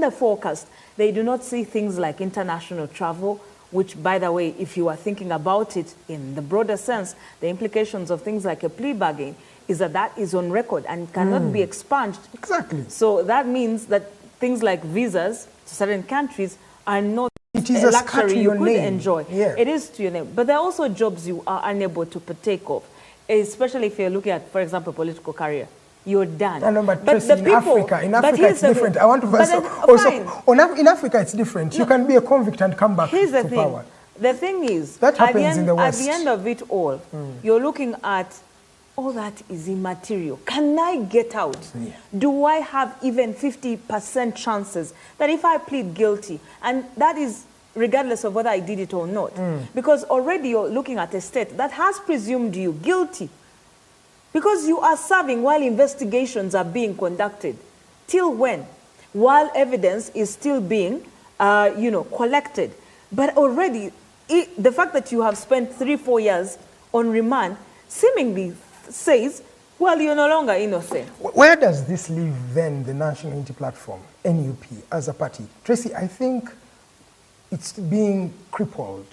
the forecast, they do not see things like international travel, which, by the way, if you are thinking about it in the broader sense, the implications of things like a plea bargain is that that is on record and cannot be expunged. Exactly. So that means that things like visas to certain countries are not it is a luxury you could name. enjoy. Yeah. It is to your name. But there are also jobs you are unable to partake of, especially if you're looking at, for example, political career. You're done. No, but Tracy, in Africa it's different. I want to in Africa it's different. No, you can be a convict and come back to power. The thing is, that happens in the West. At the end of it all, you're looking at all that is immaterial. Can I get out? Yeah. Do I have even 50% chances that if I plead guilty, and that is regardless of whether I did it or not, because already you're looking at a state that has presumed you guilty. Because you are serving while investigations are being conducted. Till when? While evidence is still being, collected. But already, the fact that you have spent 3-4 years on remand seemingly says, well, you're no longer innocent. Where does this leave then the National Unity Platform, NUP, as a party? Tracy, I think it's being crippled.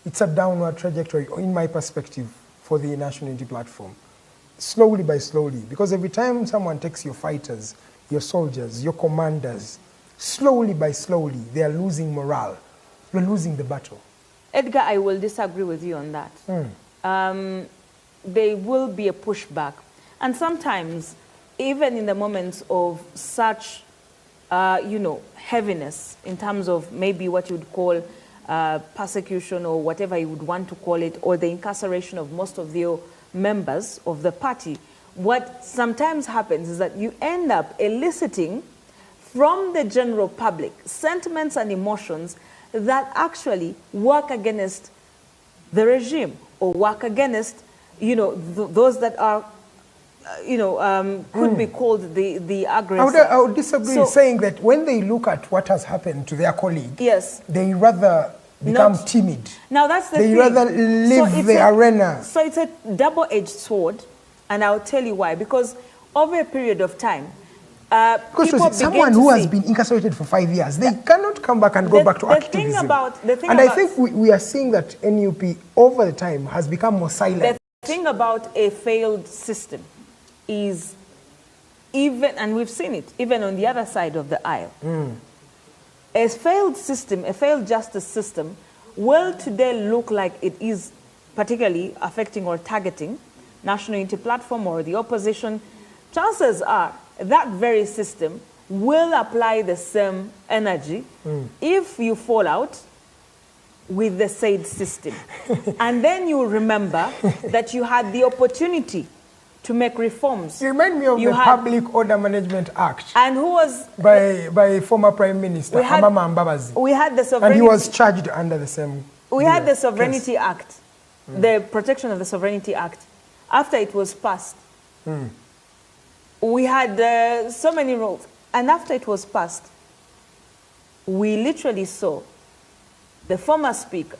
It's a downward trajectory, in my perspective, for the National Unity Platform. Slowly by slowly, because every time someone takes your fighters, your soldiers, your commanders, slowly by slowly, they are losing morale. You're losing the battle. Edgar, I will disagree with you on that. There will be a pushback. And sometimes, even in the moments of such, heaviness, in terms of maybe what you would call persecution or whatever you would want to call it, or the incarceration of most of your members of the party, what sometimes happens is that you end up eliciting from the general public sentiments and emotions that actually work against the regime or work against, those that are, could be called the aggressor. I would disagree, saying that when they look at what has happened to their colleague, yes, they rather become timid. Now that's the thing. They rather leave the arena. So it's a double-edged sword, and I'll tell you why. Because over a period of time, because someone who has been incarcerated for 5 years, they cannot come back and go back to activism. I think we are seeing that NUP over the time has become more silent. The thing about a failed system is, and we've seen it, even on the other side of the aisle, a failed system, a failed justice system, will today look like it is particularly affecting or targeting National Unity Platform or the opposition. Chances are that very system will apply the same energy if you fall out with the said system. And then you remember that you had the opportunity to make reforms. You remind me of the Public Order Management Act. And who was... By former Prime Minister, Amama Mbabazi. We had the sovereignty... And he was charged under the same... We had the Sovereignty Act, the Protection of the Sovereignty Act. After it was passed, we had so many rules. And after it was passed, we literally saw the former speaker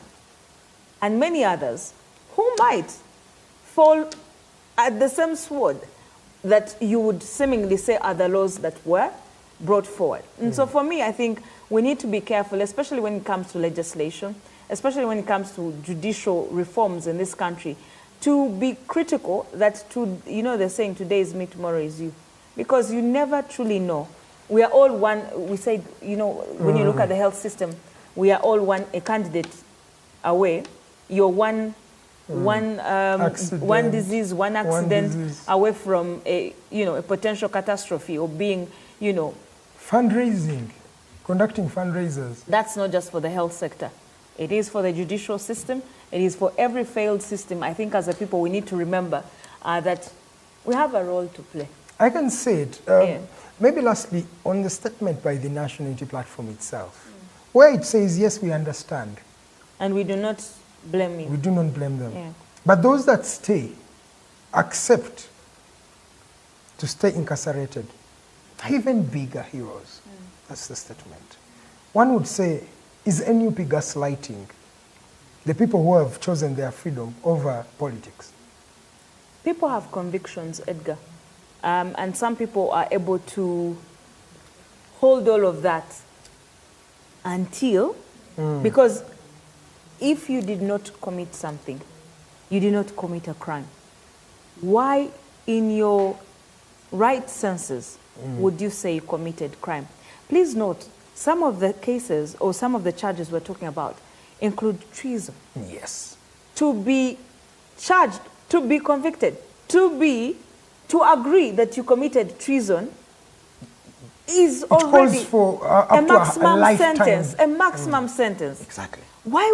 and many others who might fall at the same sword that you would seemingly say are the laws that were brought forward. And so for me, I think we need to be careful, especially when it comes to legislation, especially when it comes to judicial reforms in this country, to be critical that, they're saying today is me, tomorrow is you. Because you never truly know. We are all one, we say, when you look at the health system, we are all a candidate away. You're one disease, one accident away from a potential catastrophe or being, fundraising, conducting fundraisers. That's not just for the health sector. It is for the judicial system. It is for every failed system. I think as a people we need to remember that we have a role to play. I can say it. Maybe lastly, on the statement by the National Unity Platform itself, where it says, yes, we understand. And we do not blame you. We do not blame them. Yeah. But those that stay, accept to stay incarcerated, are even bigger heroes. That's the statement. One would say, is NUP gaslighting the people who have chosen their freedom over politics? People have convictions, Edgar. And some people are able to hold all of that until, because if you did not commit something, you did not commit a crime, why in your right senses would you say you committed crime? Please note, some of the cases or some of the charges we're talking about include treason. Yes. To be charged, to be convicted, to agree that you committed treason is already for, a maximum a sentence. A maximum sentence. Exactly. Why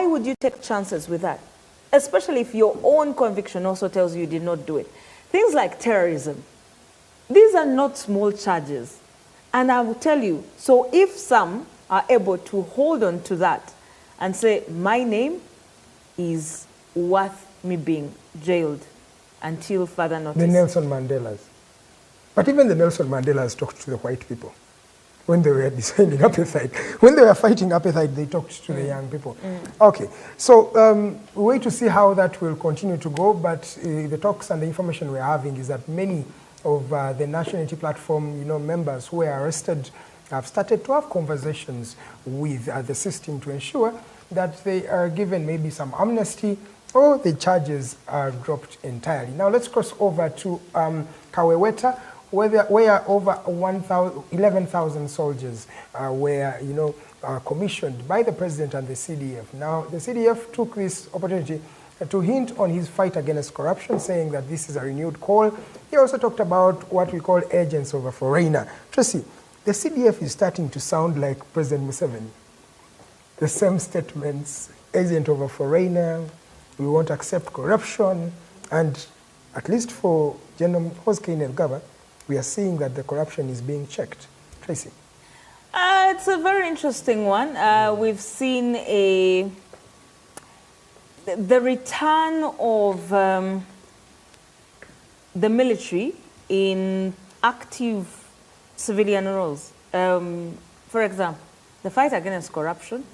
would you take chances with that? Especially if your own conviction also tells you did not do it. Things like terrorism, these are not small charges. And I will tell you, so if some are able to hold on to that and say, my name is worth me being jailed until further notice. The Nelson Mandelas. But even the Nelson Mandelas talked to the white people when they were deciding apartheid. When they were fighting apartheid, they talked to the young people. Okay, so we wait to see how that will continue to go, but the talks and the information we're having is that many of the National Unity Platform members who were arrested have started to have conversations with the system to ensure that they are given maybe some amnesty or the charges are dropped entirely. Now let's cross over to Kaweweta, where over 11,000 soldiers were commissioned by the president and the CDF. Now the CDF took this opportunity to hint on his fight against corruption, saying that this is a renewed call. He also talked about what we call agents of a foreigner. Tracy, the CDF is starting to sound like President Museveni. The same statements, agent of a foreigner, we won't accept corruption, and at least for General Hoskin Gaba, we are seeing that the corruption is being checked. Tracy? It's a very interesting one. We've seen the return of the military in active civilian roles. For example, the fight against corruption.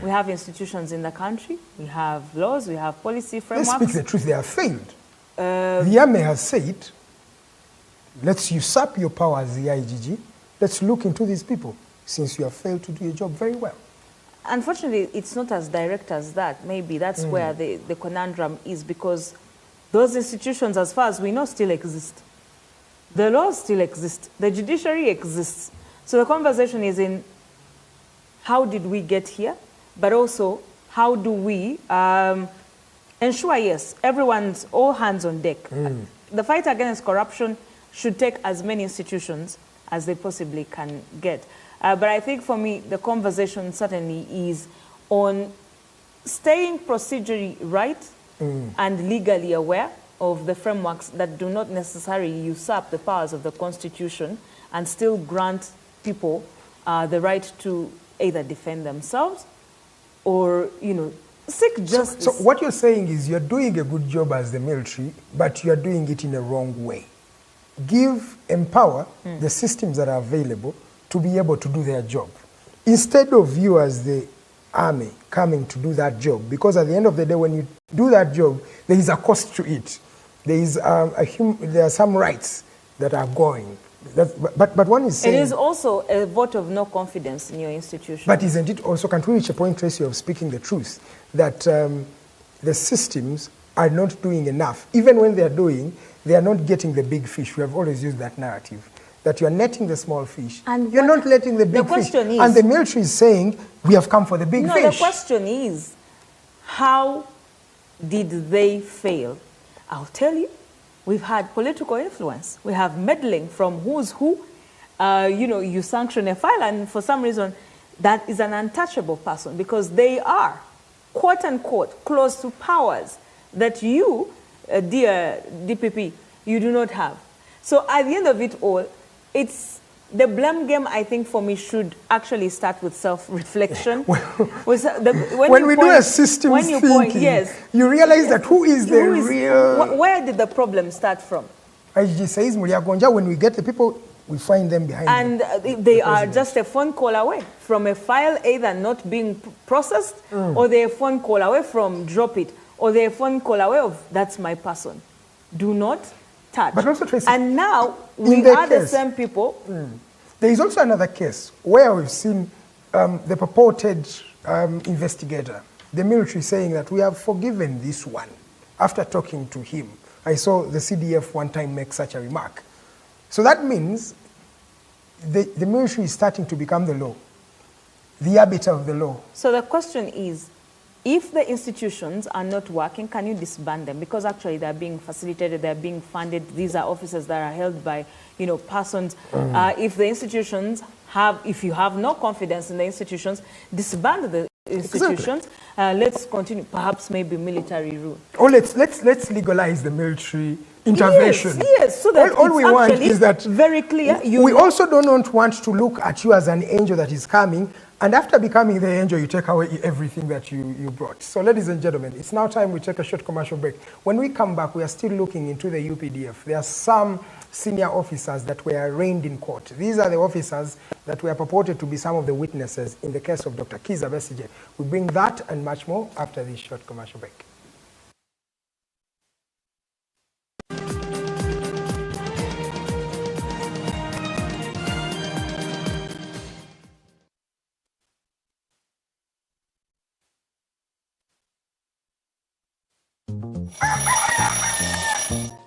We have institutions in the country. We have laws. We have policy frameworks. Let's speak the truth. They have failed. The army has said, let's usurp your power as the IGG. Let's look into these people, since you have failed to do your job very well. Unfortunately, it's not as direct as that. Maybe that's where the conundrum is, because those institutions, as far as we know, still exist. The laws still exist. The judiciary exists. So the conversation is in how did we get here, but also how do we ensure, yes, everyone's all hands on deck. The fight against corruption should take as many institutions as they possibly can get. But I think for me, the conversation certainly is on staying procedurally right and legally aware of the frameworks that do not necessarily usurp the powers of the Constitution and still grant people the right to either defend themselves or, seek justice. So what you're saying is you're doing a good job as the military, but you're doing it in a wrong way. Empower the systems that are available to be able to do their job. Instead of you as the army coming to do that job, because at the end of the day, when you do that job, there is a cost to it. There are some rights that are going. But one is saying... It is also a vote of no confidence in your institution. But isn't it also, can't we reach a point, Tracy, of speaking the truth, that the systems are not doing enough? Even when they are not getting the big fish. We have always used that narrative, that you're netting the small fish. And you're not letting the big fish. And the military is saying, we have come for the big fish. No, the question is, how did they fail? I'll tell you. We've had political influence. We have meddling from who's who. You sanction a file, and for some reason, that is an untouchable person because they are, quote unquote, close to powers that you, dear DPP, you do not have. So at the end of it all, it's the blame game, I think, for me, should actually start with self-reflection. When we do a system thinking, you realize that who is the real... Where did the problem start from? IGG says, when we get the people, we find them behind And they are just a phone call away from a file either not being processed, or they're a phone call away from drop it, or they're a phone call away of that's my person. Do not touch. But also, Tracy, and now we are the same people. There is also another case where we've seen the purported investigator, the military, saying that we have forgiven this one after talking to him. I saw the CDF one time make such a remark. So that means the military is starting to become the law, the arbiter of the law. So the question is, if the institutions are not working, can you disband them? Because actually they're being facilitated, they're being funded. These are offices that are held by, persons. If the institutions if you have no confidence in the institutions, disband the institutions. Exactly. Let's continue, perhaps maybe military rule. Or let's legalize the military intervention. Yes. So that all we want is that very clear. We also don't want to look at you as an angel that is coming, and after becoming the angel, you take away everything that you brought. So, ladies and gentlemen, it's now time we take a short commercial break. When we come back, we are still looking into the UPDF. There are some senior officers that were arraigned in court. These are the officers that were purported to be some of the witnesses in the case of Dr. Kiza Besigye. We bring that and much more after this short commercial break.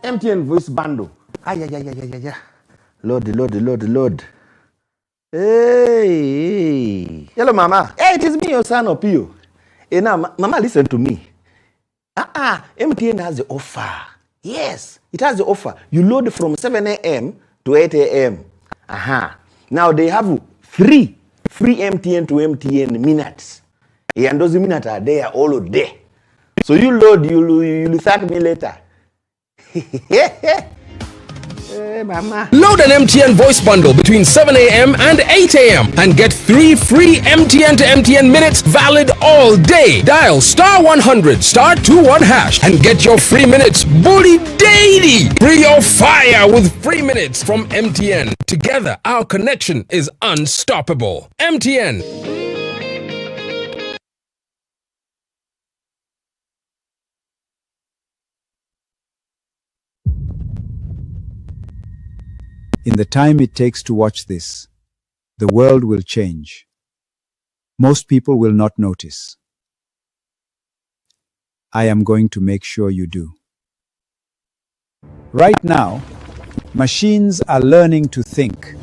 MTN voice bundle. Load. Hey. Hello, Mama. Hey, it is me, your son, Opio. Hey, now, Mama, listen to me. MTN has the offer. Yes, it has the offer. You load from 7 a.m. to 8 a.m. Now, they have free MTN to MTN minutes. And those minutes are there all day. So you load, you'll thank me later. Hey, Mama. Load an MTN voice bundle between 7 a.m. and 8 a.m. and get 3 free MTN to MTN minutes valid all day. Dial *100 *21# and get your free minutes bully daily. Free your fire with free minutes from MTN. Together, our connection is unstoppable. MTN. In the time it takes to watch this, the world will change. Most people will not notice. I am going to make sure you do. Right now, machines are learning to think.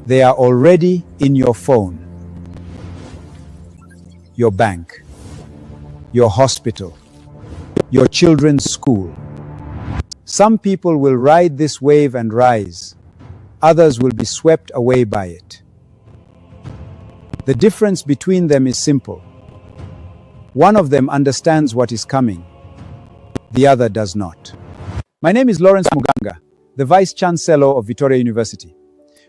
They are already in your phone, your bank, your hospital, your children's school. Some people will ride this wave and rise. Others will be swept away by it. The difference between them is simple. One of them understands what is coming. The other does not. My name is Lawrence Muganga, the Vice Chancellor of Victoria University.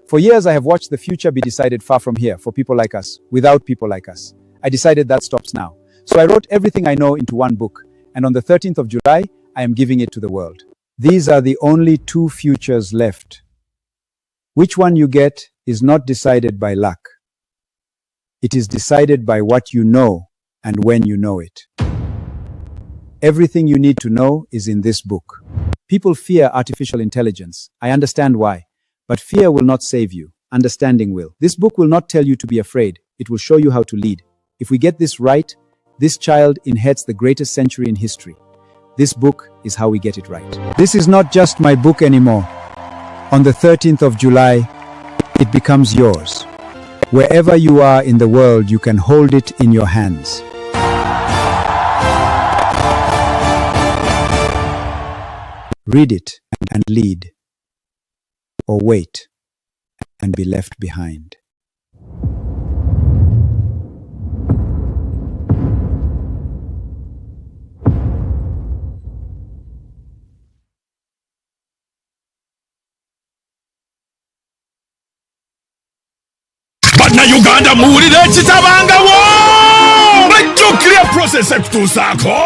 For years, I have watched the future be decided far from here for people like us, without people like us. I decided that stops now. So I wrote everything I know into one book, and on the 13th of July, I am giving it to the world. These are the only two futures left. Which one you get is not decided by luck. It is decided by what you know and when you know it. Everything you need to know is in this book. People fear artificial intelligence. I understand why. But fear will not save you. Understanding will. This book will not tell you to be afraid. It will show you how to lead. If we get this right, this child inherits the greatest century in history. This book is how we get it right. This is not just my book anymore. On the 13th of July, it becomes yours. Wherever you are in the world, you can hold it in your hands. Read it and lead. Or wait and be left behind. na Uganda muwulire ekitabangawo bajjukira process ekutuusaako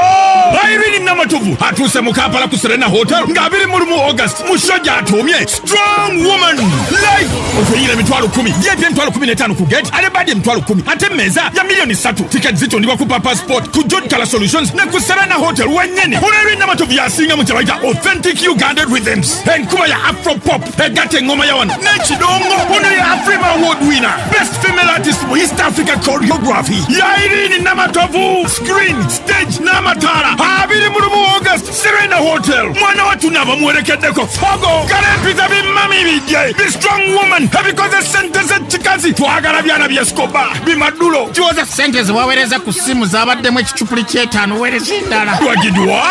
bayibiri namatuvu atuuse mu Kampala ku Serena Hotel nga 21 mu August musajja atumye strong woman live okuyira emitwalo 10 yepi emitwalo 15 ku gate ale badi emitwalo 10 ate meza ya milioni 3 ticket zitondibwa ku passport ku John Color Solutions ne ku Serena Hotel wenyene olebiri namatuvu yasinga mu kyabaita authentic Uganda rhythms enkuba ya Afro pop egate ngoma ya wano n'ekidongo ono ya Afrima Award winner best female artist mu East Africa choreography Irene Namatovu screen stage Namatara abiri mu August Serena Hotel mwana watu naba mwerekedeko fogo karepita bimami bijye the strong woman because sente za chikazi twagala byana byeskoba bimadulo tuoza sente ziwawereza ku simu zabaddemu ekicupuli ky'etaano wereza endala twagidwa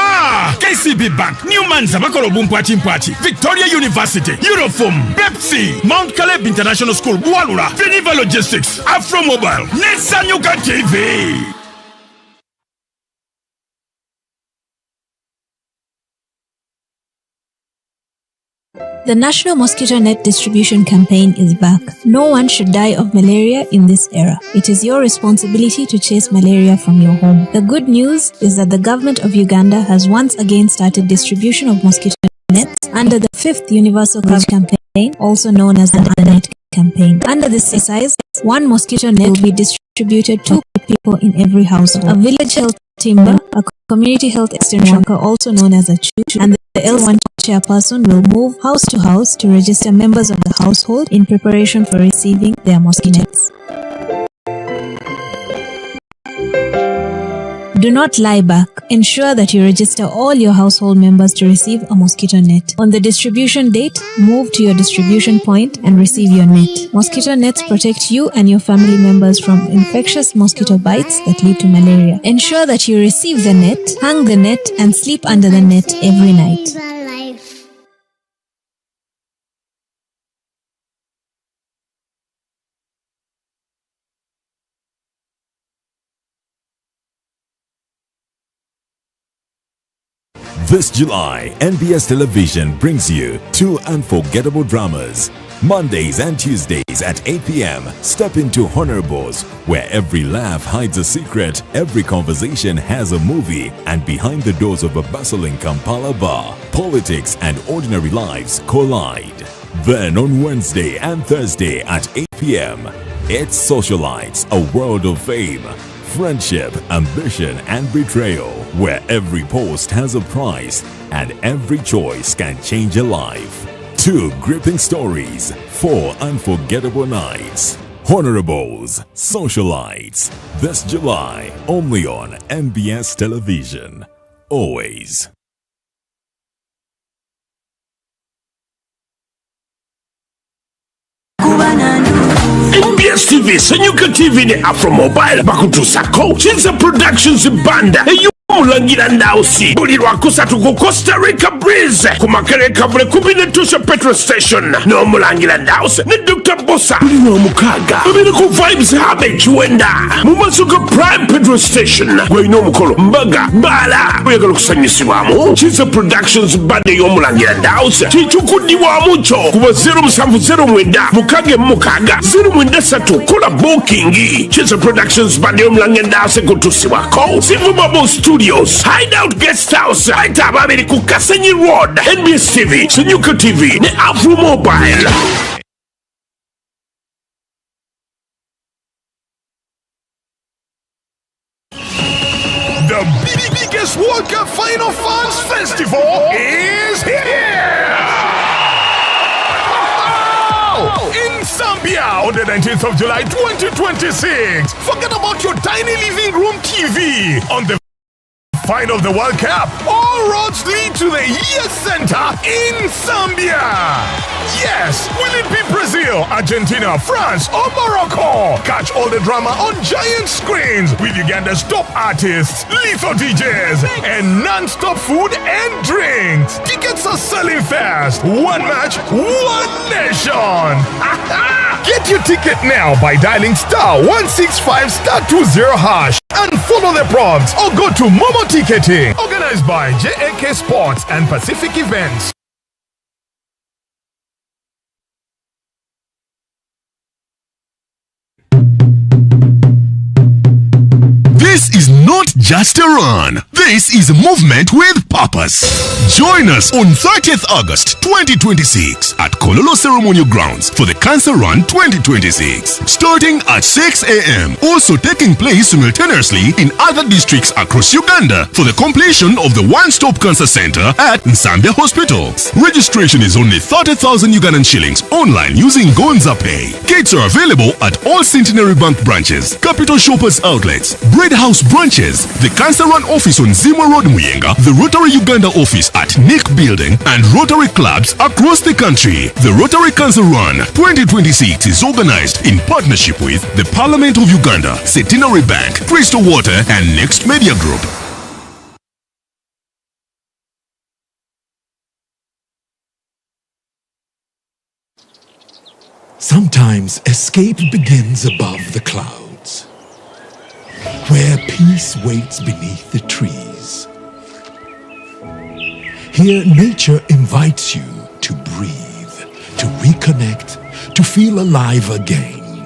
KCB Bank Newman's bakolo bumpwachi Victoria University Euroform Pepsi Mount Caleb International School Bualula Finiva Logistics Afro Mobile Nesanyuka TV. The National Mosquito Net Distribution Campaign is back. No one should die of malaria in this era. It is your responsibility to chase malaria from your home. The good news is that the government of Uganda has once again started distribution of mosquito nets under the 5th Universal Coverage Campaign, also known as the Net Campaign. Under this exercise, one mosquito net will be distributed to people in every household. A village health timber, a community health extension worker, also known as a CHU, and the L1 chairperson will move house to house to register members of the household in preparation for receiving their mosquito nets. Do not lie back. Ensure that you register all your household members to receive a mosquito net. On the distribution date, move to your distribution point and receive your net. Mosquito nets protect you and your family members from infectious mosquito bites that lead to malaria. Ensure that you receive the net, hang the net, and sleep under the net every night. This July, NBS Television brings you 2 unforgettable dramas. Mondays and Tuesdays at 8 p.m. Step into Honorables, where every laugh hides a secret, every conversation has a movie, and behind the doors of a bustling Kampala bar, politics and ordinary lives collide. Then on Wednesday and Thursday at 8 p.m., it's Socialites, a world of fame, friendship, ambition, and betrayal, where every post has a price and every choice can change a life. 2 gripping stories, 4 unforgettable nights. Honorables, Socialites, this July, only on NBS Television. Always. NBS TV, Sanyuka TV ne Afro Mobile bakutusako Chinza Productions Banda Mulangira Nausi Bulirwa kusatu ku Costa Rica Breeze Kumakereka vule Kubinetusha Petrol Station No Mulangira Nausi ne Dr. Bossa Bulirwa Mukaga Bubine ku Vibes Habe Chwenda Mumasuka Prime Petrol Station Gwaino Mukolo Mbaga Mbala Uyagalo kusanyisiwamu Chinza Productions Banda Yomulangira Nausi Chichukudi wa mucho Kuwa 0701 Mukage Mukaga 013 Kula Bookingi Chinza Productions Banda Yomulangira Nausi Kutusi wako Sivu Bubble Studios Hideout Guest House Aitababiri ku Kasenyi Road NBS TV Sanyuka TV ne Afro Mobile. The biggest World Cup Final Fans Festival is here! In Zambia on the 19th of July 2026. Forget about your tiny living room TV. On the final of the World Cup, all roads lead to the Yes Center in Zambia. Yes, will it be Brazil, Argentina, France, or Morocco? Catch all the drama on giant screens with Uganda's top artists, lethal DJs, and non-stop food and drinks. Tickets are selling fast. One match, one nation. Get your ticket now by dialing *165*20# and follow the prompts or go to Momo Ticketing. Organized by JAK Sports and Pacific Events. This is not just a run. This is a movement with purpose. Join us on 30th August 2026 at Kololo Ceremonial Grounds for the Cancer Run 2026. Starting at 6 a.m. Also taking place simultaneously in other districts across Uganda for the completion of the One-Stop Cancer Center at Nsambya Hospital. Registration is only 30,000 Ugandan shillings online using Gonza Pay. Kits are available at all Centenary Bank branches, Capital Shoppers outlets, Bread House branches, the Cancer Run office on Zimwa Road Muyenga, the Rotary Uganda office at Nick Building, and Rotary clubs across the country. The Rotary Cancer Run 2026 is organized in partnership with the Parliament of Uganda, Centenary Bank, Crystal Water, and Next Media Group. Sometimes escape begins above the clouds, where peace waits beneath the trees. Here nature invites you to breathe, to reconnect, to feel alive again.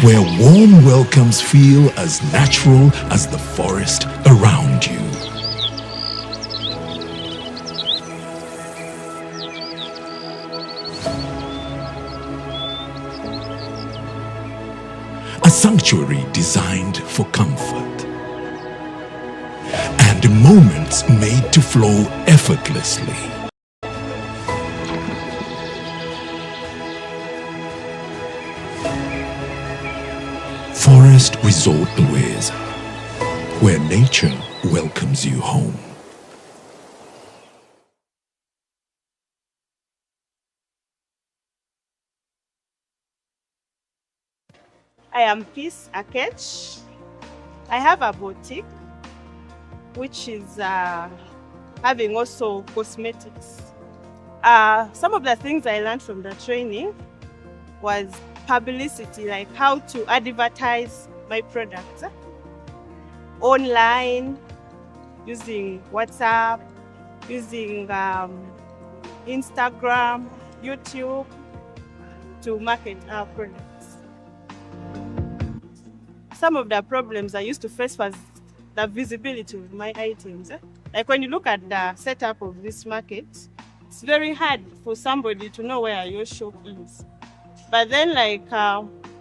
Where warm welcomes feel as natural as the forest around you. A sanctuary designed for comfort and moments made to flow effortlessly. Forest Resort Louise, where nature welcomes you home. I am Peace Akech. I have a boutique which is having also cosmetics. Some of the things I learned from the training was publicity, like how to advertise my products online, using WhatsApp, using Instagram, YouTube to market our products. Some of the problems I used to face was the visibility of my items. Like when you look at the setup of this market, it's very hard for somebody to know where your shop is. But then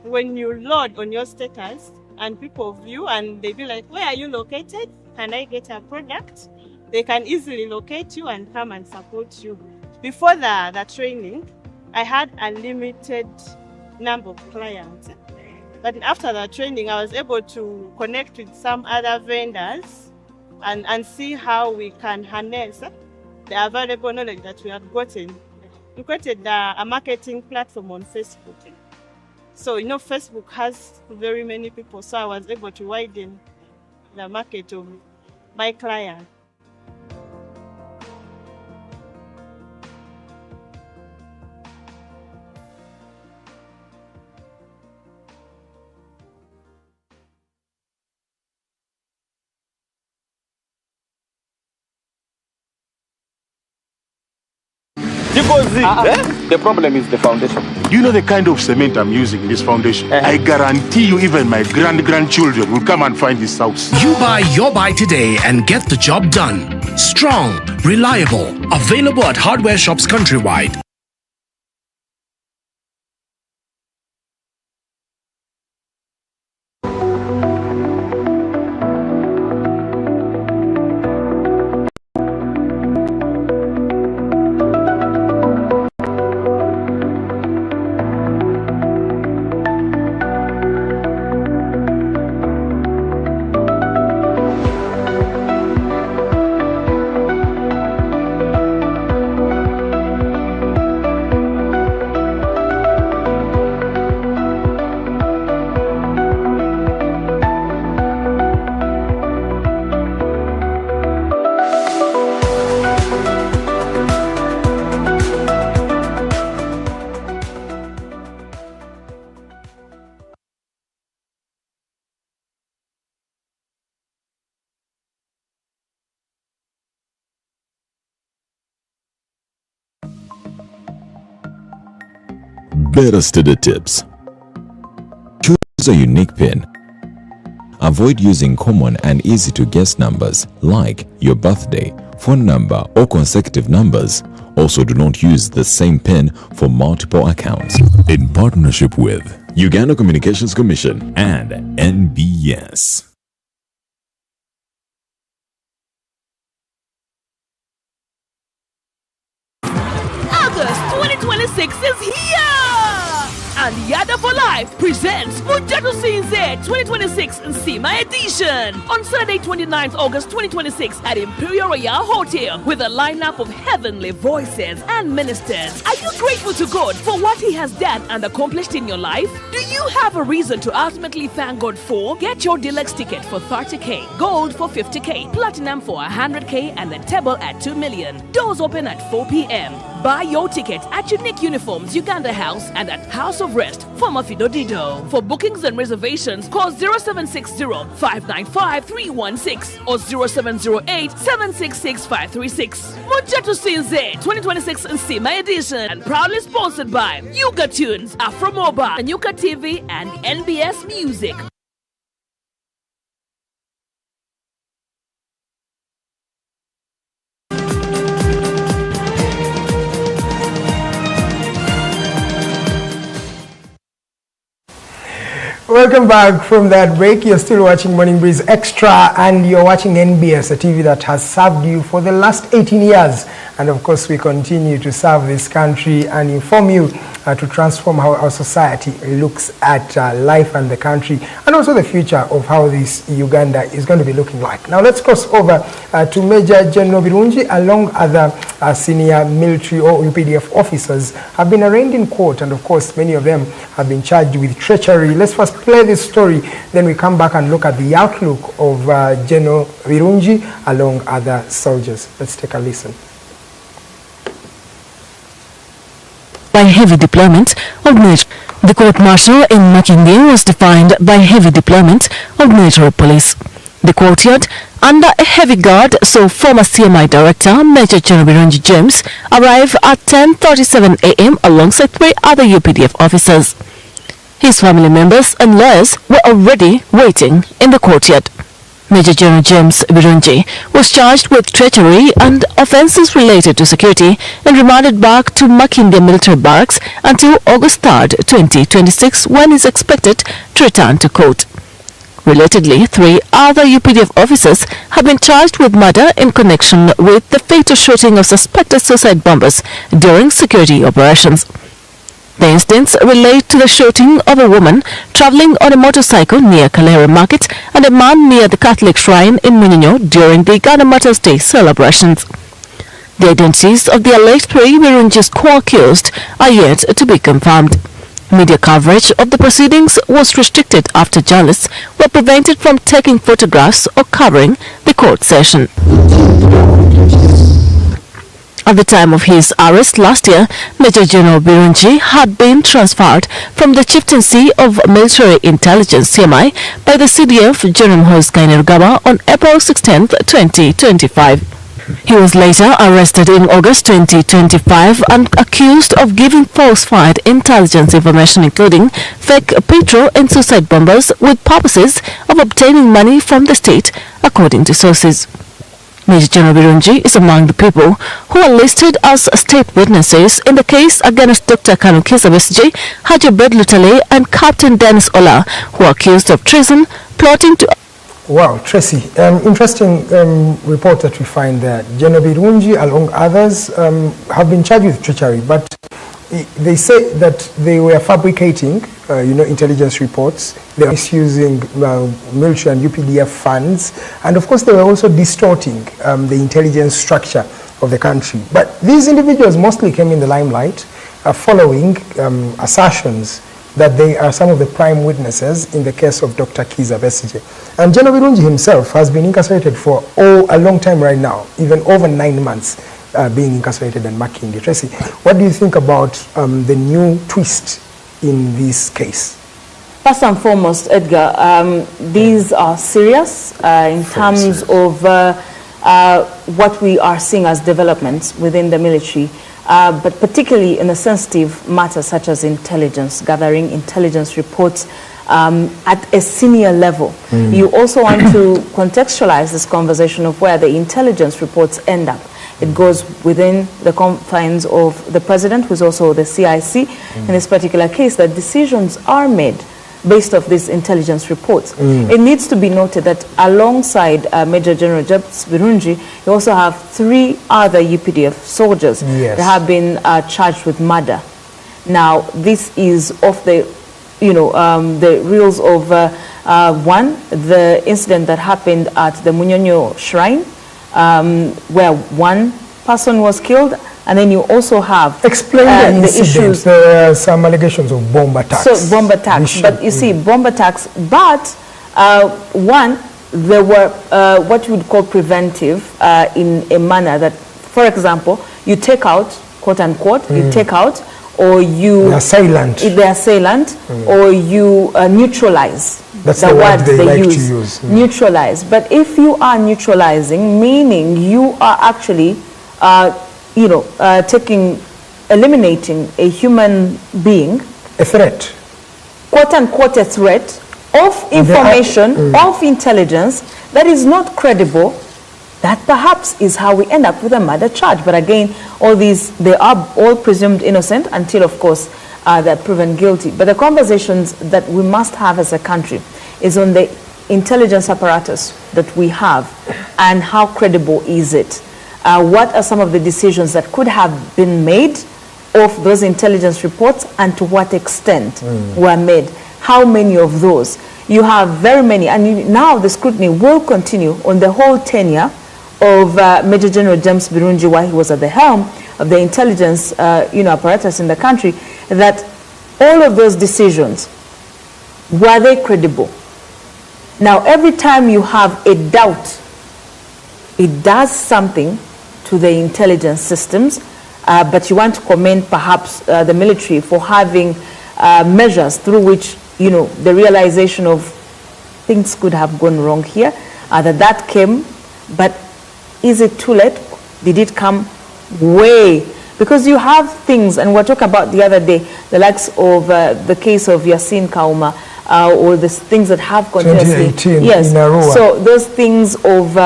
when you load on your status and people view and they be like, where are you located? Can I get a product? They can easily locate you and come and support you. Before the training, I had a limited number of clients. But after the training, I was able to connect with some other vendors and see how we can harness the available knowledge that we have gotten. We created a marketing platform on Facebook. So, Facebook has very many people, so I was able to widen the market of my client. The problem is the foundation. Do you know the kind of cement I'm using in this foundation? I guarantee you even my grandchildren will come and find this house. You buy your buy today and get the job done. Strong, reliable, available at hardware shops countrywide. Better study tips. a unique PIN. Avoid using common and easy to guess numbers like your birthday, phone number, or consecutive numbers. Also, do not use the same PIN for multiple accounts. In partnership with Uganda Communications Commission and NBS. August 2026 is here! And Yada for Life presents Mujato Sinze 2026 Nsima Edition on Saturday 29th August 2026 at Imperial Royal Hotel with a lineup of heavenly voices and ministers. Are you grateful to God for what He has done and accomplished in your life? Do you have a reason to ultimately thank God for? Get your deluxe ticket for 30k, gold for 50k, platinum for 100k, and the table at 2 million. Doors open at 4 p.m. Buy your ticket at Unique Uniforms, Uganda House, and at House of Rest, former Fidodido. For bookings and reservations, call 0760-595-316 or 0708-766-536. Mujato Sinze 2026 Nsima Edition, and proudly sponsored by Yuga Tunes, Afromoba, Yuka TV, and NBS Music. Welcome back from that break. You're still watching Morning Breeze Extra, and you're watching NBS, a TV that has served you for the last 18 years. And of course, we continue to serve this country and inform you to transform how our society looks at life and the country, and also the future of how this Uganda is going to be looking like. Now let's cross over to Major General Birungi, along other senior military or UPDF officers have been arraigned in court, and of course many of them have been charged with treachery. Let's first play this story, then we come back and look at the outlook of General Birungi along other soldiers. Let's take a listen. By heavy deployment of military. The court-martial in Makindye was defined by heavy deployment of military police. The courtyard, under a heavy guard, saw former CMI Director Major General Birungi James arrive at 10:37 a.m. alongside 3 other UPDF officers. His family members and lawyers were already waiting in the courtyard. Major General James Birungi was charged with treachery and offences related to security and remanded back to Makindye Military Barracks until August 3rd, 2026, when he is expected to return to court. Relatedly, 3 other UPDF officers have been charged with murder in connection with the fatal shooting of suspected suicide bombers during security operations. The incidents relate to the shooting of a woman travelling on a motorcycle near Kalere Market and a man near the Catholic Shrine in Munyonyo during the Uganda Mother's Day celebrations. The identities of the alleged 3 Birungi's co-accused are yet to be confirmed. Media coverage of the proceedings was restricted after journalists were prevented from taking photographs or covering the court session. At the time of his arrest last year, Major General Birungi had been transferred from the Chieftaincy of Military Intelligence CMI by the CDF General Mhozi Kainerugaba on April 16, 2025. He was later arrested in August 2025 and accused of giving falsified intelligence information including fake petrol and suicide bombers with purposes of obtaining money from the state, according to sources. Major General Birungi is among the people who are listed as state witnesses in the case against Dr. Kanukiza Besigye, Haji Bred Lutale, and Captain Dennis Ola, who are accused of treason, plotting to... Wow, Tracy, interesting report that we find there. General Birungi, along others, have been charged with treachery, but they say that they were fabricating, intelligence reports. They were misusing military and UPDF funds, and of course they were also distorting the intelligence structure of the country. But these individuals mostly came in the limelight following assertions that they are some of the prime witnesses in the case of Dr. Kiza Besigye. And General Birungi himself has been incarcerated for a long time right now, even over 9 months. Being incarcerated and Makindye. Tracy, what do you think about the new twist in this case? First and foremost, Edgar, these are serious in terms of what we are seeing as developments within the military, but particularly in a sensitive matter such as intelligence, gathering intelligence reports at a senior level. You also want to contextualize this conversation of where the intelligence reports end up. It goes within the confines of the president, who's also the CIC. In this particular case, that decisions are made based off these intelligence reports. It needs to be noted that alongside Major General James Birungi, you also have 3 other UPDF soldiers that have been charged with murder. Now, this is off the, the reels of one, the incident that happened at the Munyonyo Shrine, where 1 person was killed. And then you also have explain the issues. There are some allegations of bomb attacks. So bomb attacks, but you see bomb attacks. But one, there were what you would call preventive in a manner that, for example, you take out, quote unquote, you take out, or you assailant, or you neutralize. That's the word they like to use. Neutralize. But if you are neutralizing, meaning you are actually eliminating a human being. A threat. Quote unquote a threat of information, of intelligence that is not credible, that perhaps is how we end up with a murder charge. But again, all these, they are all presumed innocent until, of course, they're proven guilty. But the conversations that we must have as a country is on the intelligence apparatus that we have and how credible is it. What are some of the decisions that could have been made of those intelligence reports, and to what extent were made? How many of those? You have very many, and now the scrutiny will continue on the whole tenure of Major General James Birungi while he was at the helm of the intelligence apparatus in the country, that all of those decisions, were they credible? Now, every time you have a doubt, it does something to the intelligence systems, but you want to commend perhaps the military for having measures through which, the realization of things could have gone wrong here, that came, but is it too late? Did it come way? Because you have things, and we're talking about the other day, the likes of the case of Yasin Kauma, or the things that have continuously, in Arua. So those things of,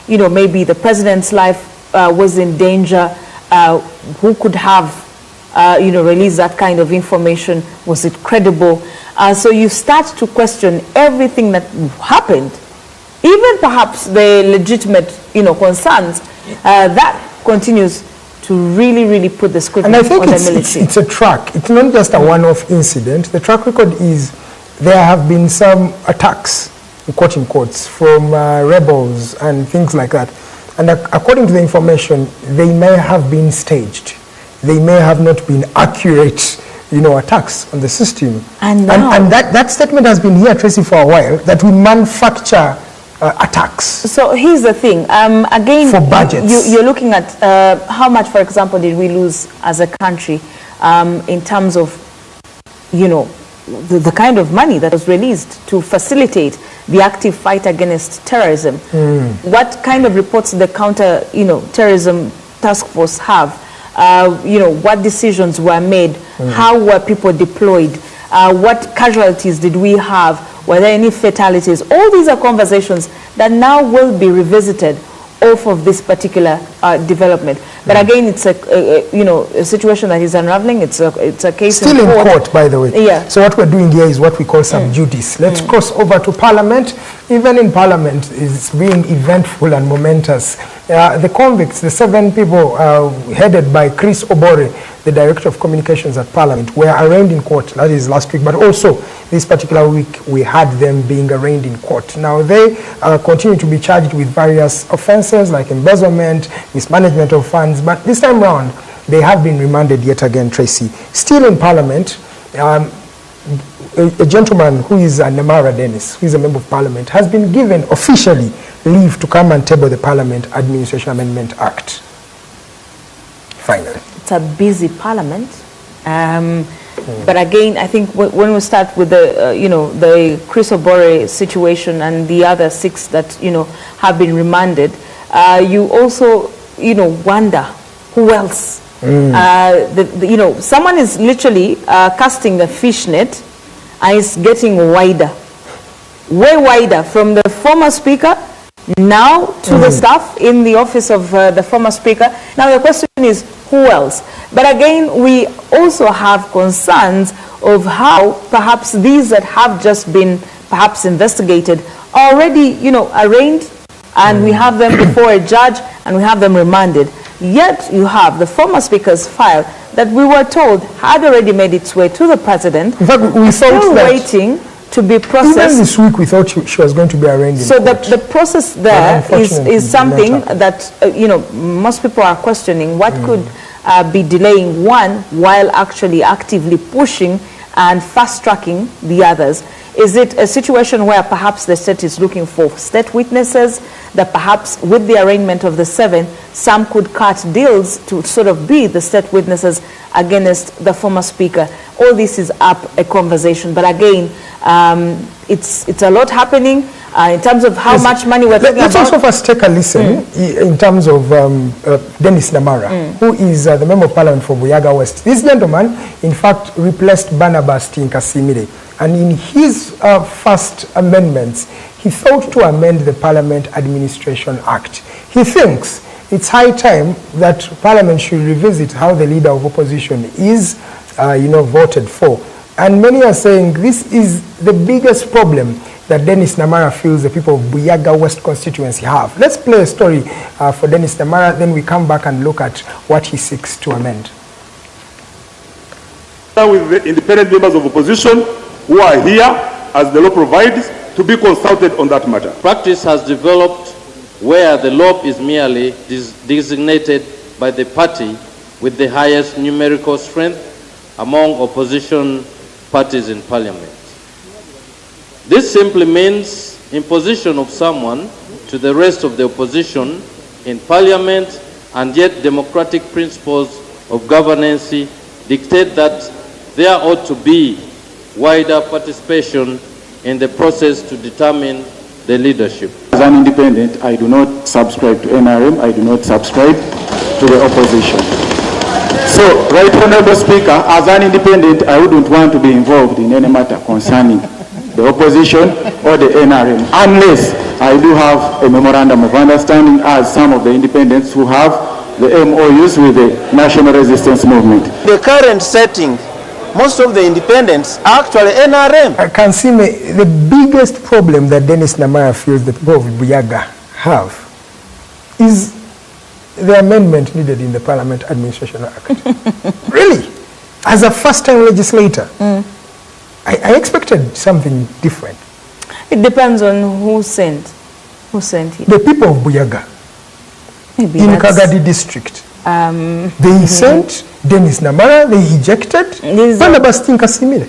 maybe the president's life was in danger, who could have, released that kind of information? Was it credible? So you start to question everything that happened, even perhaps the legitimate, concerns, that continues to really, really put the scrutiny on the military. It's a track. It's not just a one-off incident. The track record is there have been some attacks, quote in quotes, from rebels and things like that. And according to the information, they may have been staged. They may have not been accurate, attacks on the system. And that statement has been here, Tracy, for a while, that we manufacture attacks. So here's the thing. Again, for budgets. You're looking at how much, for example, did we lose as a country in terms of, the kind of money that was released to facilitate the active fight against terrorism. What kind of reports did the counter, terrorism task force have? What decisions were made? How were people deployed? What casualties did we have? Were there any fatalities? All these are conversations that now will be revisited off of this particular development. But again, it's a situation that is unraveling. It's a case still in court, by the way. Yeah. So what we're doing here is what we call sub judice. Let's cross over to Parliament. Even in Parliament, it's being eventful and momentous. The convicts, the 7 people headed by Chris Obore, the Director of Communications at Parliament, were arraigned in court. That is last week, but also this particular week we had them being arraigned in court. Now they continue to be charged with various offences like embezzlement, mismanagement of funds, but this time round they have been remanded yet again, Tracy. Still in Parliament, a gentleman who is Namara Dennis, who is a member of Parliament, has been given officially leave to come and table the Parliament Administration Amendment Act. Finally. It's a busy Parliament. But again, I think when we start with the, the Chris Obore situation and the other 6 that, have been remanded, you also, wonder who else. Someone is literally casting a fish net and it's getting wider, way wider, from the former speaker now to the staff in the office of the former speaker. Now the question is, who else? But again, we also have concerns of how perhaps these that have just been perhaps investigated are already, arraigned, and we have them before a judge and we have them remanded. Yet you have the former speaker's file that we were told had already made its way to the president. In fact, we thought still that waiting to be processed. Even this week, we thought she was going to be arraigned in So court. the process there is something that, most people are questioning. What could be delaying one while actually actively pushing and fast-tracking the others? Is it a situation where perhaps the state is looking for state witnesses, that perhaps with the arraignment of the 7, some could cut deals to sort of be the state witnesses against the former speaker? All this is up a conversation. But again, it's a lot happening in terms of how much money we're talking about. Let's also first take a listen in terms of Dennis Namara, who is the Member of Parliament for Buyaga West. This gentleman, in fact, replaced Barnabas Tinkasimire. And in his first amendments, he thought to amend the Parliament Administration Act. He thinks it's high time that Parliament should revisit how the leader of opposition is, voted for. And many are saying this is the biggest problem that Dennis Namara feels the people of Buyaga West constituency have. Let's play a story for Dennis Namara, then we come back and look at what he seeks to amend. With the independent members of opposition who are here, as the law provides, to be consulted on that matter. Practice has developed where the law is merely designated by the party with the highest numerical strength among opposition parties in parliament. This simply means imposition of someone to the rest of the opposition in parliament, and yet democratic principles of governance dictate that there ought to be wider participation in the process to determine the leadership. As an independent, I do not subscribe to NRM, I do not subscribe to the opposition. So, Right Honorable Speaker, as an independent, I wouldn't want to be involved in any matter concerning the opposition or the NRM, unless I do have a memorandum of understanding as some of the independents who have the MOUs with the National Resistance Movement. The current setting, most of the independents are actually NRM. I can see the biggest problem that Dennis Namara feels the people of Buyaga have is the amendment needed in the Parliament Administration Act. Really? As a first-time legislator, I expected something different. It depends on who sent it. The people of Buyaga, in Kagadi district, they sent Dennis Namara, they ejected Barnabas Tinkasimire.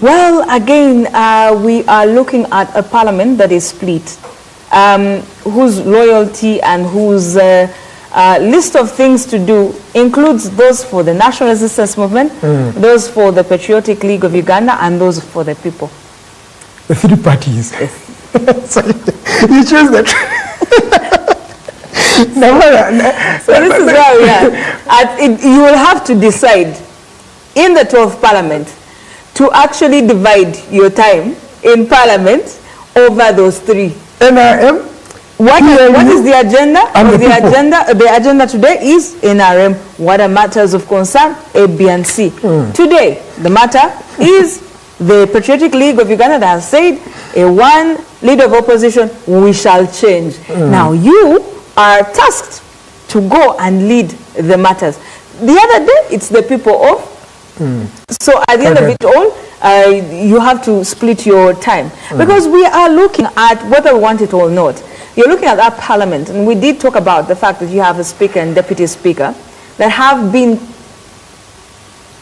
Well, again, we are looking at a parliament that is split, whose loyalty and whose list of things to do includes those for the National Resistance Movement, those for the Patriotic League of Uganda, and those for the people. The 3 parties. So you choose that. So this is where we are. You will have to decide in the 12th Parliament to actually divide your time in Parliament over those 3. NRM? What is the agenda? The agenda today is NRM. What are matters of concern? A, B, and C. Today, the matter is the Patriotic League of Uganda that has said, a one leader of opposition, we shall change. Now you are tasked to go and lead the matters. The other day, it's the people of. So at the end of it all, you have to split your time. Because we are looking at, whether we want it or not, you're looking at that parliament, and we did talk about the fact that you have a speaker and deputy speaker that have been,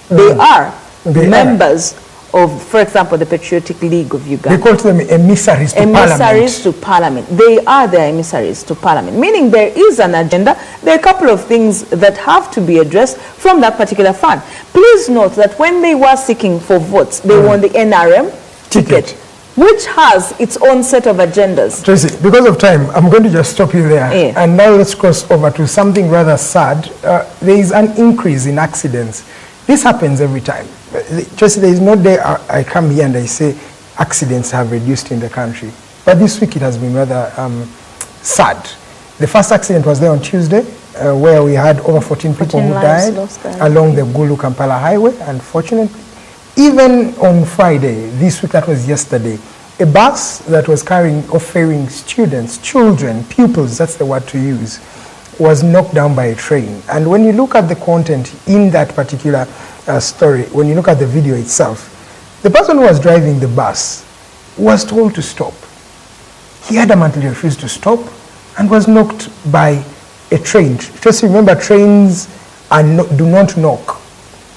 they are members of, for example, the Patriotic League of Uganda. They call them emissaries to Parliament. Emissaries to Parliament. They are their emissaries to Parliament, meaning there is an agenda. There are a couple of things that have to be addressed from that particular fund. Please note that when they were seeking for votes, they won the NRM ticket, which has its own set of agendas. Tracy, because of time, I'm going to just stop you there. And now let's cross over to something rather sad. There is an increase in accidents. This happens every time. Tracy, there is no day I come here and I say accidents have reduced in the country. But this week it has been rather sad. The first accident was there on Tuesday, where we had over 14 people who died along the Gulu-Kampala highway, unfortunately. Even on Friday, this week, that was yesterday, a bus that was carrying or ferrying students, children, pupils, that's the word to use, was knocked down by a train. And when you look at the content in that particular story, when you look at the video itself, the person who was driving the bus was told to stop. He adamantly refused to stop and was knocked by a train. Just remember, trains do not knock.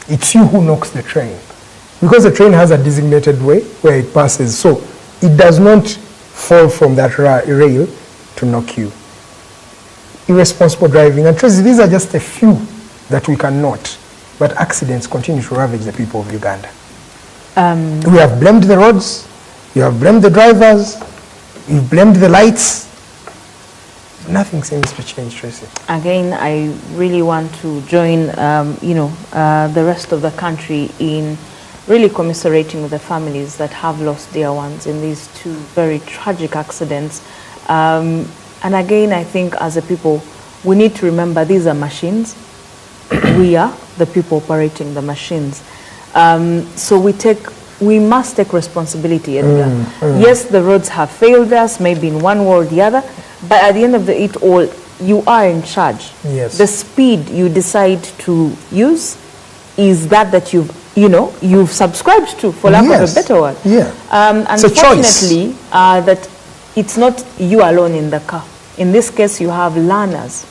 It's you who knocks the train. Because the train has a designated way where it passes, so it does not fall from that rail to knock you. Irresponsible driving. And Tracy, these are just a few that we can note, but accidents continue to ravage the people of Uganda. We have blamed the roads, you have blamed the drivers, you've blamed the lights. Nothing seems to change, Tracy. Again, I really want to join, the rest of the country in really commiserating with the families that have lost dear ones in these two very tragic accidents. And again, I think as a people, we need to remember these are machines. We are the people operating the machines. So we must take responsibility, Edgar. Yes, the roads have failed us, maybe in one way or the other, but at the end of it all, you are in charge. Yes. The speed you decide to use is that you've subscribed to, for lack of a better word. Yeah. Unfortunately, that it's not you alone in the car. In this case, you have learners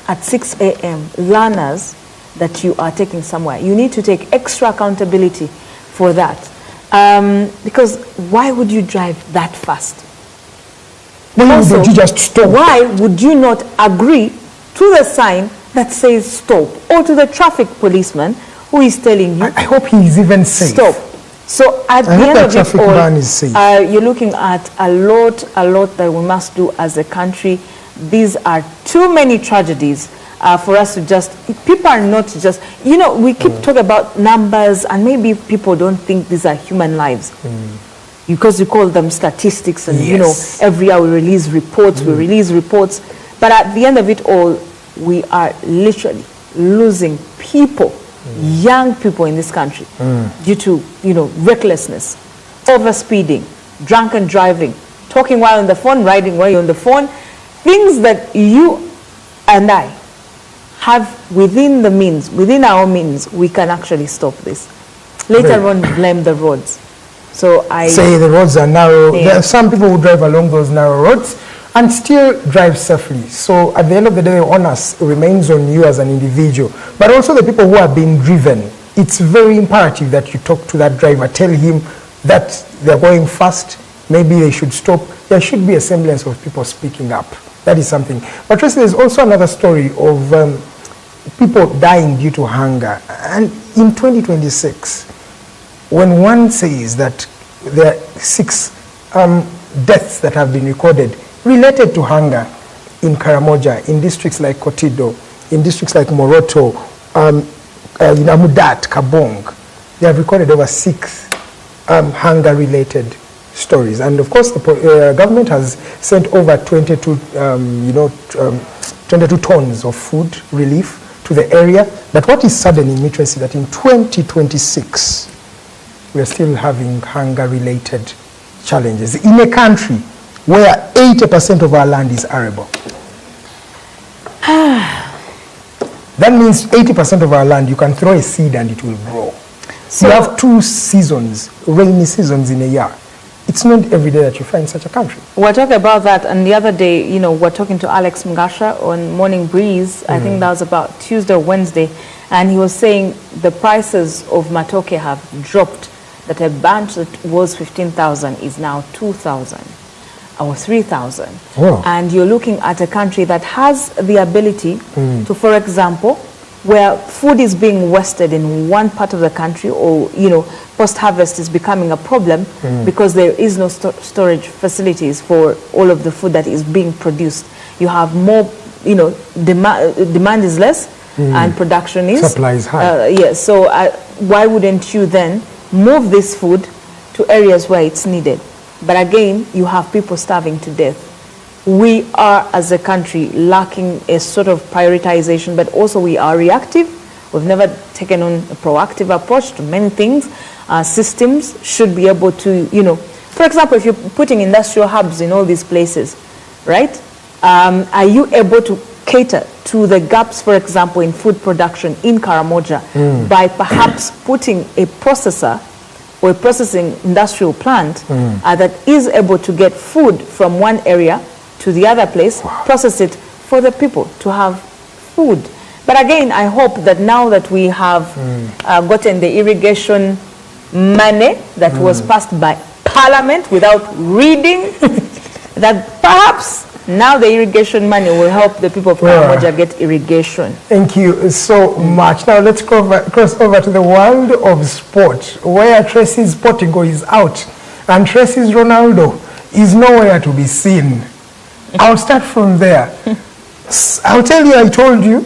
at 6 a.m., learners that you are taking somewhere. You need to take extra accountability for that. Because why would you drive that fast? Why would you just stop? Why would you not agree to the sign that says stop, or to the traffic policeman who is telling you? I hope he is even safe. Stop. So at the end of it all, you're looking at a lot that we must do as a country. These are too many tragedies for us to just, people are not just, we keep talking about numbers, and maybe people don't think these are human lives. Because we call them statistics, and every year we release reports, but at the end of it all, we are literally losing people, young people in this country, due to recklessness, overspeeding, drunken driving, talking while on the phone, riding while you're on the phone, things that you and I have within our means, we can actually stop this. Later on, blame the roads. So I say the roads are narrow. Yeah. There are some people who drive along those narrow roads and still drive safely. So at the end of the day, the onus remains on you as an individual, but also the people who are being driven. It's very imperative that you talk to that driver, tell him that they're going fast, maybe they should stop. There should be a semblance of people speaking up. That is something. But Tracy, there's also another story of people dying due to hunger. And in 2026, when one says that there are 6 deaths that have been recorded related to hunger in Karamoja, in districts like Kotido, in districts like Moroto, Amudat, Kabong, they have recorded over 6 hunger-related stories. And of course, the government has sent over 22 tons of food relief to the area. But what is saddening me, Tracy, that in 2026, we are still having hunger-related challenges in a country where 80% of our land is arable. That means 80% of our land, you can throw a seed and it will grow. So you have 2 seasons, rainy seasons in a year. It's not every day that you find such a country. We're talking about that, and the other day, we're talking to Alex Mgasha on Morning Breeze. I think that was about Tuesday or Wednesday, and he was saying the prices of matoke have dropped. That a bunch that was 15,000 is now 2,000 or 3,000. Wow. And you're looking at a country that has the ability to, for example, where food is being wasted in one part of the country, or post-harvest is becoming a problem because there is no storage facilities for all of the food that is being produced. You have more, demand is less, and production is. Supply is high. Yes, so why wouldn't you then move this food to areas where it's needed? But again, you have people starving to death. We are, as a country, lacking a sort of prioritization, but also we are reactive. We've never taken on a proactive approach to many things. Systems should be able to, for example, if you're putting industrial hubs in all these places, right? Are you able to cater to the gaps, for example, in food production in Karamoja by perhaps putting a processor or a processing industrial plant that is able to get food from one area to the other place, process it for the people to have food. But again, I hope that now that we have gotten the irrigation money that was passed by Parliament without reading, that perhaps now the irrigation money will help the people of Karamoja get irrigation. Thank you so much. Now let's cross over to the world of sport, where Tracy's Portugal is out and Tracy's Ronaldo is nowhere to be seen. I'll start from there. I'll tell you, I told you.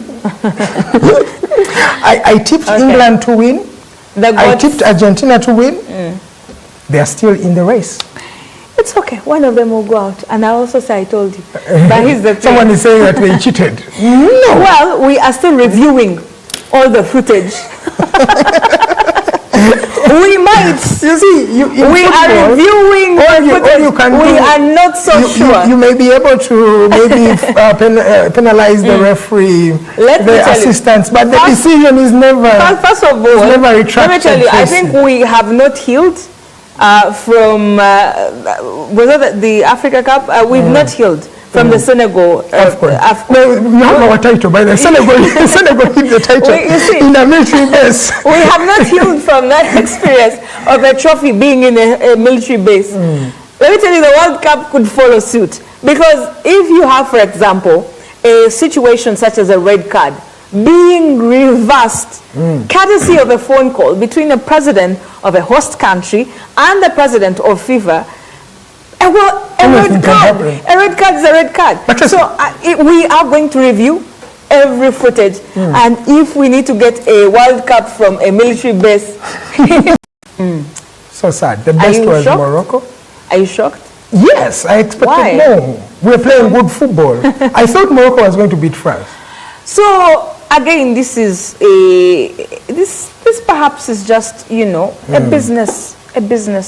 I tipped England to win. I tipped Argentina to win. They are still in the race. It's okay. One of them will go out. And I also say I told you. But here's the thing. Someone is saying that they cheated. No. Well, we are still reviewing all the footage. We might. You see, we are reviewing you can we are not so sure. You may be able to maybe penalize the referee, the assistants, but the decision is never. First of all, never retracted. Let me tell you, I think we have not healed from was that the Africa Cup? We've not healed from the Senegal. Of course. No, we have our title, by the Senegal hit the title in a military base. We have not healed from that experience of a trophy being in a military base. Let me tell you, the World Cup could follow suit. Because if you have, for example, a situation such as a red card being reversed, courtesy of a phone call between the president of a host country and the president of FIFA, a red card is a red card. So we are going to review every footage, and if we need to get a World Cup from a military base. So sad. The best was shocked? Morocco. Are you shocked? Yes, I expected more. We're playing good football. I thought Morocco was going to beat France. So again, this is this perhaps is just a business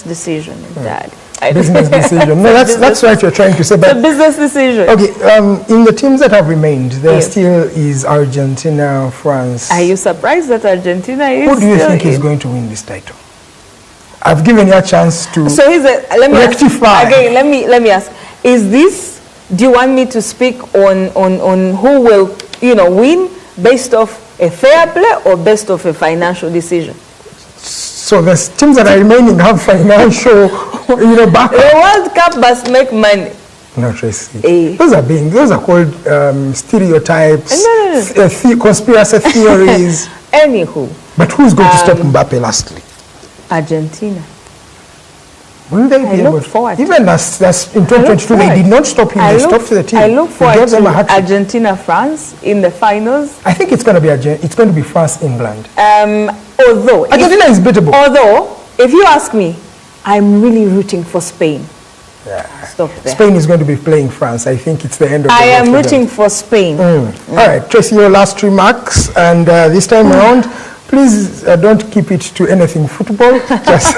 decision, Dad. Business decision. No, that's what you're trying to say. But it's a business decision. Okay, in the teams that have remained, there still is Argentina, France. Are you surprised that Argentina is? Who do you think is going to win this title? I've given you a chance to let me rectify. Again, let me ask: is this? Do you want me to speak on who will win based off a fair play or based off a financial decision? So the teams that are remaining have financial, backup. The World Cup must make money. No, Tracy. Those are called stereotypes, conspiracy theories. Anywho. But who's going to stop Mbappe lastly? Argentina. Will they be able to? Even as in 2022, they did not stop him. They stopped the team. I look forward to Argentina, France in the finals. I think it's going to be France, England. Although Argentina is beatable. Although, if you ask me, I'm really rooting for Spain. Yeah. Stop there. Spain is going to be playing France. I think it's the end of the I am rooting for Spain. All right, Tracy, your last remarks, and this time around, please don't keep it to anything football. Just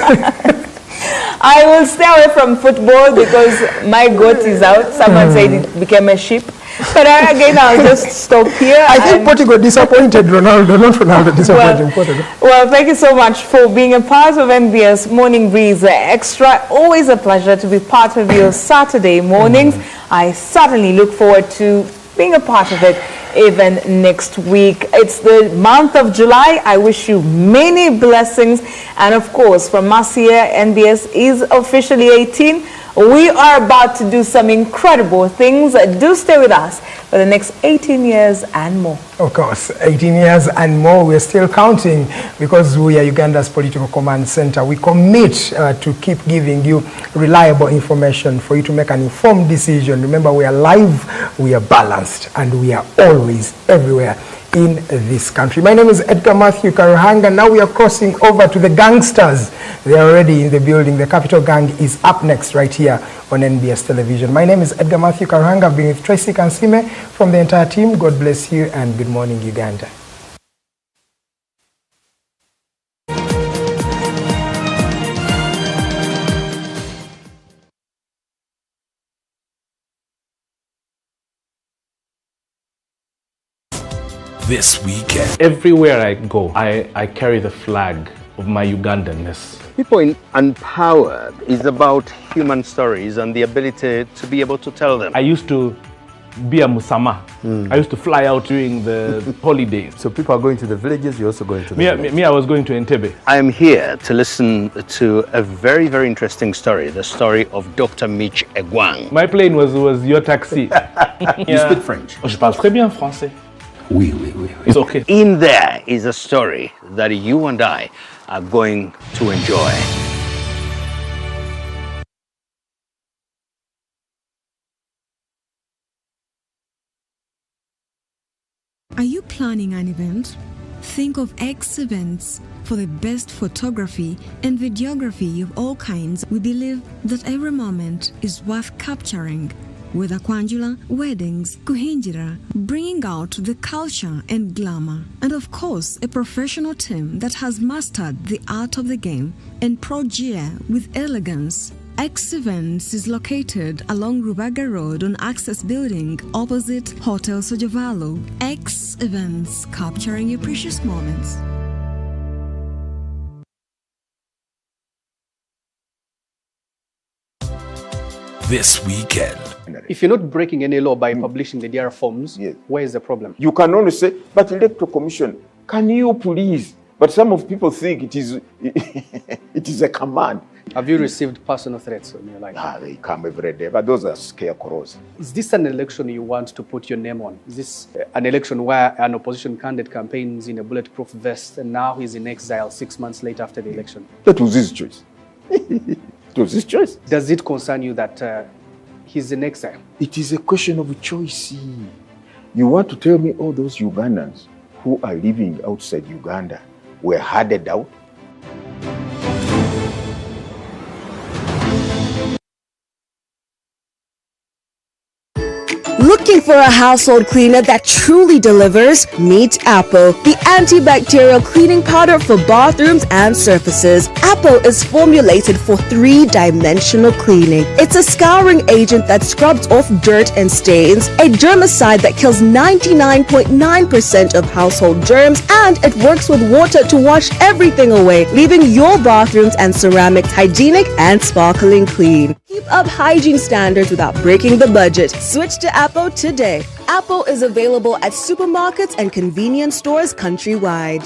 I will stay away from football because my goat is out. Someone said it became a sheep. But again, I'll just stop here. I think Portugal disappointed Ronaldo, not Ronaldo disappointed Portugal. Well, thank you so much for being a part of NBS Morning Breeze Extra. Always a pleasure to be part of your Saturday mornings. I certainly look forward to being a part of it even next week. It's the month of July. I wish you many blessings. And of course, from us here, NBS is officially 18. We are about to do some incredible things. Do stay with us for the next 18 years and more. Of course, 18 years and more. We're still counting because we are Uganda's political command center. We commit to keep giving you reliable information for you to make an informed decision. Remember, we are live, we are balanced, and we are always everywhere. in this country. My name is Edgar Matthew Karuhanga. Now we are crossing over to the gangsters. They are already in the building. The Capital Gang is up next right here on NBS Television. My name is Edgar Matthew Karuhanga. I've been with Tracy Kansime from the entire team. God bless you and good morning, Uganda. This weekend. Everywhere I go, I carry the flag of my Ugandanness. People in Unpowered is about human stories and the ability to be able to tell them. I used to be a Musama. I used to fly out during the holidays. So people are going to the villages, you're also going to the villages. Me, I was going to Entebbe. I am here to listen to a very, very interesting story, the story of Dr. Mitch Egwang. My plane was your taxi. You speak French? Je parle très bien français. Oui. It's okay. In there is a story that you and I are going to enjoy. Are you planning an event? Think of X Events. For the best photography and videography of all kinds, we believe that every moment is worth capturing. Whether Kwanjula, weddings, Kuhinjira, bringing out the culture and glamour. And of course, a professional team that has mastered the art of the game and Progear with elegance. X Events is located along Rubaga Road on Access Building opposite Hotel Sojavalo. X Events, capturing your precious moments. This weekend. If you're not breaking any law by publishing the DR forms, where is the problem? You can only say, but Electoral Commission, can you please? But some of people think it is it is a command. Have you received personal threats on your life? They come every day, but those are scarecrows. Is this an election you want to put your name on? Is this an election where an opposition candidate campaigns in a bulletproof vest and now he's in exile 6 months later after the election? That was his choice. It was his choice. Does it concern you that he's in exile? It is a question of choice. You want to tell me all those Ugandans who are living outside Uganda were herded out? Looking for a household cleaner that truly delivers? Meet Apple, the antibacterial cleaning powder for bathrooms and surfaces. Apple is formulated for 3-dimensional cleaning. It's a scouring agent that scrubs off dirt and stains, a germicide that kills 99.9% of household germs, and it works with water to wash everything away, leaving your bathrooms and ceramics hygienic and sparkling clean. Keep up hygiene standards without breaking the budget. Switch to Apple today. Apple is available at supermarkets and convenience stores countrywide.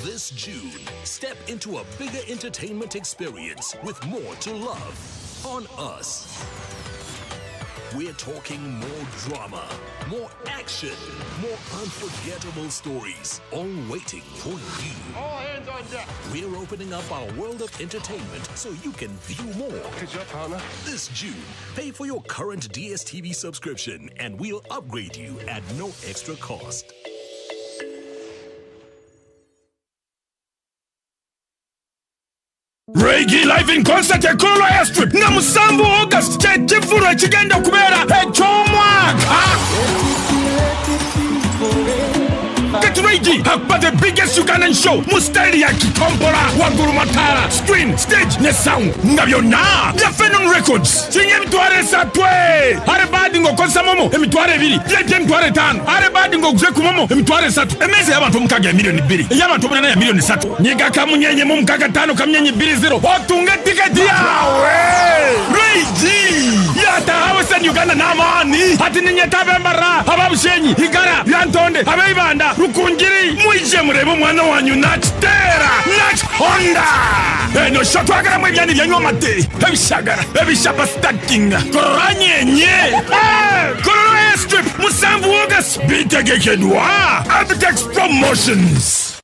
This June, step into a bigger entertainment experience with more to love on Us. We're talking more drama, more action, more unforgettable stories, all waiting for you. All hands on deck. We're opening up our world of entertainment so you can view more. Good job, Hannah. This June, pay for your current DSTV subscription and we'll upgrade you at no extra cost. Reggae live in concert at Kolo Airstrip na Musambu August chifuro chigenda kubera echomwaka. Get ready for the biggest Ugandan show Mustali ya Kikompora Waguru Matara screen stage ne sound ngabyona ya Phenom Records chinye mitware satwe arabadi ngo konsa momo emitware 2 ya mitware 5 arabadi ngo gze kumomo emitware 3 emeze y'abantu mukaga milioni 2 y'abantu munana ya milioni 3 nyiga kamunyenye mu mukaga 5 kamyenye 20 otunga tiketi yawe Reiji yata hawesen Uganda namani hati ninyetabe mbara ababushenyi igara yantonde abeibanda rukungiri mwije murebo mwana wanyu natera nat Honda eno shotwagara mwebyani byanywa mate ebishaba starting koranyenye Kolo Airstrip Musambu August bitegekedwa Abitex Promotions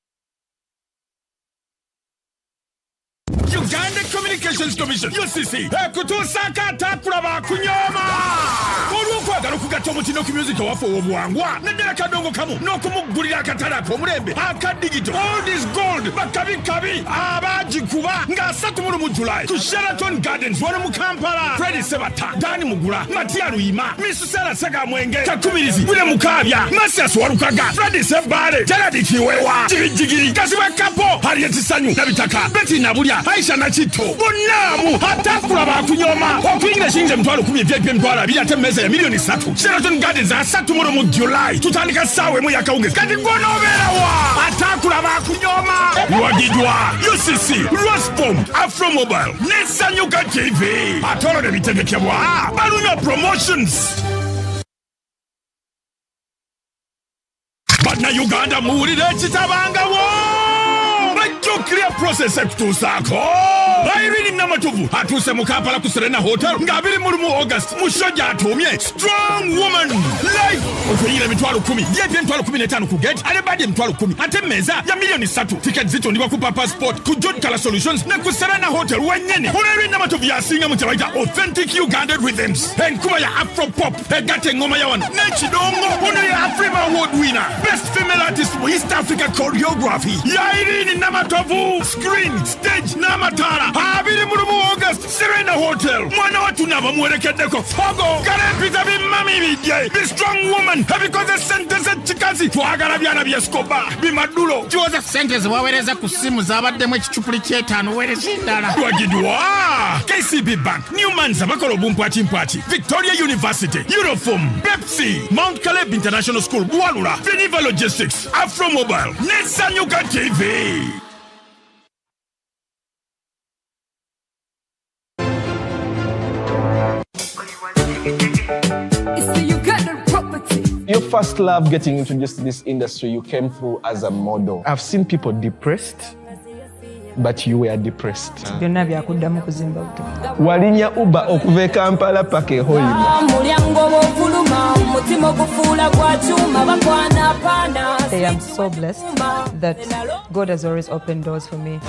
Uganda Community Communications Commission UCC kutusaka takula bakunyoma olwokwagala okugatta omutino ku music waffe obuwangwa naddala kadongo kamu n'okumugulira akatale ak'omulembe aka digital all is gold bakabikabi abagikuba nga 3 mu July ku Sheraton Gardens wano mu Kampala. Freddy Sebata, Dani Mugula, Matia Ruima, Miss Sarah Saga Mwenge, Kakubirizi, William Mukabya, Masias Warukaga, Freddy Sebare, Gerard Kiwewa, Jigiri, Kasiwa Kapo, Harriet Sanyu, Nabitaka, Betty Nabulia, Aisha Nachito, Bonamu, Atakula Bakunyoma, Okwinga Shinja Mtwalo Kumi Vyepe Mtwala, Biate Meze ya milioni 3. Sheraton Gardens asa 3 mu July. Tutanika sawe mu yakaunge. Kati ngono vera wa. Atakula Bakunyoma. Wagidwa, UCC, Rospom, Afro Mobile, Nesanyuka TV. Atolo de Viteke wa. Balunya Promotions. But na Uganda muri de chitabanga wo. Clear process ekutusako Irene Namatuvu atuse mu Kampala ku Serena Hotel ngabiri mu August mushoja atumye strong woman live okuyira mitwalo 10 yepe mitwalo 15 ku gate ale badi mitwalo 10 ate meza ya milioni 3 ticket zitondibwa ku passport ku John Kala Solutions ne ku Serena Hotel wenyene Irene Namatuvu yasinga mu kyabaita authentic Ugandan rhythms enkuba ya Afro pop egate ngoma ya wana nechidongo ono ya Afrima award winner best female artist mu East Africa choreography ya Irene Namatuvu screen stage namatara abiri mu August Serena Hotel mwana watu naba mwerekedeko fogo karepita bimami bijye be strong woman because the sentence chikazi twagala byana byeskoba bimadulo tuoza sentence wawereza ku simu zabaddemu ekicupuli ky'etaano wereza endala wagidwa KCB Bank Newman's bakolo bumpati Victoria University Uniform Pepsi Mount Caleb International School Bualula Geneva Logistics Afro Mobile Nesanyuka TV. Your first love getting introduced to this industry, you came through as a model. I've seen people depressed, but you were depressed. Walinya uba okuve Kampala pake Hoima. I am so blessed that God has always opened doors for me.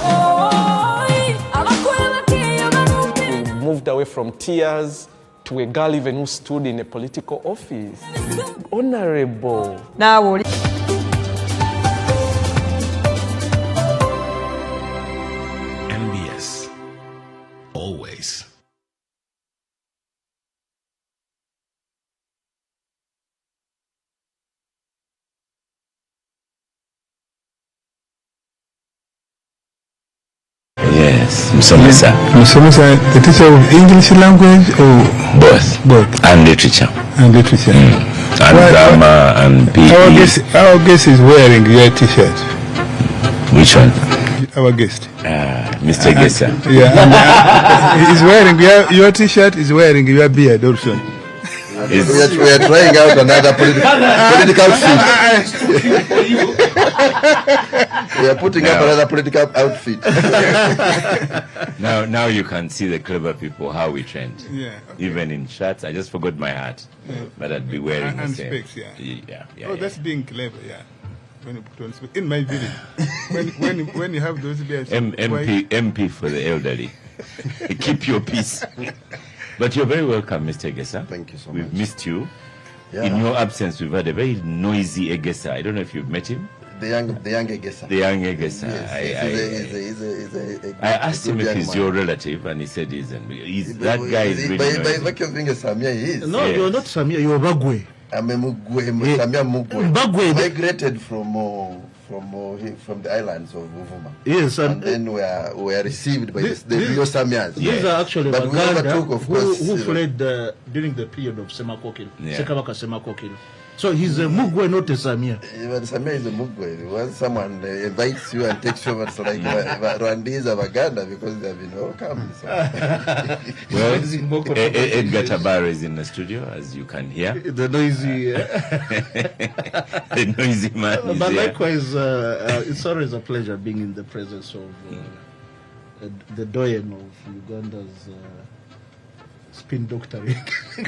We moved away from tears to a girl even who stood in a political office. Honorable. Now, NBS. Always. Yes, Musomesa. Musomesa, the teacher of English language or both? Both. And literature. And literature. And drama and PE. Our guest is wearing your t-shirt. Which one? Our guest. Mr. Gesa. Yeah, he's wearing your t-shirt, he's wearing your beard also. We are trying out another political outfit. We are putting up another political outfit. Now you can see the clever people how we trend. Yeah. Okay. Even in shirts, I just forgot my hat, but I'd be wearing the same. Specs, yeah. That's being clever, yeah. When you put on specs. In my village, when you have those bears. MP for the elderly. Keep your peace. But you're very welcome, Mr. Egesa. Thank you so much. We've missed you. Yeah. In your absence, we've had a very noisy Egesa. I don't know if you've met him. The young Egesa. The young Egesa. Yes, I asked him if he's your relative, and he said he isn't. That guy is really noisy. By virtue of being a Samia, he is. No, you're not Samia, you're Bagwe. I'm a Mugwe, Samia Mugwe. Bagwe. Migrated from the islands of Uvuma. Yes, and then we are received by the Rio Samias. These are actually but we overtook, of course, who fled during the period of Semakokil, Sekabaka Semakokil. So he's a Mugwe, not a Samia. But Samia is a Mugwe. Once someone invites you and takes you over, it's like Rwandese of Uganda because they have been welcome. So. Well, Edgar Tabara is in the studio, as you can hear. The noisy, the noisy man. No, but likewise, it's always a pleasure being in the presence of the doyen of Uganda's spin doctoring.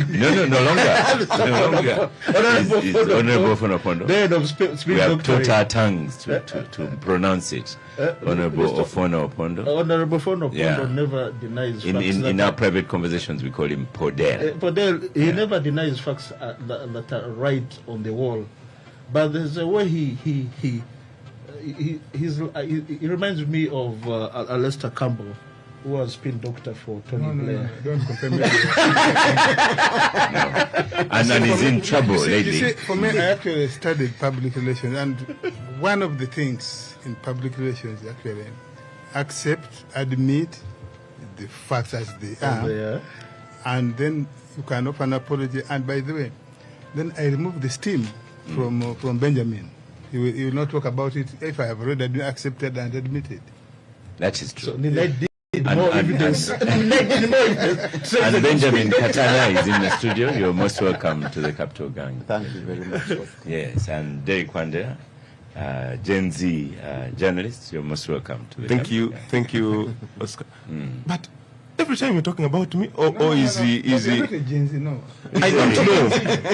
No longer. No longer. It's Honorable Ofono-Opondo. Then of spin we have doctoring. taught our tongues to pronounce it. Honorable Ofono-Opondo. Honorable Ofono-Opondo Yeah. never denies facts. In our private conversations, we call him Podel. Podel, he never denies facts that are right on the wall, but there's a way he reminds me of Alistair Campbell, who was spin doctor for Tony Blair. No, don't compare me. And he's in trouble lately. You see, for me, I actually studied public relations, and one of the things in public relations is actually accept, admit the facts as they are, and then you can offer an apology. And by the way, then I remove the steam from Benjamin. He will not talk about it if I have already accepted and admitted. That is true. So more evidence. And Benjamin Katana is in the studio. You're most welcome to the Capital Gang. Thank you very much. Yes, and Derek Wanda, Gen Z journalist, you're most welcome to the Capital Gang. Thank you, Oscar. But every time you're talking about me, is he? You're not a Gen Z, no. I don't know.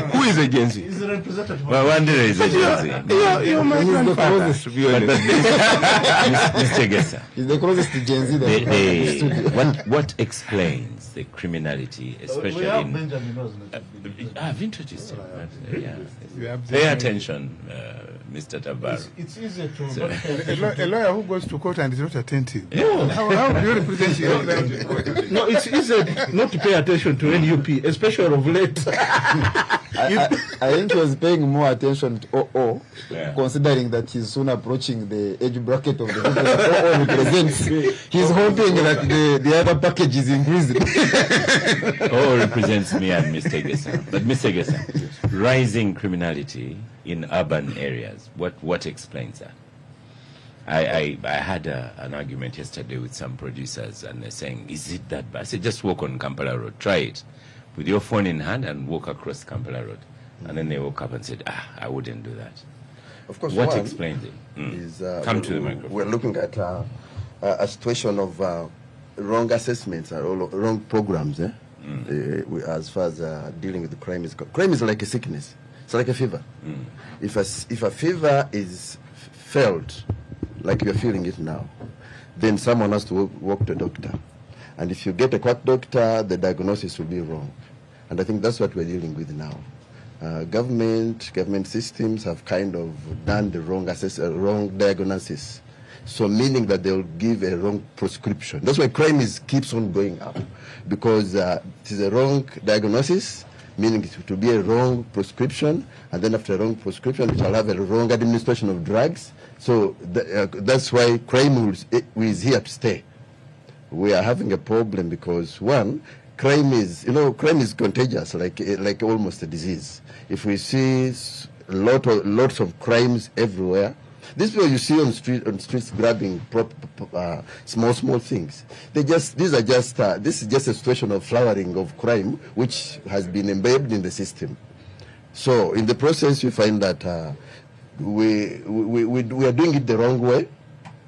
Who is a Gen Z? He's a representative. Well, Wanda is a Gen Z. You're my grandfather. Mr. Gessa. He's the closest to Gen Z. What explains the criminality, especially in... Benjamin knows I've introduced him. Pay attention, Mr. Tabaru. It's easier to... A lawyer who goes to court and is not attentive. No. How do you represent your lawyer? No, it's easier not to pay attention to NUP, especially of late. I think he was paying more attention to OO, considering that he's soon approaching the age bracket of the people that OO represents. He's hoping that the other package is increasing. OO represents me and Mr. Gessa. But Mr. Gessa, rising criminality in urban areas, what explains that? I had an argument yesterday with some producers, and they're saying, is it that bad? I said, just walk on Kampala Road. Try it. With your phone in hand and walk across Kampala Road. And then they woke up and said, I wouldn't do that. Of course, what one explains it? Is, Come to the microphone. We're looking at a situation of wrong assessments or wrong programs as far as dealing with the crime is concerned. Crime is like a sickness. It's like a fever. If a fever is felt like you're feeling it now, then someone has to walk to a doctor. And if you get a quack doctor, the diagnosis will be wrong. And I think that's what we're dealing with now. Government systems have kind of done the wrong diagnosis. So meaning that they'll give a wrong prescription. That's why crime keeps on going up. Because it is a wrong diagnosis, meaning it will be a wrong prescription, and then after a wrong prescription, it will have a wrong administration of drugs. So that's why crime is here to stay. We are having a problem because, one, crime is contagious, like almost a disease. If we see lots of crimes everywhere, these people you see on streets grabbing small things. This is just a situation of flowering of crime, which has been embedded in the system. So in the process, we find that we are doing it the wrong way.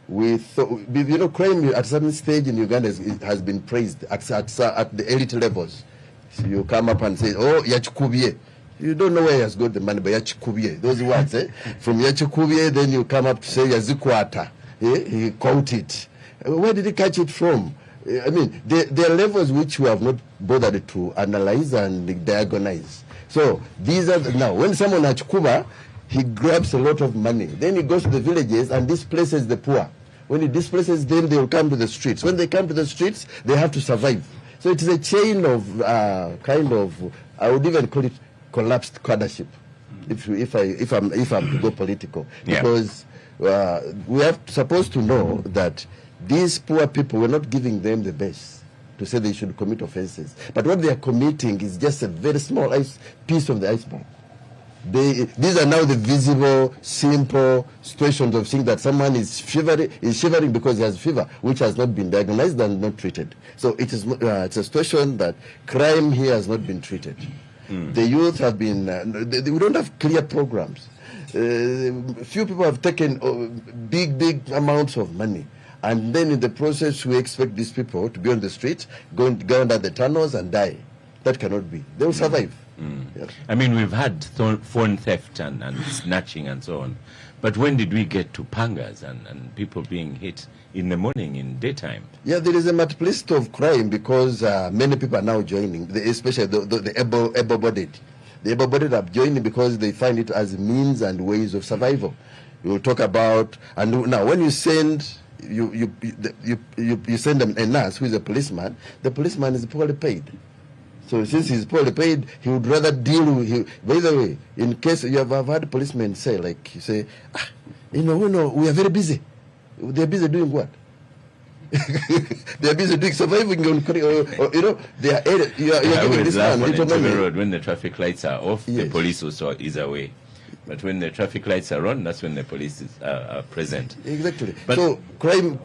Crime at a certain stage in Uganda has been praised at the elite levels. So you come up and say, oh, Yachikubye. You don't know where he has got the money, but Yachikubye. Those words, From Yachikubye, then you come up to say Yazikwata. He caught it. Where did he catch it from? I mean, there are levels which we have not bothered to analyze and diagnose. So these are now, when someone at Chukuba, he grabs a lot of money. Then he goes to the villages and displaces the poor. When he displaces them, they will come to the streets. When they come to the streets, they have to survive. So it is a chain of I would even call it collapsed cadreship, if I'm to go political, because we are supposed to know that these poor people, we're not giving them the best to say they should commit offenses. But what they are committing is just a very small piece of the iceberg. These are now the visible, simple situations of seeing that someone is shivering because he has fever, which has not been diagnosed and not treated. So it's a situation that crime here has not been treated. The youth have been, we don't have clear programs. Few people have taken big amounts of money. And then in the process, we expect these people to be on the streets, go under the tunnels and die. that cannot be. They will survive. Yeah. I mean, we've had phone theft and snatching and so on. But when did we get to pangas and people being hit in the morning, in daytime? Yeah, there is a multiplicity of crime because many people are now joining, especially the able-bodied. The able-bodied are joining because they find it as means and ways of survival. You will talk about, and now when you send, you send a nurse who is a policeman, the policeman is poorly paid. So since he's poorly paid, he would rather deal with. By the way, in case you have had policemen say, like, you say, we are very busy. They're busy doing what? They're busy doing surviving on, they are. You are giving this man little money. The road when the traffic lights are off, the police also is away. But when the traffic lights are on, that's when the police are present. Exactly. But so crime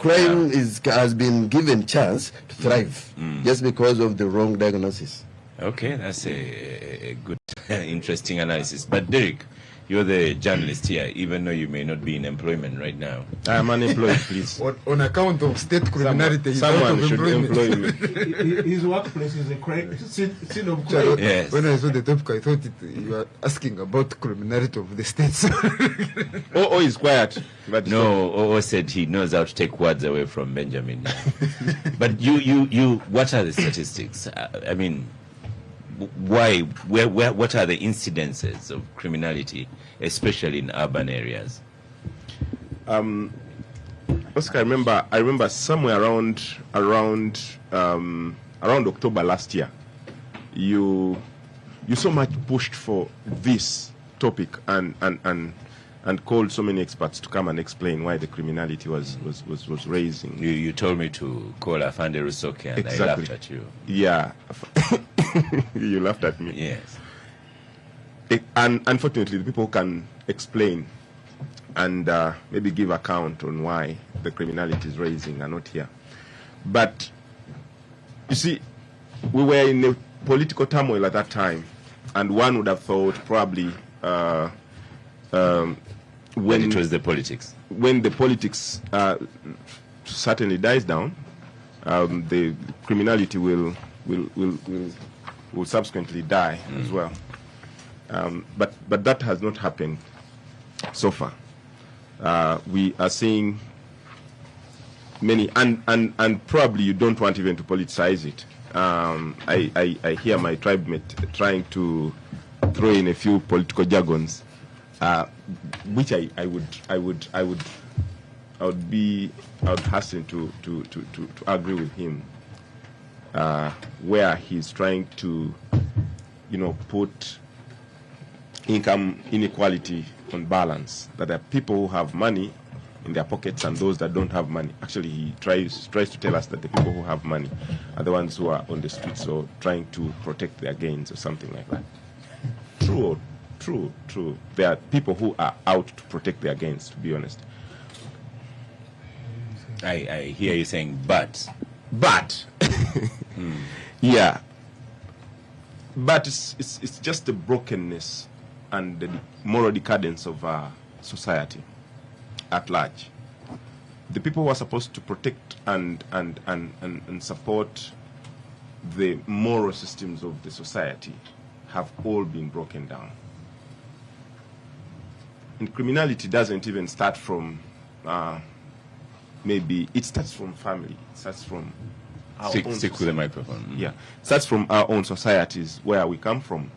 has been given chance to thrive just because of the wrong diagnosis. Okay, that's a good, interesting analysis. But Derek, you're the journalist here, even though you may not be in employment right now. I am unemployed, please. On account of state criminality, someone should employ me. His workplace is a scene of crime. Yes. When I saw the topic, I thought you were asking about criminality of the states. Oh, he's quiet. But no, O said he knows how to take words away from Benjamin. But you, what are the statistics? I mean, why? What are the incidences of criminality, especially in urban areas? Oscar, I remember somewhere around October last year, you so much pushed for this topic and called so many experts to come and explain why the criminality was raising. You told me to call Afande Rusoke and exactly. I laughed at you. Yeah. You laughed at me. Yes. And unfortunately, the people can explain and maybe give account on why the criminality is raising are not here. But, you see, we were in a political turmoil at that time, and one would have thought probably when it was the politics. When the politics certainly dies down, the criminality will subsequently die as well. But that has not happened so far. We are seeing many, and probably you don't want even to politicize it. I hear my tribe mate trying to throw in a few political jargons, which I would hasten to agree with him, where he's trying to, put income inequality on balance. That there are people who have money in their pockets and those that don't have money. Actually, he tries to tell us that the people who have money are the ones who are on the streets or trying to protect their gains or something like that. True. There are people who are out to protect their gains, to be honest. I hear you saying, but. Yeah. But it's just the brokenness and the moral decadence of our society at large. The people who are supposed to protect and support the moral systems of the society have all been broken down. And criminality doesn't even start from maybe it starts from family. It starts from our own stick with the microphone. Yeah, it starts from our own societies where we come from.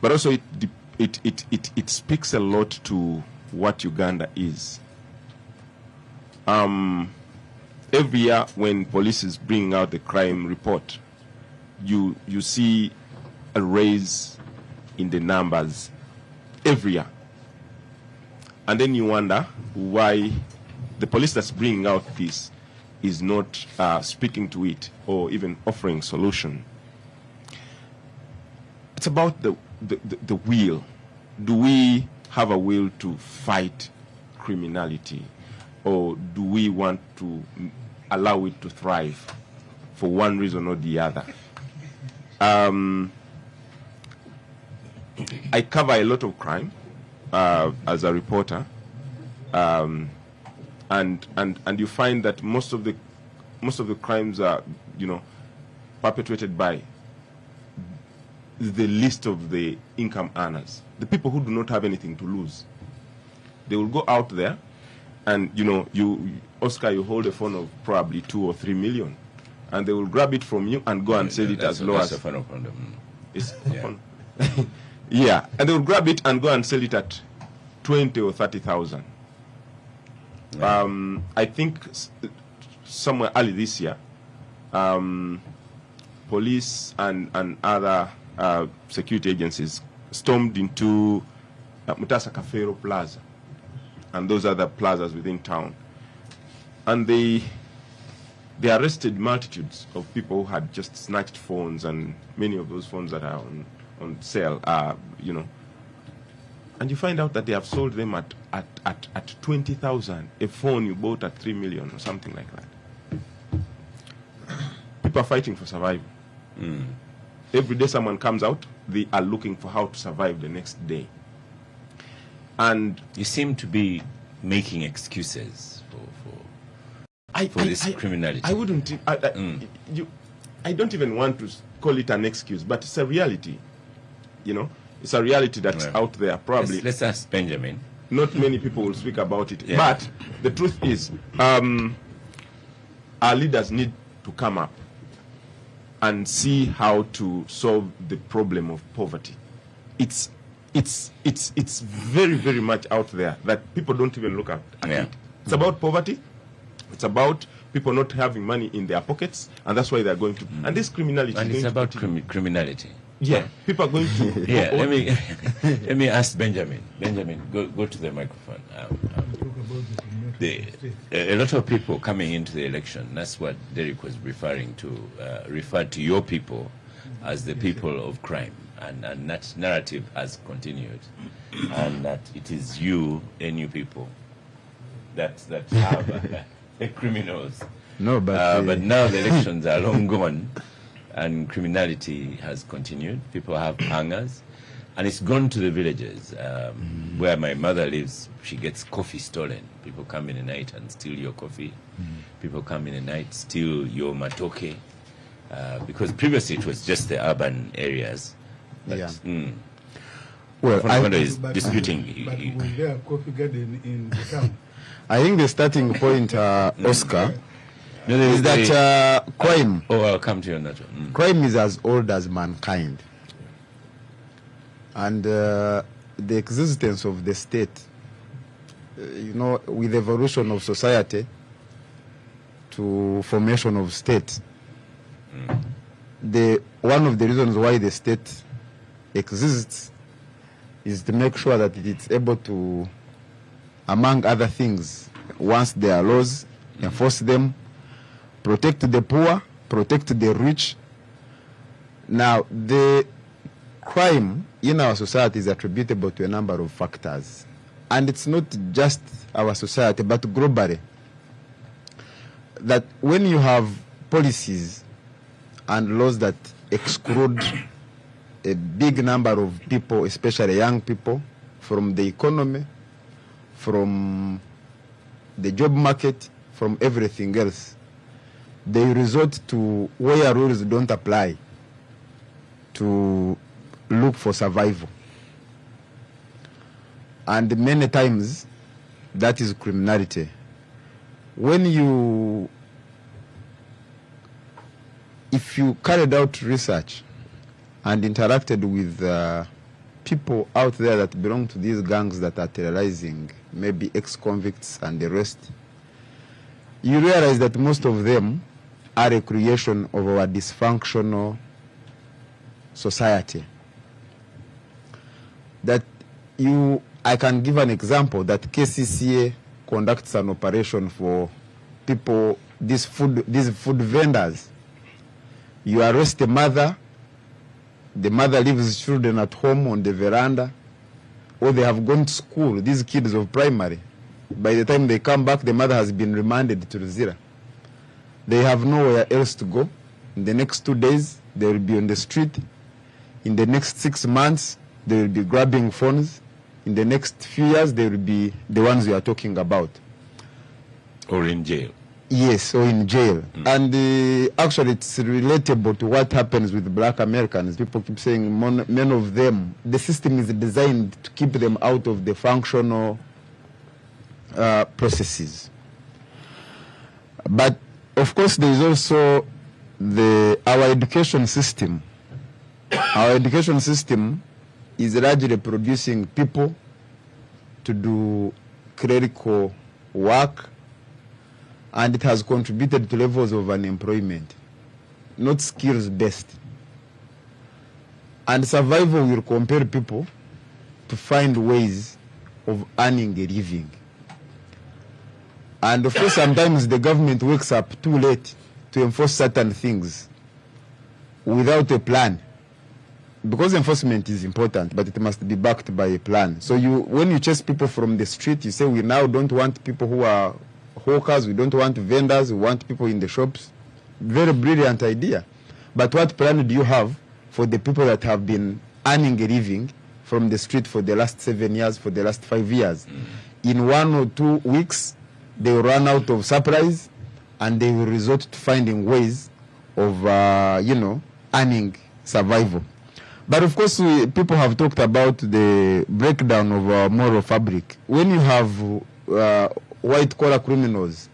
But also it speaks a lot to what Uganda is. Every year when police is bringing out the crime report, you see a raise in the numbers every year. And then you wonder why the police that's bringing out this is not speaking to it or even offering solution. It's about the will. Do we have a will to fight criminality, or do we want to allow it to thrive for one reason or the other? I cover a lot of crime as a reporter, and you find that most of the crimes are, perpetuated by the least of the income earners, the people who do not have anything to lose. They will go out there, and Oscar, you hold a phone of probably 2 or 3 million, and they will grab it from you and go and sell it as low as. It's yeah, and they will grab it and go and sell it at 20 or 30,000. Yeah. I think somewhere early this year, police and other security agencies stormed into Mutasa Kafero Plaza and those other plazas within town, and they arrested multitudes of people who had just snatched phones, and many of those phones that are on sale are, and you find out that they have sold them at 20,000, a phone you bought at 3 million or something like that. People are fighting for survival. Every day someone comes out, they are looking for how to survive the next day. And you seem to be making excuses for this criminality. I wouldn't. I don't even want to call it an excuse, but it's a reality. It's a reality that's out there. Probably. Let's ask Benjamin. Not many people will speak about it, but the truth is, our leaders need to come up and see how to solve the problem of poverty. It's very, very much out there that people don't even look at it. It's about poverty. It's about people not having money in their pockets, and that's why they're going to. And this criminality. And it's about criminality. Yeah, people are going to. Yeah, let me ask Benjamin. Benjamin, go to the microphone. A lot of people coming into the election. That's what Derek was referring to. Referred to your people as the people of crime, and that narrative has continued, and that it is you, NU people, that have the criminals. No, but now the elections are long gone, and criminality has continued. People have hangers, and it's gone to the villages. Where my mother lives, she gets coffee stolen. People come in the night and steal your coffee. People come in the night, steal your matoke. Because previously it was just the urban areas. But, Well, I is disputing. But was there a coffee garden in the town? I think the starting point, Oscar, is that crime. I'll come to you on that one. Crime is as old as mankind, and the existence of the state. With the evolution of society to formation of state, one of the reasons why the state exists is to make sure that it's able to, among other things, once there are laws, enforce them, protect the poor, protect the rich. Now, the crime in our society is attributable to a number of factors. And it's not just our society, but globally. That when you have policies and laws that exclude a big number of people, especially young people, from the economy, from the job market, from everything else, they resort to where rules don't apply to look for survival. And many times, that is criminality. If you carried out research and interacted with people out there that belong to these gangs that are terrorizing, maybe ex-convicts and the rest, you realize that most of them are a creation of our dysfunctional society. I can give an example that KCCA conducts an operation for people, these food vendors. You arrest the mother leaves children at home on the veranda, or they have gone to school, these kids of primary. By the time they come back, the mother has been remanded to Ruzira. They have nowhere else to go. In the next 2 days, they will be on the street. In the next 6 months, they will be grabbing phones. In the next few years, they will be the ones we are talking about. Or in jail. Yes, or in jail. And actually it's relatable to what happens with black Americans. People keep saying many of them, the system is designed to keep them out of the functional processes. But of course there is also our education system. Our education system is largely producing people to do clerical work, and it has contributed to levels of unemployment, not skills-based. And survival will compel people to find ways of earning a living. And of course, sometimes the government wakes up too late to enforce certain things without a plan. Because enforcement is important, but it must be backed by a plan. So when you chase people from the street, you say we now don't want people who are hawkers, we don't want vendors, we want people in the shops. Very brilliant idea. But what plan do you have for the people that have been earning a living from the street for the last 7 years, for the last 5 years? In 1 or 2 weeks, they will run out of supplies, and they will resort to finding ways of, earning survival. But of course, people have talked about the breakdown of our moral fabric. When you have white-collar criminals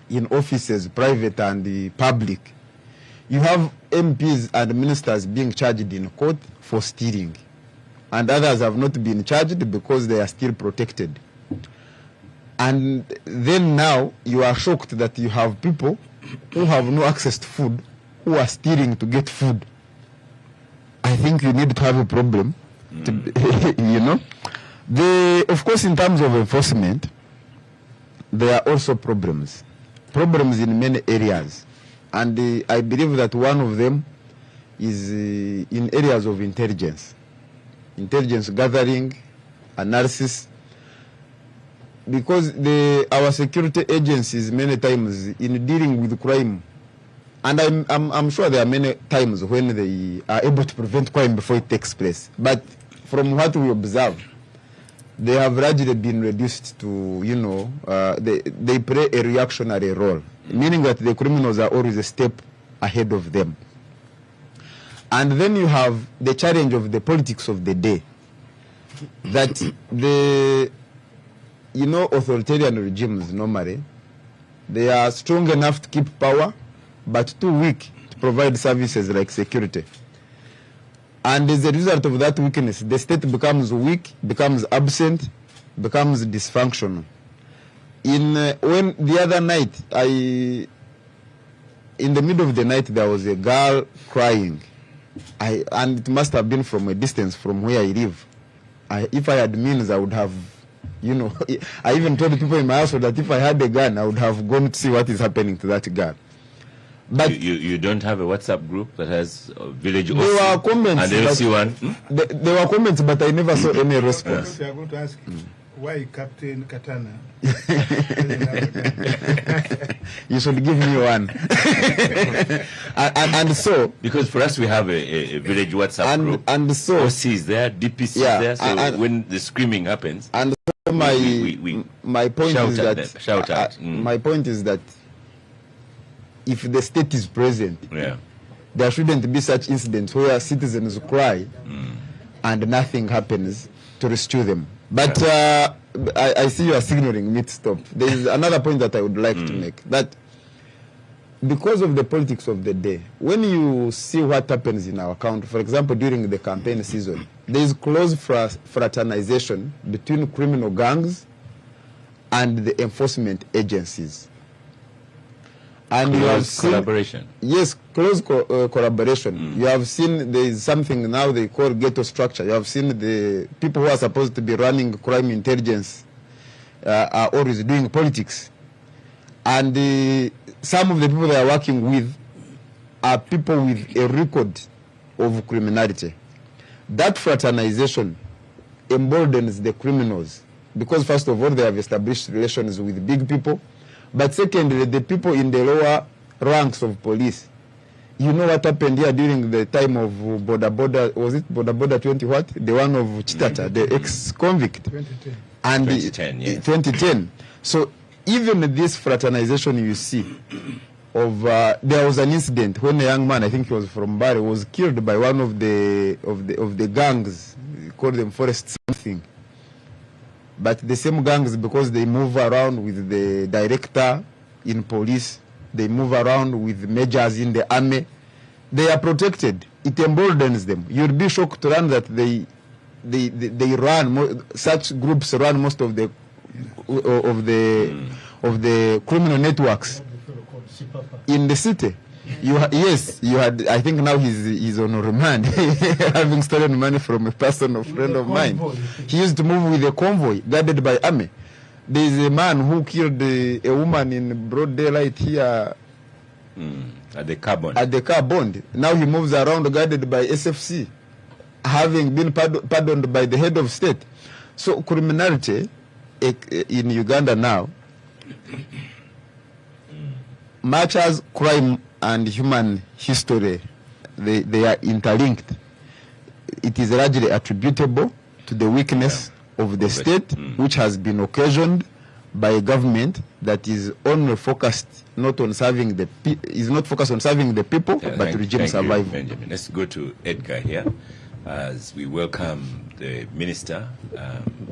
in offices, private and public, you have MPs and ministers being charged in court for stealing. And others have not been charged because they are still protected. And then now you are shocked that you have people who have no access to food, who are stealing to get food. I think you need to have a problem, Of course, in terms of enforcement, there are also problems in many areas. And I believe that one of them is in areas of intelligence gathering, analysis, because our security agencies many times in dealing with crime, and I'm sure there are many times when they are able to prevent crime before it takes place. But from what we observe, they have largely been reduced to, they play a reactionary role, meaning that the criminals are always a step ahead of them. And then you have the challenge of the politics of the day, that authoritarian regimes normally, they are strong enough to keep power, but too weak to provide services like security. And as a result of that weakness, the state becomes weak, becomes absent, becomes dysfunctional. When the other night, in the middle of the night, there was a girl crying. And it must have been from a distance from where I live. If I had means, I would have, I even told the people in my household that if I had a gun, I would have gone to see what is happening to that girl. But you don't have a WhatsApp group that has a village there were comments, and LC one? There were comments, but I never saw any response. They are going to ask why Captain Katana? You should give me one. and so, because for us we have a village WhatsApp group. And so OC is there, DPC is there. So when the screaming happens, and so my point is that shout out. My point is that if the state is present, there shouldn't be such incidents where citizens cry and nothing happens to rescue them. But I see you are signaling me to stop. There is another point that I would like to make, that because of the politics of the day, when you see what happens in our country, for example, during the campaign season, there is close fraternization between criminal gangs and the enforcement agencies. And you have seen collaboration. Yes, close collaboration. You have seen there is something now they call ghetto structure. You have seen the people who are supposed to be running crime intelligence are always doing politics. And some of the people they are working with are people with a record of criminality. That fraternization emboldens the criminals because, first of all, they have established relations with big people. But secondly, the people in the lower ranks of police, you know what happened here during the time of Boda, was it Boda 20 what? The one of Chitata, the ex-convict. 2010. And 2010, yes. 2010. So even this fraternization you see of there was an incident when a young man, I think he was from Bari, was killed by one of the gangs. We call them forest something. But the same gangs, because they move around with the director in police, they move around with majors in the army, they are protected. It emboldens them. You'd be shocked to learn that they run, such groups run most of the criminal networks in the city. Yes, you had. I think now he's on remand, having stolen money from a person, a friend of mine. He used to move with a convoy guarded by army. There is a man who killed a woman in broad daylight here at the car bond. At the car bond. Now he moves around guarded by SFC, having been pardoned by the head of state. So criminality in Uganda now, much as crime and human history, they are interlinked. It is largely attributable to the weakness of the state, which has been occasioned by a government that is only focused not on serving the is not focused on serving the people, but regime survival. Benjamin. Let's go to Edgar here as we welcome the Minister,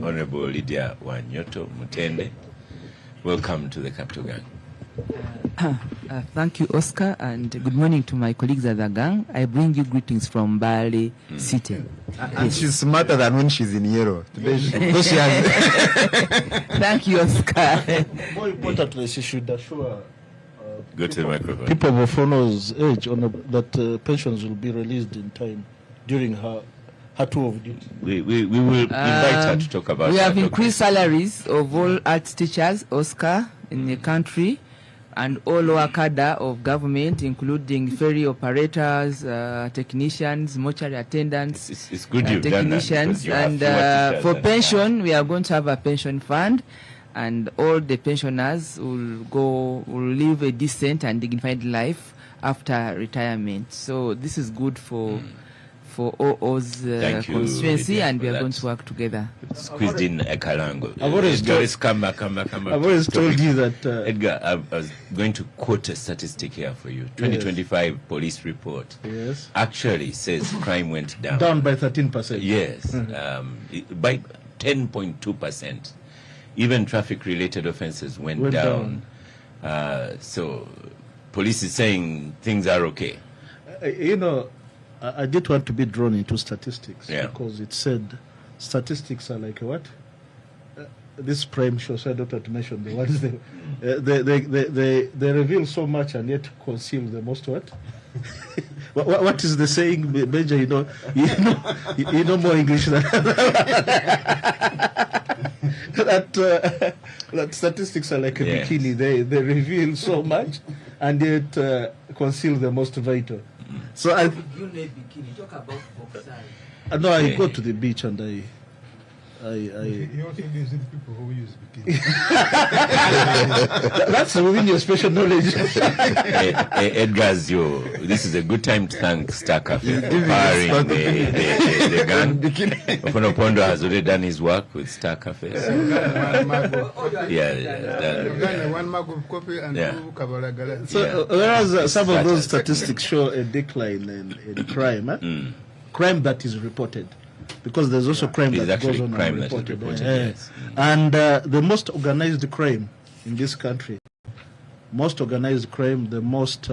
Honorable Lydia Wanyoto Mutende. Welcome to the Capital Gang. Thank you, Oscar, and good morning to my colleagues at the gang. I bring you greetings from Bali City. And she's smarter than when she's in yellow. Today she has Thank you, Oscar. More importantly, she should assure go to the microphone. people of Ofono's age that pensions will be released in time during her tour of duty. We will invite her to talk about We have her increased salaries of all arts teachers, Oscar, in the country, and all lower cadre of government, including ferry operators, technicians, mortuary attendants, it's good you've done that, technicians, you have and for and pension, we are going to have a pension fund, and all the pensioners will live a decent and dignified life after retirement. So this is good for OO's constituency, and we are going to work together. Squeezed in a Kalango. I've always told you that Edgar, I was going to quote a statistic here for you. 2025 police report actually says crime went down. Down by 13%. Yes, by 10.2%. Even traffic-related offences went down. So police is saying things are okay. I did want to be drawn into statistics because it said statistics are like what? This prime show, so I don't want to mention the ones they reveal so much and yet conceal the most what? What is the saying, Benja? You know more English than that statistics are like a bikini. They reveal so much and yet conceal the most vital. So I talk about no, I go to the beach and I He also lives with people who use bikini. That's within your special knowledge. Edgar, this is a good time to thank Star Cafe for powering the gang. Oponopondo has already done his work with Star Cafe. One mug of coffee and two kabalagala. So, whereas some of those statistics show a decline in crime, crime that is reported. Because there's also crime that goes on unreported. And the most organized crime in this country, the most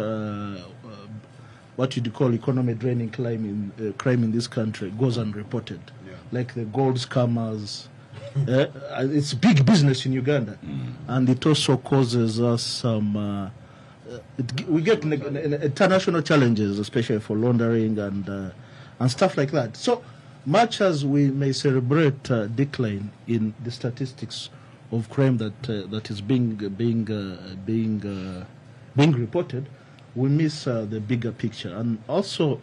what you'd call economy draining crime in this country goes unreported. Like the gold scammers. It's big business in Uganda. And it also causes us some... we get international challenges, especially for laundering and stuff like that. So, much as we may celebrate decline in the statistics of crime that is being reported, we miss the bigger picture. And also,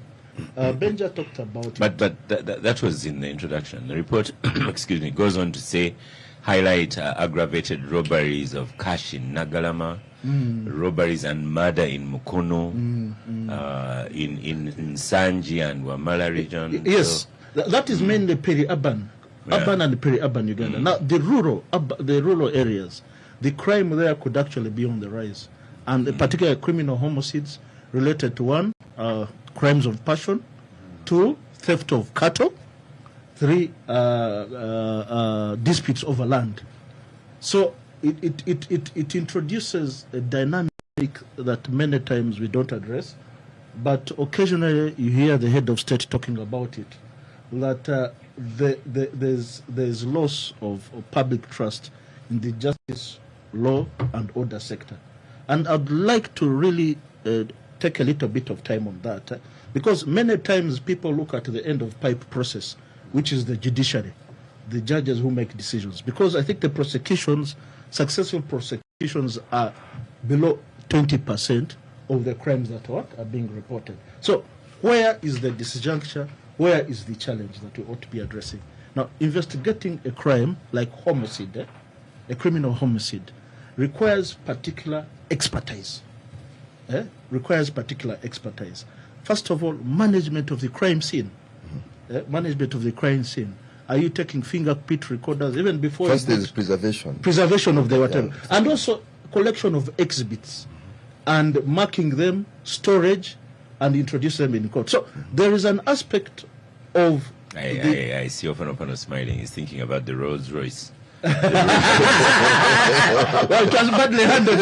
Benja talked about But that was in the introduction. The report, excuse me, goes on to say, highlight aggravated robberies of cash in Nagalama, robberies and murder in Mukono, in Sanji and Wamala region. Yes. That is mainly peri-urban, urban and peri-urban Uganda. Now, the rural areas, the crime there could actually be on the rise. And particularly criminal homicides related to 1, crimes of passion, 2, theft of cattle, 3, disputes over land. So it introduces a dynamic that many times we don't address, but occasionally you hear the head of state talking about it, that there's loss of public trust in the justice, law and order sector. And I'd like to really take a little bit of time on that, because many times people look at the end of pipe process, which is the judiciary, the judges who make decisions, because I think the prosecutions, successful prosecutions, are below 20% of the crimes that are being reported. So where is the disjuncture? Where is the challenge that we ought to be addressing? Now, investigating a crime like homicide, a criminal homicide, requires particular expertise. Requires particular expertise. First of all, management of the crime scene. Management of the crime scene. Are you taking fingerprint recorders even before? First is preservation. Preservation of the whatever. Yeah. And also collection of exhibits and marking them, storage, and introduce them in court. So there is an aspect of... I see Opano smiling. He's thinking about the Rolls Royce. Well, it was badly handled.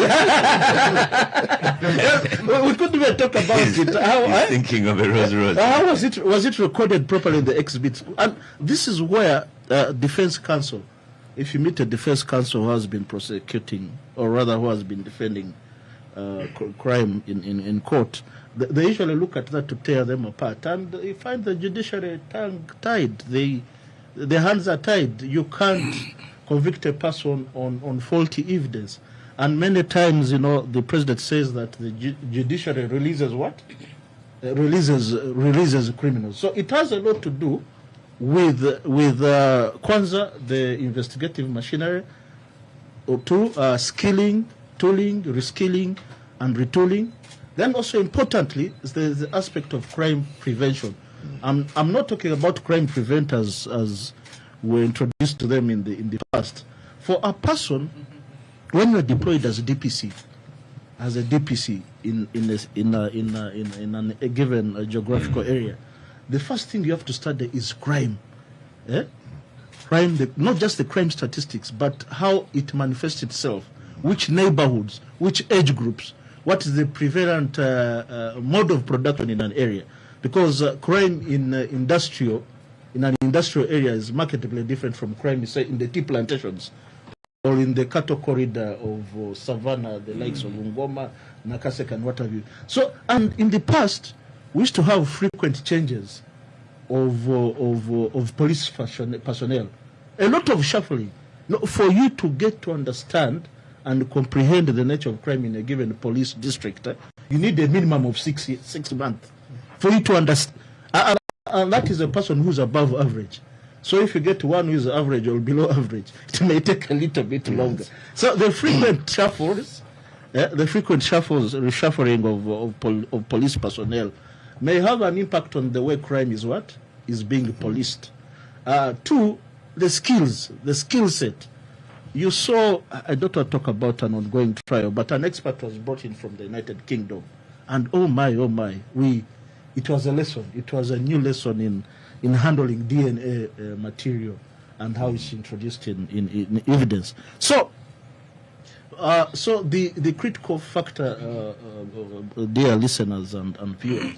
We couldn't even talk about it. He's thinking of a Rolls Royce. How was it recorded properly in the exhibits? And this is where defense counsel, if you meet a defense counsel who has been prosecuting, or rather who has been defending crime in court, they usually look at that to tear them apart, and you find the judiciary tongue-tied. Their hands are tied. You can't convict a person on faulty evidence. And many times, the president says that the judiciary releases what? Releases criminals. So it has a lot to do with Kwanzaa, the investigative machinery, to skilling, tooling, reskilling, and retooling. Then also importantly is the aspect of crime prevention. I'm not talking about crime preventers as were introduced to them in the past. For a person, when you're deployed as a DPC, in a given geographical area, the first thing you have to study is crime. Crime, not just the crime statistics, but how it manifests itself, which neighborhoods, which age groups, what is the prevalent mode of production in an area. Because crime in an industrial area is markedly different from crime, say, in the tea plantations or in the cattle corridor of Savannah, the likes of Ngoma, Nakasek, and what have you. So, and in the past, we used to have frequent changes of police personnel. A lot of shuffling. For you to get to understand and comprehend the nature of crime in a given police district, you need a minimum of 6 months for you to understand. And that is a person who's above average. So if you get one who is average or below average, it may take a little bit longer. So the frequent shuffles, reshuffling of police personnel may have an impact on the way crime is being policed. 2, the skill set. You saw, I don't want to talk about an ongoing trial, but an expert was brought in from the United Kingdom. And oh my, it was a lesson. It was a new lesson in handling DNA material and how it's introduced in evidence. So the critical factor, dear listeners and viewers,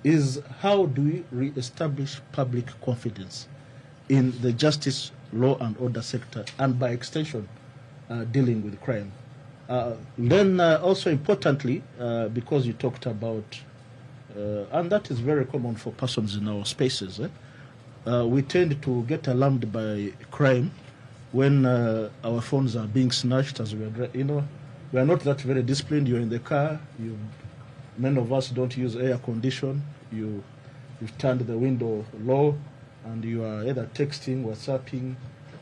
is how do we re-establish public confidence in the justice, law and order sector, and by extension, dealing with crime. Then also importantly, because you talked about, and that is very common for persons in our spaces, we tend to get alarmed by crime when our phones are being snatched as we are, we are not that very disciplined. You're in the car, many of us don't use air condition, you've turned the window low, and you are either texting, WhatsApping.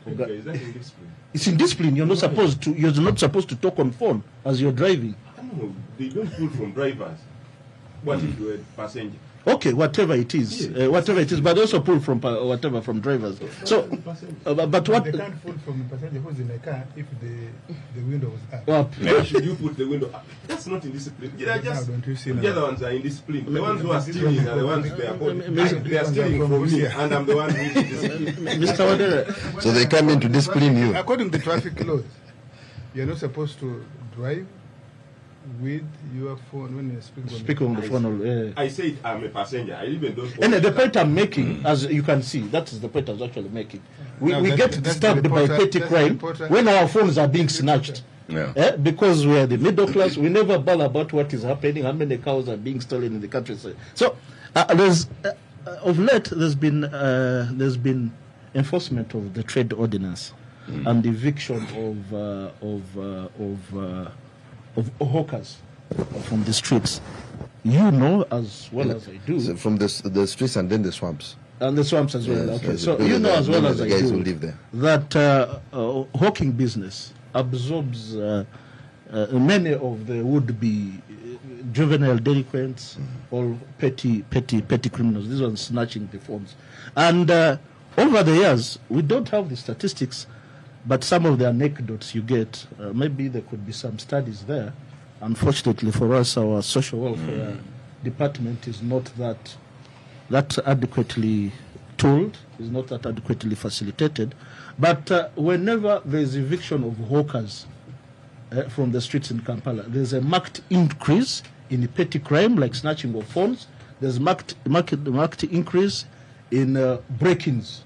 Is that indiscipline? It's indiscipline. You're not supposed to talk on phone as you're driving. No, they don't pull from drivers. What if you're a passenger? Okay, whatever it is, but also pull from whatever from drivers. So, but what? They can't pull from the passenger who's in the car if the window was up. Why should you put the window up? That's not indiscipline. The other ones are indisciplined. The ones who are stealing are the ones they are stealing from me, and I'm the one who is indisciplined. Mr. Wadera. So they come in to discipline you. According to traffic laws, you're not supposed to drive with your phone when you're speaking on the phone. I said I'm a passenger. I even don't. And the point I'm making, as you can see, that is the point I was actually making. We get disturbed by petty crime when our phones are being snatched. Because we are the middle class, we never bother about what is happening, how many cows are being stolen in the countryside. So, of late, there's been enforcement of the trade ordinance and eviction of hawkers from the streets. You know as well as I do. So from the streets and then the swamps. And the swamps as well. Yes, okay, so you know as well as I guys do who live there. that hawking business absorbs many of the would-be juvenile delinquents or petty criminals. These ones snatching the phones. And over the years, we don't have the statistics, but some of the anecdotes you get, maybe there could be some studies there. Unfortunately for us, our social welfare department is not that adequately tooled, is not that adequately facilitated. But whenever there's eviction of hawkers from the streets in Kampala, there's a marked increase in petty crime like snatching of phones. There's marked increase in break-ins.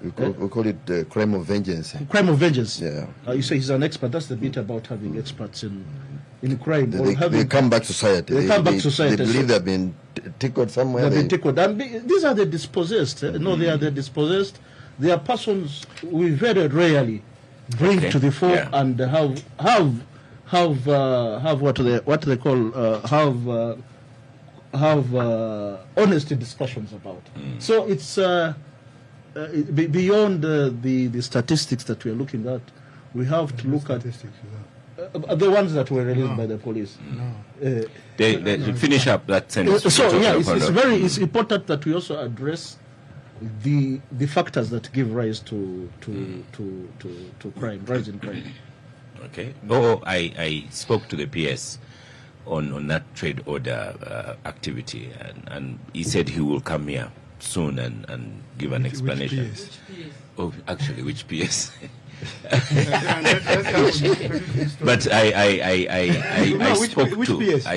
We call it crime of vengeance. Crime of vengeance. Yeah. You say he's an expert. That's the bit about having experts in crime. They come back to society. They come back to society. They believe they've been tickled somewhere. They've been tickled. And these are the dispossessed. No, they are the dispossessed. They are persons we very rarely bring to the fore and have what they call have honest discussions about. So it's beyond the statistics that we are looking at. We have to look at the ones that were released by the police. They finish up that sentence. So yeah, it's important that we also address the factors that give rise to crime, rise in crime. Okay. I spoke to the PS on that trade order activity, and he said he will come here soon and give an explanation. Which PS? Oh, actually, which PS? But I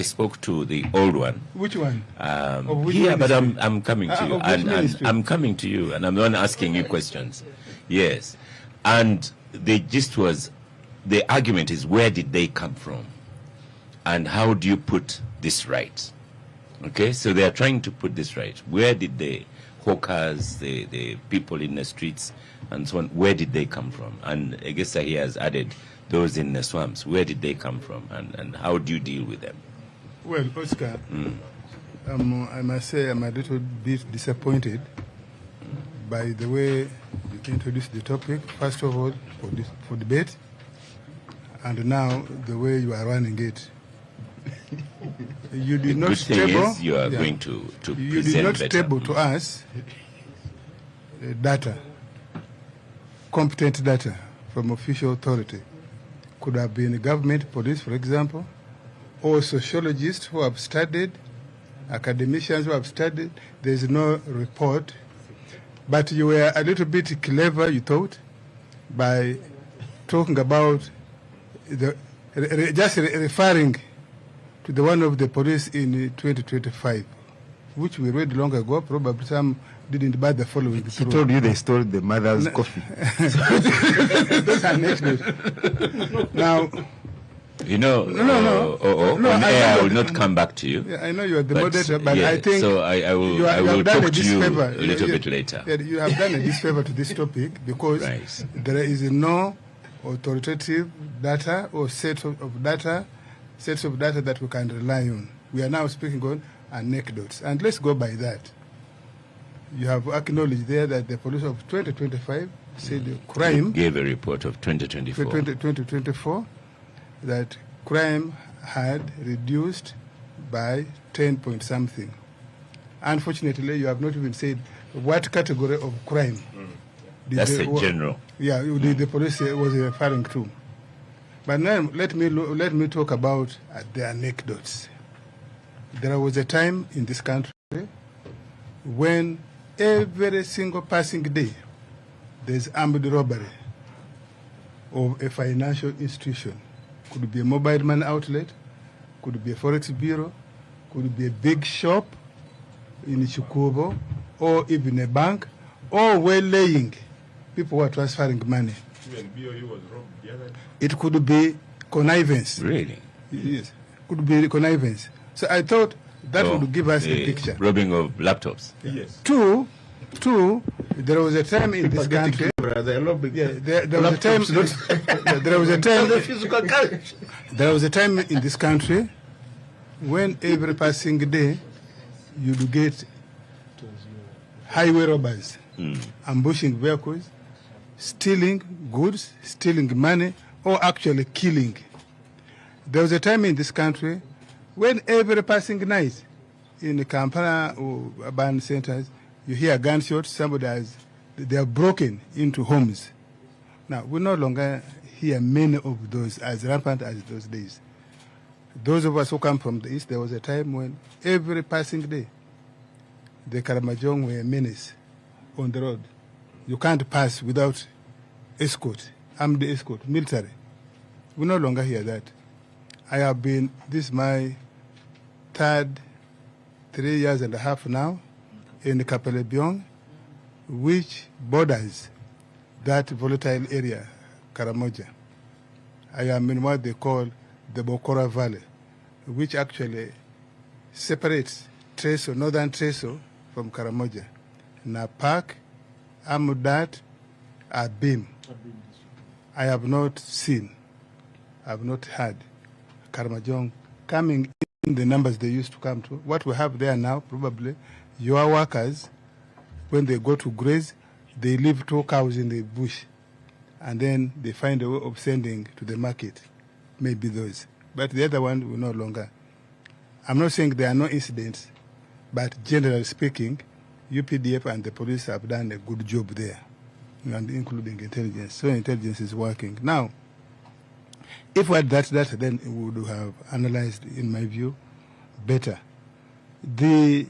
spoke to the old one. Which one? But I'm coming to you, and I'm coming to you, and I'm the one asking you questions. Yes, and the argument is, where did they come from, and how do you put this right? Okay, so they are trying to put this right. Where did the hawkers, the people in the streets, and so on, where did they come from? And I guess he has added those in the swamps. Where did they come from, and how do you deal with them? Well, Oscar, I must say I'm a little bit disappointed by the way you introduced the topic, first of all, for debate, and now the way you are running it. You did not stable. You are going to you present did not better. stable to us data, competent data from official authority. Could have been government, police, for example, or sociologists who have studied, academicians who have studied. There is no report, but you were a little bit clever, you thought, by talking about just referring to the one of the police in 2025, which we read long ago. Probably some didn't buy the following. He told you they stole the mother's coffee. Those are anecdotes. Now, you know, on air I will not come back to you. Yeah, I know you are the moderator, but I think so. I will talk to you a little bit later. You have done a disfavor to this topic because there is no authoritative data or sets of data that we can rely on. We are now speaking on anecdotes, and let's go by that. You have acknowledged there that the police of 2025 said the crime gave a report of 2024 that crime had reduced by 10 point something, Unfortunately, you have not even said what category of crime. That's a general. Yeah, the police was referring to. But now let me talk about the anecdotes. There was a time in this country when every single passing day there's armed robbery of a financial institution. Could be a mobile money outlet, could be a forex bureau, could be a big shop in Chukubo, or even a bank, or waylaying. People who are transferring money. Even BOU was robbed the other day. It could be connivance. Really? Yes, could be connivance. So I thought that would give us a picture. Robbing of laptops. Yes. Two, there was a time in this country. There was a time. There was a time. There was a time in this country when every passing day you'd get highway robbers ambushing vehicles, stealing goods, stealing money, or actually killing. There was a time in this country when every passing night in the Kampala or urban centers, you hear gunshots, they are broken into homes. Now, we no longer hear many of those as rampant as those days. Those of us who come from the East, there was a time when every passing day, the Karamajong were a menace on the road. You can't pass without escort, armed escort, military. We no longer hear that. I have been, this is my 3 years and a half now, in Kapelebiong, which borders that volatile area, Karamoja. I am in what they call the Bokora Valley, which actually separates Treso, northern Treso, from Karamoja. Napak, Amudat, Abim. I have not seen, I have not heard Karamajong coming in the numbers they used to come to. What we have there now, probably, your workers, when they go to graze, they leave 2 cows in the bush, and then they find a way of sending to the market. Maybe those. But the other one will no longer. I'm not saying there are no incidents, but generally speaking, UPDF and the police have done a good job there, and including intelligence. So intelligence is working. Now, if we had that, then we would have analyzed, in my view, better. The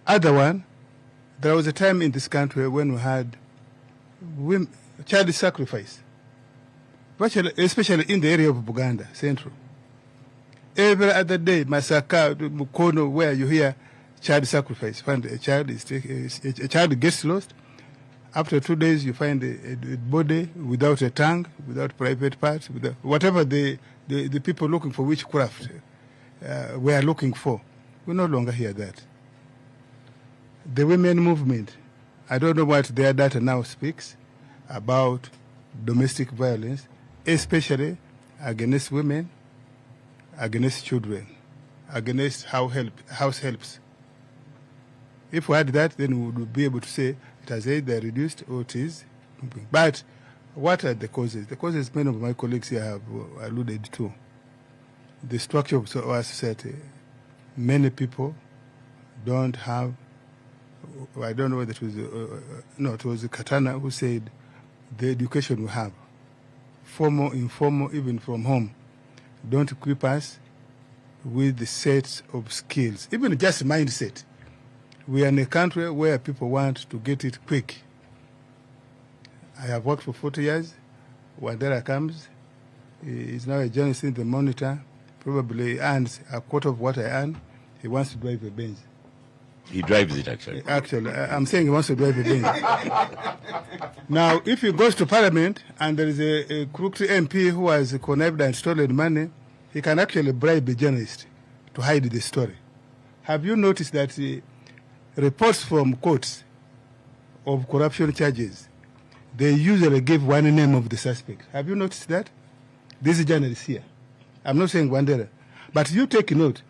other one, there was a time in this country when we had child sacrifice, especially in the area of Buganda, Central. Every other day, Masaka, Mukono, where you hear child sacrifice, find a child gets lost. After 2 days, you find a body without a tongue, without private parts, without whatever the people looking for witchcraft were looking for. We no longer hear that. The women movement, I don't know what their data now speaks about domestic violence, especially against women, against children, against house helps. If we had that, then we would be able to say it has either reduced or it is. But what are the causes? The causes many of my colleagues here have alluded to. The structure of our society. Many people don't have, I don't know whether it was, it was Katana who said the education we have, formal, informal, even from home, don't equip us with the sets of skills, even just mindset. We are in a country where people want to get it quick. I have worked for 40 years. Wandera comes, he's now a journalist in the Monitor, probably earns a quarter of what I earn. He wants to drive a Benz. He drives it, actually. Actually, I'm saying he wants to drive a Benz. Now, if he goes to Parliament and there is a crooked MP who has connived and stolen money, he can actually bribe a journalist to hide the story. Have you noticed that reports from courts of corruption charges, they usually give one name of the suspect? Have you noticed that? This is journalist here. I'm not saying Wandera. But you take note.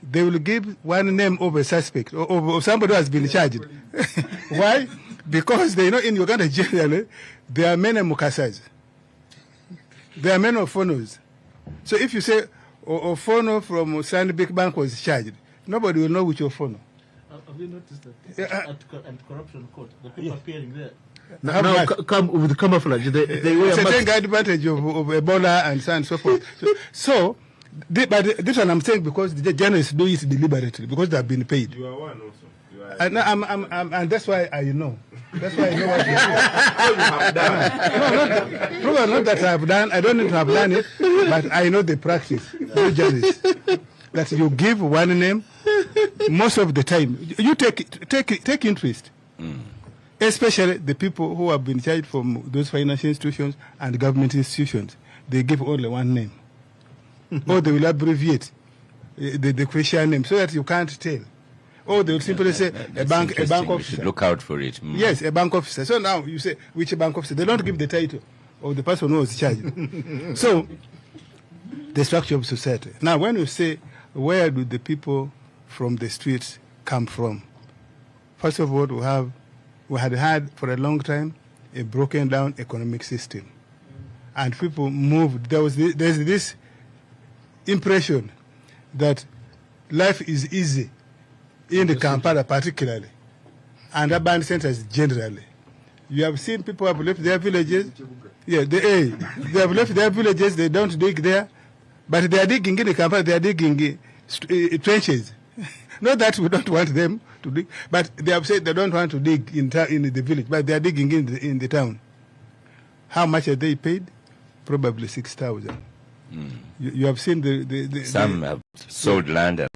They will give one name of a suspect or somebody who has been charged. Why? Because they know in Uganda generally, there are many mukasas. There are many Ophonos. So if you say Ophono from Sandy Big Bank was charged, nobody will know which Ophono. Have you noticed that at corruption court, the people appearing there? Now come with camouflage. They wear take advantage of Ebola and so on and so forth. So but this one I'm saying because the journalists do it deliberately because they have been paid. You are one also. And and that's why I know. That's why I know what you have done. Probably not that I have done. I don't need to have done it, but I know the practice. The journalists that you give one name most of the time. You take interest. Especially the people who have been charged from those financial institutions and government institutions. They give only one name. Or they will abbreviate the Christian name so that you can't tell. Or they will simply say a bank officer. Look out for it. Yes, a bank officer. So now you say which bank officer. They don't give the title of the person who was charged. So the structure of society. Now when you say where do the people from the streets come from? First of all, we had had for a long time a broken down economic system. And people moved. There's this impression that life is easy in the Kampala particularly and urban centers generally. You have seen people have left their villages. Yeah, they have left their villages, they don't dig there. But they are digging in the Kampala, they are digging trenches. Not that we don't want them to dig, but they have said they don't want to dig in the village, but they are digging in the town. How much are they paid? Probably 6,000. You have seen some have sold land and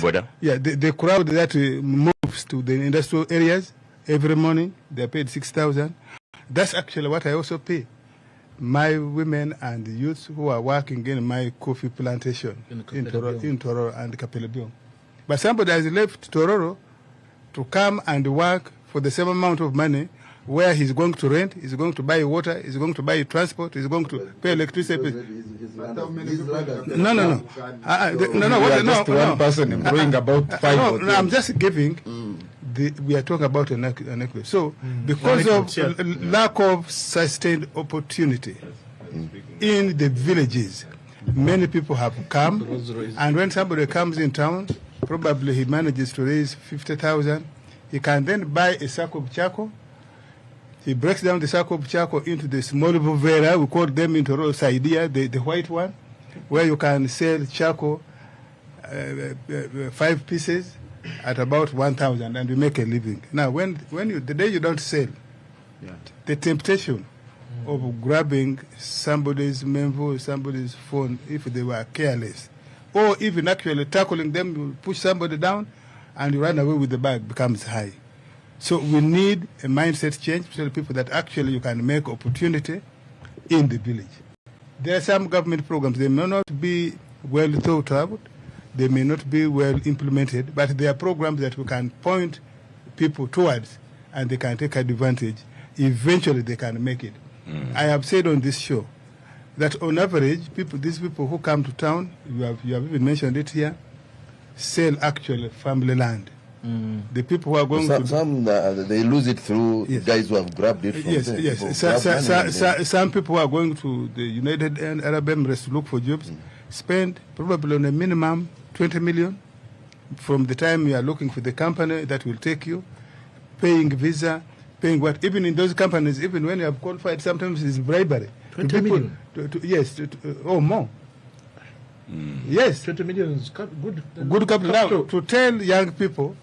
border. Yeah, the crowd that moves to the industrial areas every morning, they are paid 6,000. That's actually what I also pay my women and youths who are working in my coffee plantation in Tororo and Kapelebion. But somebody has left Tororo to come and work for the same amount of money where he's going to rent, he's going to buy water, he's going to buy transport, he's going to pay electricity. No. Just one person employing about 5. No, I'm just giving. We are talking about an equity. So, because of lack of sustained opportunity in the villages, many people have come, and when somebody comes in town, probably he manages to raise 50,000. He can then buy a sack of charcoal. He breaks down the sack of charcoal into the small buvera, we call them into saidia, the white one, where you can sell charcoal 5 pieces at about 1,000, and you make a living. Now, the day you don't sell, the temptation of grabbing somebody's memo, somebody's phone, if they were careless, or even actually tackling them, you push somebody down, and you run away with the bag, becomes high. So we need a mindset change, especially people that actually you can make opportunity in the village. There are some government programs, they may not be well thought out, they may not be well implemented, but there are programs that we can point people towards and they can take advantage. Eventually they can make it. I have said on this show that on average, these people who come to town, you have even mentioned it here, sell actually family land. The people who are going they lose it through guys who have grabbed it from them. Yes. Some people who are going to the United Arab Emirates to look for jobs spend probably on a minimum 20 million from the time you are looking for the company that will take you, paying visa, paying what. Even in those companies, even when you have qualified, sometimes it's bribery. 20 million? Or more. Yes. 20 million is good. Good capital. Now, to tell young people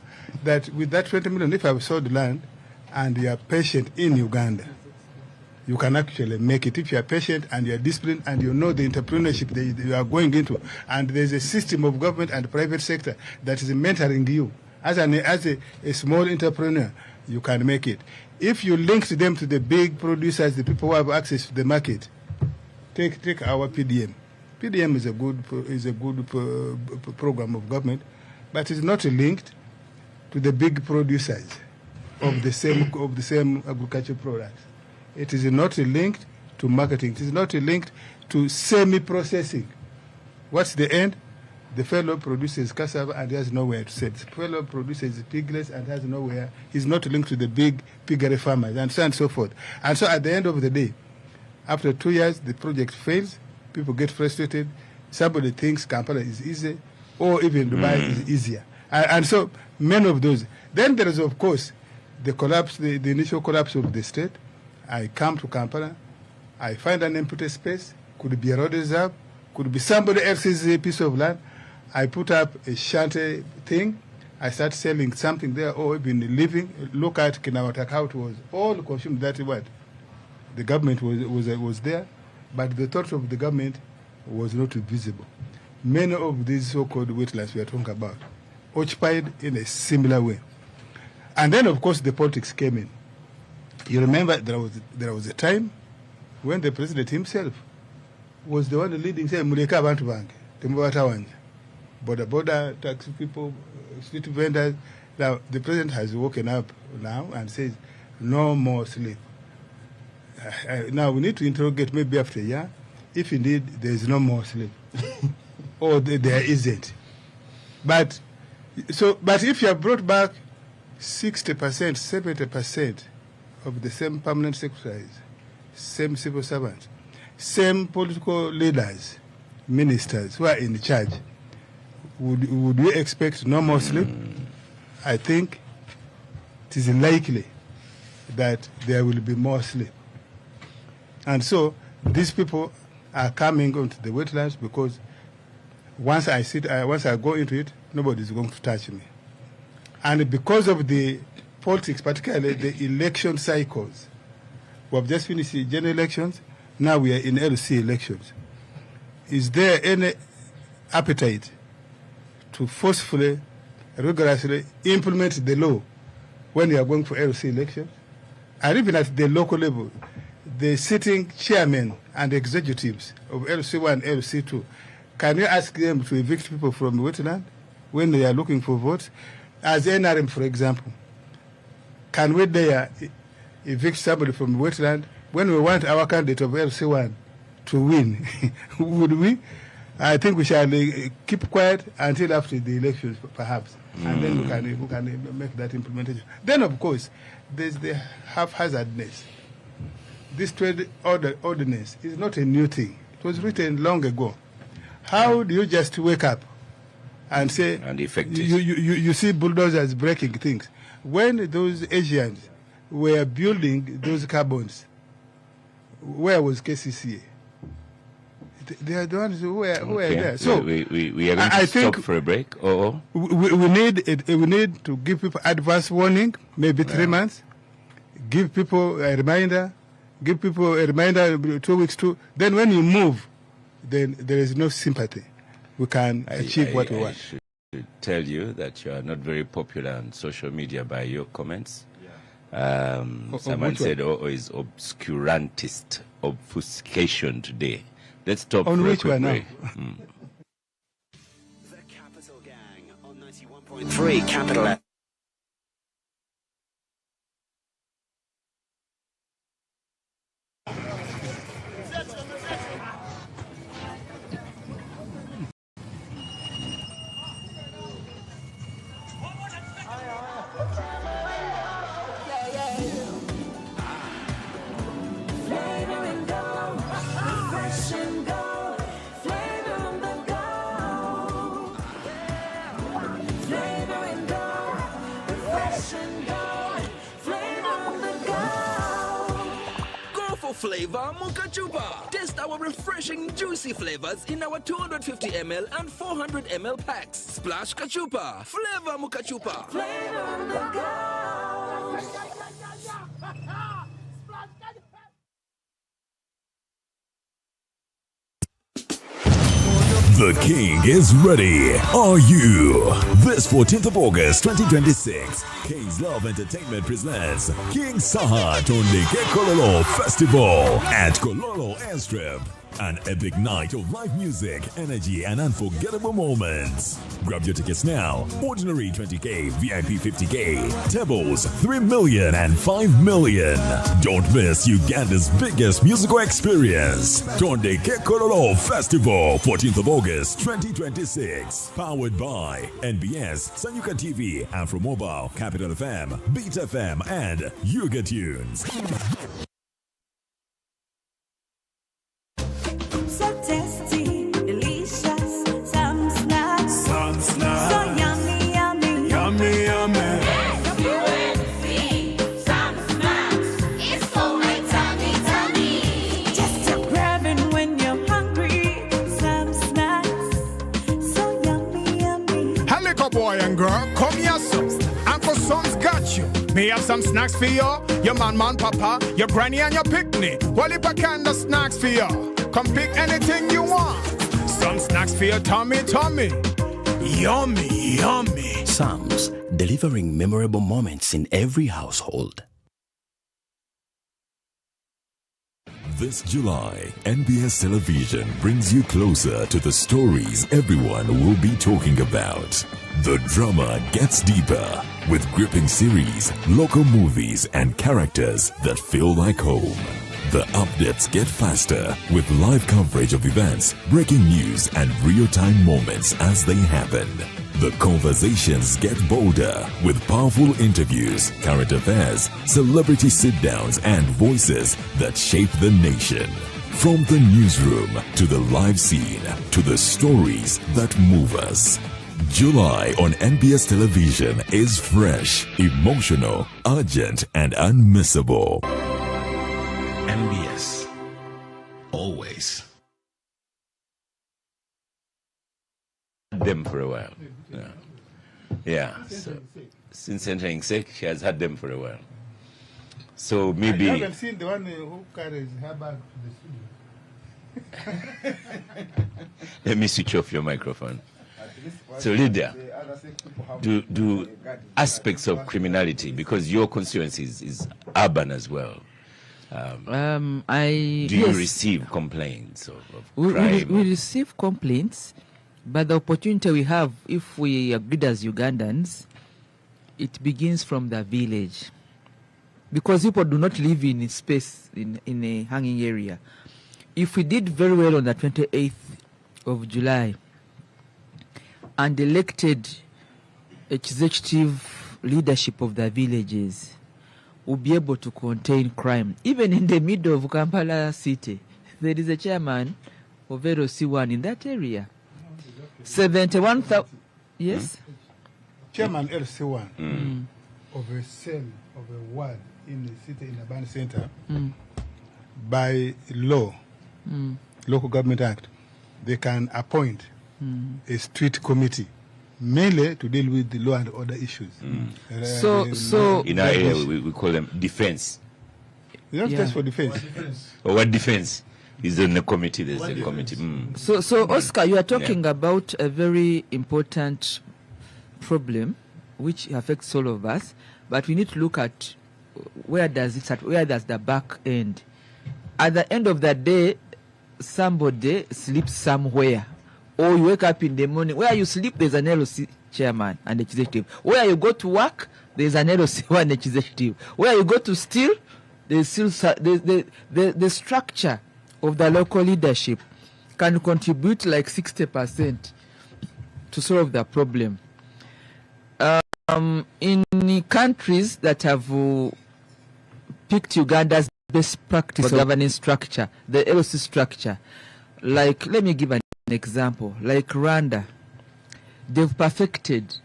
that with that 20 million, if I have sold land and you are patient in Uganda, you can actually make it if you are patient and you are disciplined and you know the entrepreneurship that you are going into. And there's a system of government and private sector that is mentoring you. As a small entrepreneur, you can make it. If you link them to the big producers, the people who have access to the market, take our PDM. PDM is a good program of government, but it's not linked to the big producers of the same agricultural products. It is not linked to marketing. It is not linked to semi-processing. What's the end? The fellow produces cassava and has nowhere to sell. The fellow produces piglets and has nowhere. He's not linked to the big piggery farmers and so on and so forth. And so at the end of the day, after 2 years, the project fails. People get frustrated. Somebody thinks Kampala is easy, or even Dubai is easier. And so many of those. Then there is, of course, the collapse, the initial collapse of the state. I come to Kampala. I find an empty space. Could be a road reserve. Could be somebody else's piece of land. I put up a shanty thing. I start selling something there, or even living. Look at Kinawata, how it was all consumed. That what the government was there, but the thought of the government was not visible. Many of these so-called wetlands we are talking about occupied in a similar way. And then, of course, the politics came in. You remember there was a time when the president himself was the one leading, say, Muleka Bantu Bank, Timbawatawanja, border taxi people, street vendors. Now, the president has woken up now and says, no more sleep. Now, we need to interrogate maybe after a year if indeed there is no more sleep or there isn't. But if you have brought back 60%, 70% of the same permanent secretaries, same civil servants, same political leaders, ministers who are in charge, would we expect no more sleep? I think it is likely that there will be more sleep. And so these people are coming onto the wetlands because once I go into it, nobody is going to touch me. And because of the politics, particularly the election cycles, we have just finished the general elections, now we are in LC elections. Is there any appetite to forcefully, rigorously implement the law when you are going for LC elections? And even at the local level, the sitting chairmen and executives of LC1 and LC2, can you ask them to evict people from wetland when they are looking for votes? As NRM, for example, can we there evict somebody from wetland when we want our candidate of LC1 to win? Would we? I think we shall keep quiet until after the elections, perhaps, and then we can make that implementation. Then, of course, there's the haphazardness. This trade ordinance is not a new thing. It was written long ago. How do you just wake up and say, and you see bulldozers breaking things? When those Asians were building those carbons, where was KCCA? They are the ones who were there. So we are going to stop for a break. We need to give people advance warning, maybe 3 months. Give people a reminder. Give people a reminder 2 weeks too. Then when you move, then there is no sympathy. We can achieve what we want. I should tell you that you are not very popular on social media by your comments. Someone said, is obscurantist, obfuscation today. Let's stop on for which a quick one break. now? The Capital Gang on 91.3 Capital F. Flavor Mocha Chupa. Taste our refreshing, juicy flavors in our 250 ml and 400 ml packs. Splash Kachupa. Flavor Mocha Chupa. The King is ready. Are you? This 14th of August 2026, King's Love Entertainment presents King Saha Tondeke Kololo Festival at Kololo Airstrip. An epic night of live music, energy, and unforgettable moments. Grab your tickets now. Ordinary 20K, VIP 50K. Tables 3 million and 5 million. Don't miss Uganda's biggest musical experience. Tondeke Kololo Festival, 14th of August 2026. Powered by NBS, Sanyuka TV, Afro Mobile, Capital FM, Beat FM, and Yuga Tunes. Tasty, delicious, some snacks. So yummy, yummy. boy and girl, come here, son. Uncle Son's got you. May have some snacks for you. Your man, papa, your granny and your picnic. Well, if I can, the snacks for you. Come pick anything you want. Some snacks for your tummy. Yummy, yummy. Sam's, delivering memorable moments in every household. This July, NBS Television brings you closer to the stories everyone will be talking about. The drama gets deeper with gripping series, local movies, and characters that feel like home. The updates get faster with live coverage of events, breaking news, and real-time moments as they happen. The conversations get bolder with powerful interviews, current affairs, celebrity sit-downs, and voices that shape the nation. From the newsroom to the live scene to the stories that move us. July on NBS Television is fresh, emotional, urgent, and unmissable. NBS. Always. Them for a while. Yeah. So, since entering SEC, she has had them for a while. So maybe. I haven't seen the one who carries her bag to the studio. Let me switch off your microphone. So, Lydia, do aspects of criminality, because your constituency is urban as well. Do you receive complaints of crime? We receive complaints, but the opportunity we have, if we are good as Ugandans, it begins from the village. Because people do not live in a space, in a hanging area. If we did very well on the 28th of July and elected executive leadership of the villages, we'll be able to contain crime. Even in the middle of Kampala city, there is a chairman of LC1 in that area. 71,000. Yes? Chairman LC1 of a cell of a ward in the city in Aban Center, by law, Local Government Act, they can appoint a street committee mainly to deal with the law and order issues. So in our area we call them defense. You don't test for defense. Or what defense is in the committee? There's a committee. So Oscar, you are talking about a very important problem which affects all of us, but we need to look at where does it start, where does the back end. At the end of the day, somebody sleeps somewhere, or you wake up in the morning. Where you sleep, there's an LOC chairman and executive. Where you go to work, there's an LOC and executive. Where you go to steal, there's still the structure of the local leadership can contribute like 60% to solve the problem. In countries that have picked Uganda's best practice of governance structure, the LOC structure, like, let me give an example, like Rwanda, they've perfected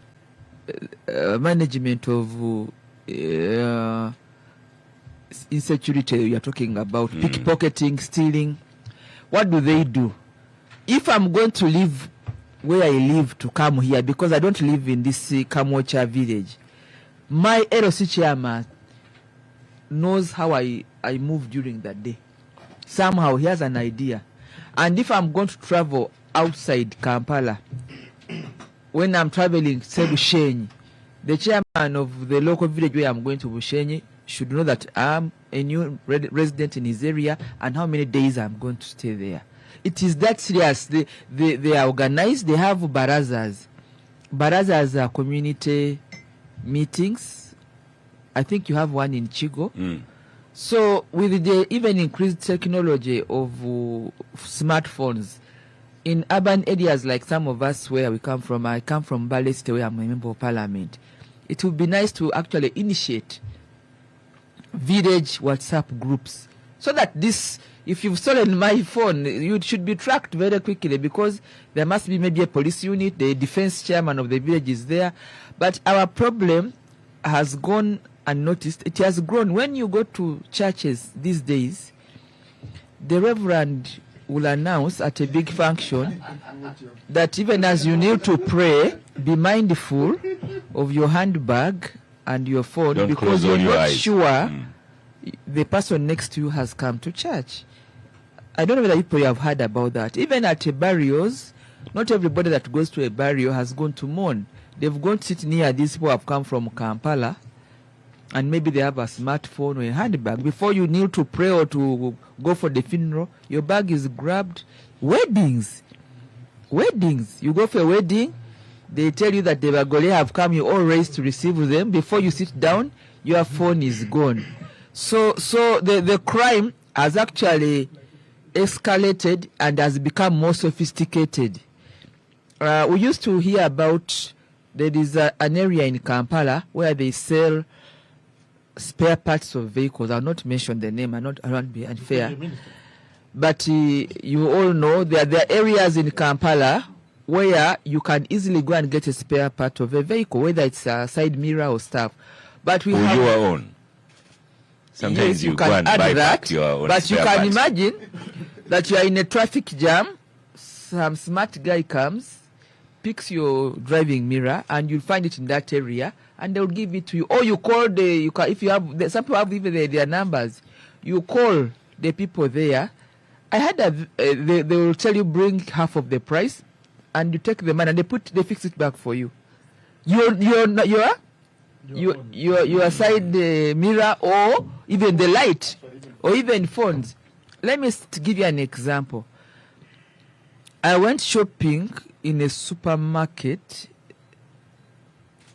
management of insecurity. We are talking about pickpocketing, stealing. What do? If I'm going to leave where I live to come here, because I don't live in this Kamocha village, my LOC chairman knows how I move during the day. Somehow he has an idea. And if I'm going to travel outside Kampala, when I'm traveling, say Bushenyi, the chairman of the local village where I'm going to Bushenyi should know that I'm a new resident in his area and how many days I'm going to stay there. It is that serious. They are organized. They have barazas. Barazas are community meetings. I think you have one in Chigo. So with the even increased technology of smartphones, in urban areas like some of us where we come from, I come from Bale State where I'm a member of parliament, it would be nice to actually initiate village WhatsApp groups so that this, if you've stolen my phone, you should be tracked very quickly, because there must be maybe a police unit, the defense chairman of the village is there. But our problem has gone unnoticed. It has grown. When you go to churches these days, the reverend will announce at a big function that even as you kneel to pray, be mindful of your handbag and your phone, Don't because close you're all your not eyes. sure the person next to you has come to church. I don't know whether people have heard about that. Even at burials, not everybody that goes to a burial has gone to mourn. They've gone to sit near these people who have come from Kampala, and maybe they have a smartphone or a handbag. Before you kneel to pray or to go for the funeral, your bag is grabbed. Weddings. You go for a wedding, they tell you that the Bagole have come, you all raised to receive them. Before you sit down, your phone is gone. So the crime has actually escalated and has become more sophisticated. We used to hear about, there is an area in Kampala where they sell spare parts of vehicles. I'll not mention the name, I don't want to be unfair. But you all know there are areas in Kampala where you can easily go and get a spare part of a vehicle, whether it's a side mirror or stuff. But we have your own. Sometimes yes, you can go and add buy that, back your own but you spare can parts. imagine that you are in a traffic jam, some smart guy comes, picks your driving mirror, and you'll find it in that area, and they'll give it to you. Or you call if you have, some people have even their numbers, you call the people there. I had they will tell you bring half of the price, and you take the money and they fix it back for you. Your side mirror, or even the light, or even phones. Let me give you an example. I went shopping in a supermarket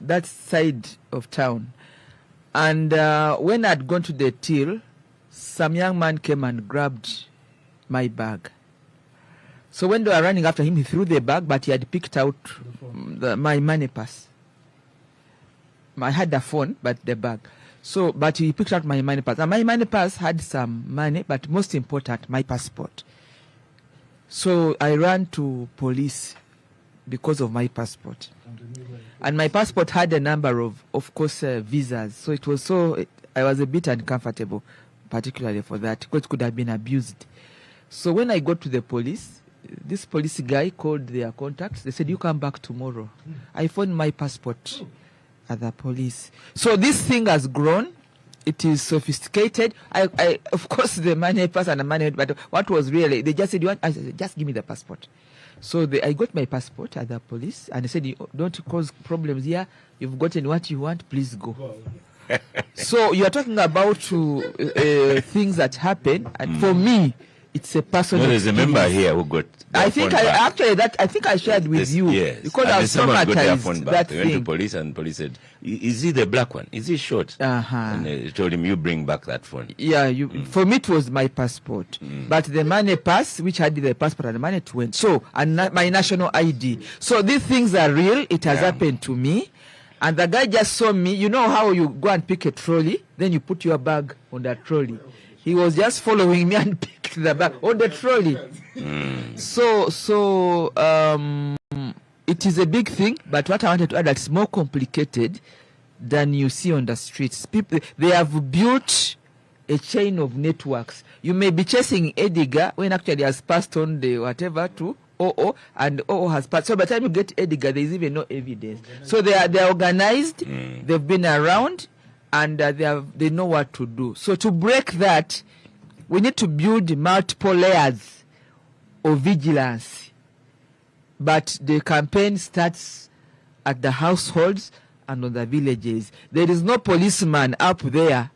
that side of town, and when I'd gone to the till, some young man came and grabbed my bag. So when they were running after him, he threw the bag, but he had picked out my money purse. I had the phone, but the bag. So, but he picked out my money purse. And my money purse had some money, but most important, my passport. So I ran to police because of my passport. And my passport had a number of course, visas. So it was I was a bit uncomfortable, particularly for that, because it could have been abused. So when I got to the police, this police guy called their contacts. They said, you come back tomorrow. I found my passport at the police. So this thing has grown. It is sophisticated. I of course, the money pass and the money, but what was really, they just said, I said, just give me the passport. So I got my passport at the police, and they said, don't cause problems here. You've gotten what you want, please go. So you are talking about things that happen, and for me, it's a personal. No, there's a member here who got. I think I think I shared with you, yes, because I was traumatized. That they went to police, and police said, "Is he the black one? Is he short?" And they told him, "You bring back that phone." Yeah, for me it was my passport, but the money pass, which had the passport and the money went. So and my national ID. So these things are real. It has happened to me. And the guy just saw me. You know how you go and pick a trolley, then you put your bag on that trolley. He was just following me and picked the bag on the trolley. So it is a big thing, but what I wanted to add, it's more complicated than you see on the streets. People, they have built a chain of networks. You may be chasing Edgar when actually has passed on the whatever to OO, and OO has passed. So by the time you get Edgar, there is even no evidence. So they are organized, they've been around, and they know what to do. So to break that, we need to build multiple layers of vigilance. But the campaign starts at the households and on the villages. There is no policeman up there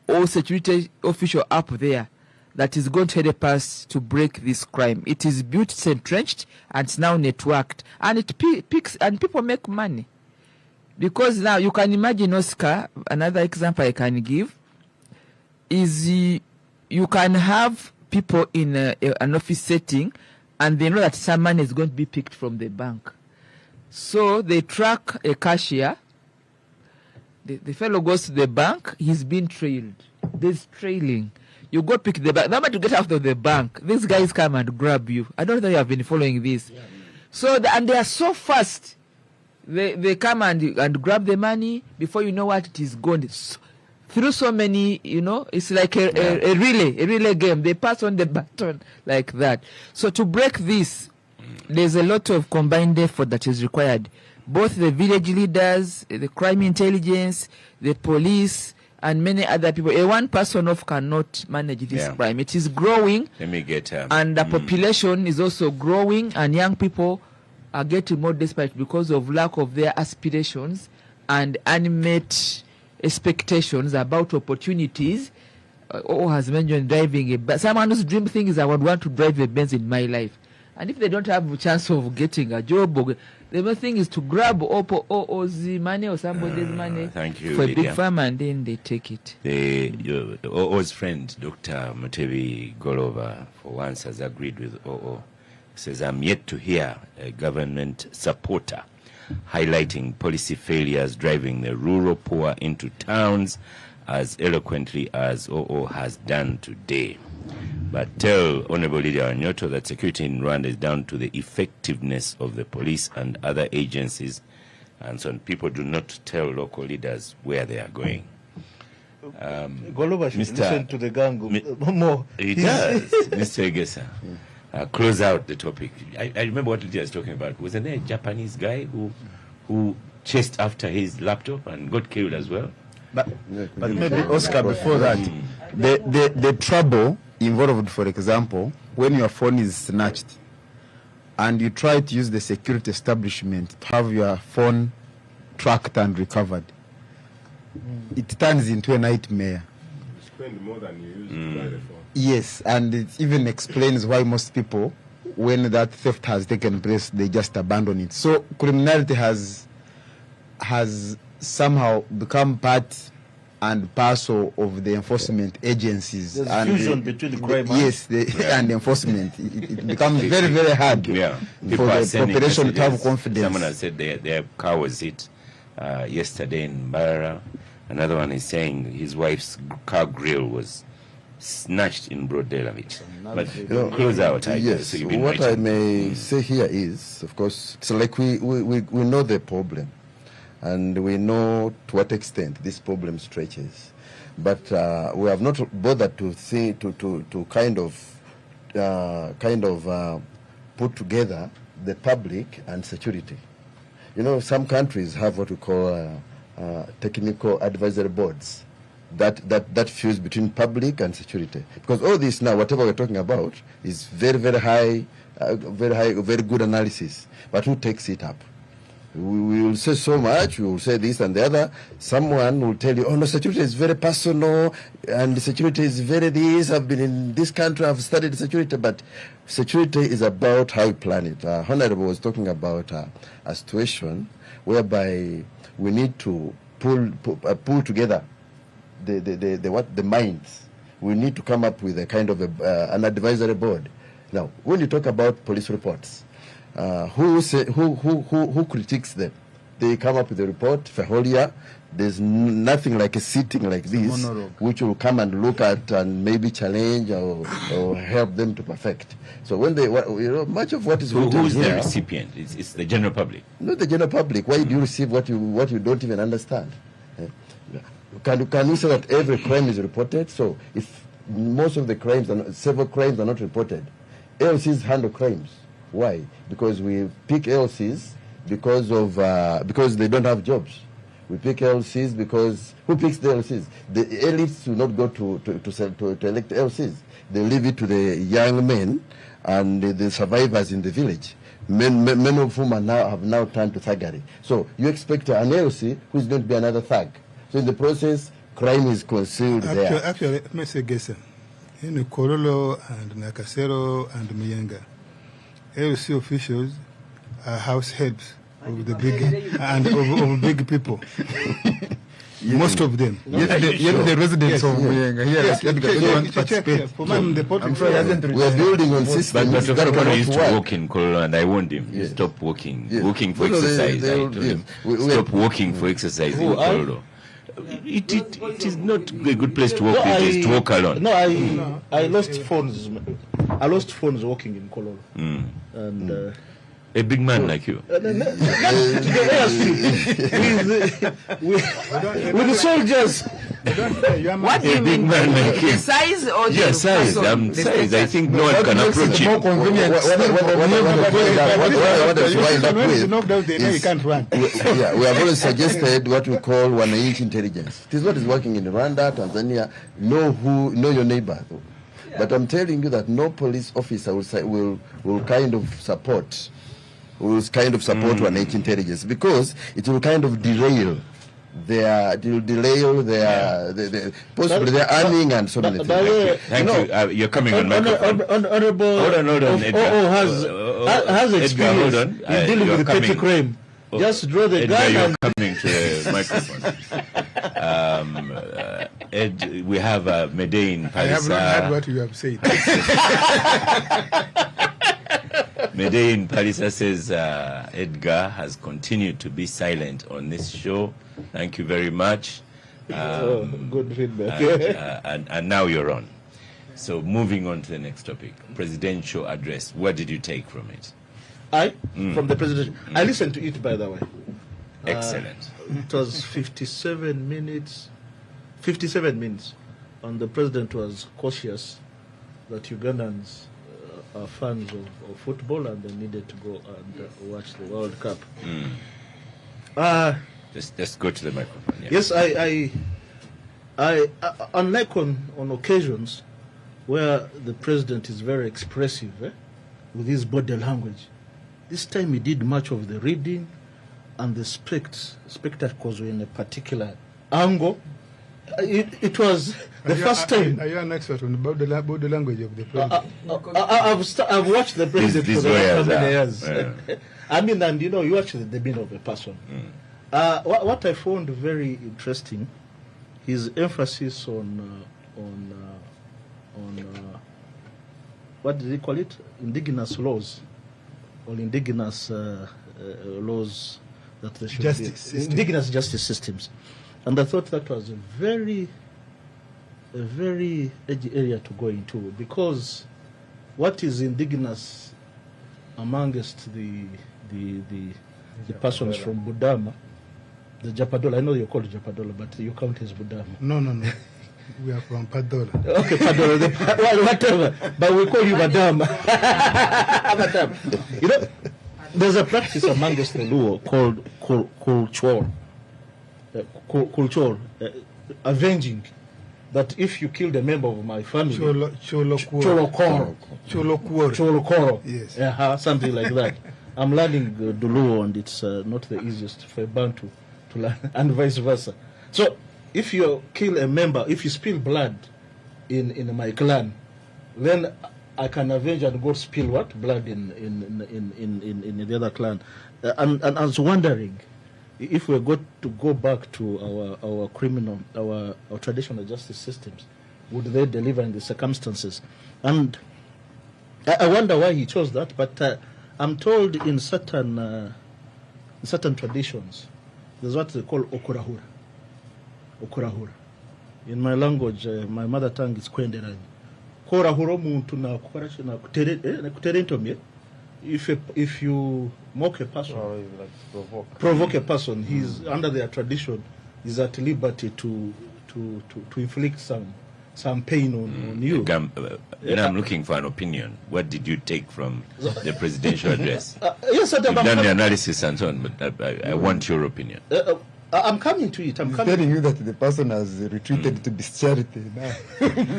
or security official up there that is going to help us to break this crime. It is built, it's entrenched, and it's now networked. And it picks, and people make money. Because now you can imagine, Oscar, another example I can give is you can have people in an office setting, and they know that some money is going to be picked from the bank. So they track a cashier. The fellow goes to the bank, he's being trailed. There's trailing. You go pick the bank. The moment you get out of the bank, these guys come and grab you. I don't know if you have been following this. So, and they are so fast. They come and grab the money. Before you know what, it is gone. Through so many, it's like a relay game. They pass on the baton like that. So to break this, there's a lot of combined effort that is required. Both the village leaders, the crime intelligence, the police, and many other people. A one person off cannot manage this crime. It is growing. Let me get. And the population is also growing, and young people are getting more desperate because of lack of their aspirations and unmet expectations about opportunities. Has mentioned driving but someone whose dream thing is I would want to drive a Benz in my life, and if they don't have a chance of getting a job, the main thing is to grab OO's money or somebody's money for a big firm, and then they take it. The OO's friend, Dr. Mutebi Golova, for once has agreed with OO. He says, I'm yet to hear a government supporter highlighting policy failures driving the rural poor into towns as eloquently as OO has done today. But tell Honorable Leader Anyoto that security in Rwanda is down to the effectiveness of the police and other agencies, and so people do not tell local leaders where they are going. Golova should listen to the gang more. He does. Mr. Egesa, close out the topic. I remember what Lydia was talking about. Wasn't there a Japanese guy who chased after his laptop and got killed as well? But maybe, Oscar, before that, the trouble involved, for example, when your phone is snatched and you try to use the security establishment to have your phone tracked and recovered, it turns into a nightmare. You spend more than you use to buy the phone. Yes, and it even explains why most people, when that theft has taken place, they just abandon it. So criminality has somehow become part and parcel of the enforcement agencies. There's and fusion between the crime and enforcement. It becomes very, very hard for the population to have confidence. Someone has said their car was hit yesterday in Mbarara. Another one is saying his wife's car grill was snatched in broad daylight. But close out. Yes, so what I may say here is, of course, it's like we know the problem. And we know to what extent this problem stretches, but we have not bothered to think to kind of put together the public and security. You know, some countries have what we call technical advisory boards that fuse between public and security. Because all this now, whatever we're talking about, is very, very high, very good analysis. But who takes it up? We will say so much, we will say this and the other. Someone will tell you, oh no, security is very personal, and security is very this, I've been in this country, I've studied security, but security is about how you plan it. Honorable was talking about a situation whereby we need to pull together the minds. We need to come up with a kind of an advisory board. Now, when you talk about police reports, who critiques them? They come up with a report for a whole year. There's nothing like a sitting like this, which will come and look at and maybe challenge or help them to perfect. So when they, much of what is written who's here, the recipient? It's the general public. Not the general public. Why do you receive what you don't even understand? Can you say that every crime is reported? So if most of the crimes, several crimes are not reported, LCs handle crimes. Why? Because we pick LCs because they don't have jobs. We pick LCs because who picks the LCs? The elites do not go to elect LCs. They leave it to the young men and the survivors in the village. Many of whom have now turned to thuggery. So you expect an LC who is going to be another thug. So in the process, crime is concealed there. Actually, Mr. Gesa, in Kololo and Nakasero and Miyenga, LC officials are house heads of the big and of big people. Most of them. Yet the residents of Muyenga here we are building on systems that cannot used to walk in Kololo, and I warned him, stop walking. Walking for exercise. I told him, stop walking for exercise in Kololo. It is not a good place to walk. It is to walk alone. I lost phones. I lost phones walking in Kololo. And A big man like you. With the soldiers. What do you mean? The size or the size? Size. I think no one can approach it. More convenient. What you knock down, they know you can't run. Yeah, we have always suggested what we call one-inch intelligence. It is what is working in Rwanda, Tanzania. Know your neighbor. But I'm telling you that no police officer will kind of support one-inch intelligence, because it will kind of derail possibly their earning and so many things. Thank you. You're coming on microphone. Honorable hold on, Edgar. has experience in dealing with petty crime. Just draw the Edgar, gun. You're coming to the microphone. Ed, we have Medein Palisa. I have not heard what you have said. Medein Palisa says Edgar has continued to be silent on this show. Thank you very much. Good feedback. And now you're on. So moving on to the next topic, presidential address. What did you take from it? From the presidential. I listened to it, by the way. Excellent. It was 57 minutes. 57 minutes. And the president was cautious that Ugandans are fans of football and they needed to go and watch the World Cup. Just go to the microphone. Yeah. Yes, I unlike on occasions where the president is very expressive with his body language, this time he did much of the reading, and the spectacles were in a particular angle. It was the first time. Are you an expert on the body language of the president? I've watched the president for the last many years. Yeah. I mean, and you watch the demeanor of a person. What I found very interesting, his emphasis on what did he call it? Indigenous laws, or indigenous laws that they should be. Indigenous justice systems. And I thought that was a very edgy area to go into, because what is indigenous amongst the persons from Budama, the Japadola, I know you're called Japadola, but you count as Budama. No. We are from Padola. Okay, Padola, whatever. But we call you Badama. There's a practice amongst the Luo called kulchor, avenging. That if you killed a member of my family, Cholokoro, yes, something like that. I'm learning Duluo, and it's not the easiest for a Bantu to learn, and vice versa. So, if you kill a member, if you spill blood in my clan, then I can avenge and go spill what blood in the other clan. And I was wondering, if we're going to go back to our criminal, our traditional justice systems, would they deliver in the circumstances? And I wonder why he chose that. But I'm told in certain traditions, there's what they call okurahura. In my language, my mother tongue is Kwenderani. Korahura muntu na kuterentomye. If you mock a person, provoke a person, he's under their tradition, is at liberty to inflict some pain on you. I'm looking for an opinion. What did you take from the presidential address? Yes, You've done the analysis and so on, but I want your opinion. I'm coming to it. I'm telling you that the person has retreated to bestiality now.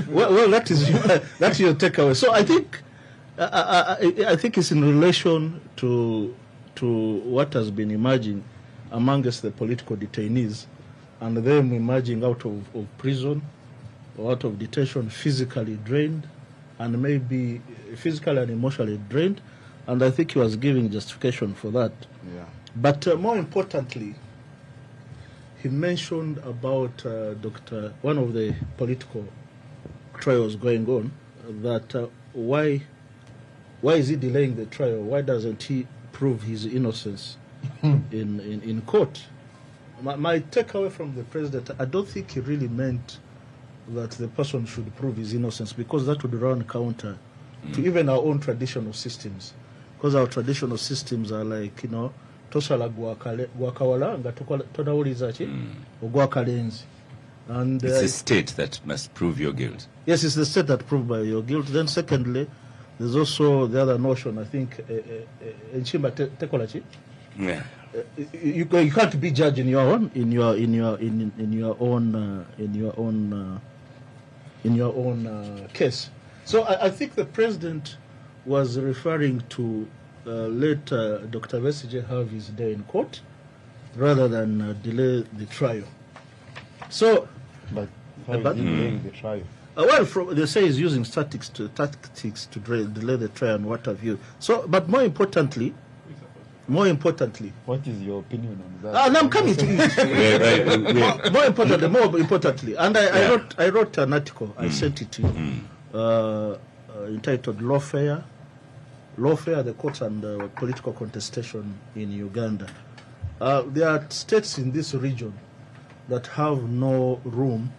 well, that's your takeaway. So I think it's in relation to what has been emerging amongst the political detainees, and them emerging out of prison or out of detention, physically drained, and maybe physically and emotionally drained. And I think he was giving justification for that. Yeah. But more importantly, he mentioned about one of the political trials going on, that why is he delaying the trial? Why doesn't he prove his innocence in court? My takeaway from the president, I don't think he really meant that the person should prove his innocence, because that would run counter to even our own traditional systems. because our traditional systems are like, tosala gwakawala nga tonawuliza ki ogwakalenzi. And it's the state that must prove your guilt. Yes, it's the state that proved by your guilt. Then secondly, there's also the other notion, I think, enchimba tekolachi. Yeah. You can't be judged in your own case. So I think the president was referring to let Dr. Besigye have his day in court rather than delay the trial. So, but how is he delaying the trial? They say he's using tactics to delay the trial and what have you. So, but more importantly, what is your opinion on that? And I'm coming to it. More importantly, and I wrote an article. I sent it to you, entitled "Lawfare: The Courts and Political Contestation in Uganda." There are states in this region that have no room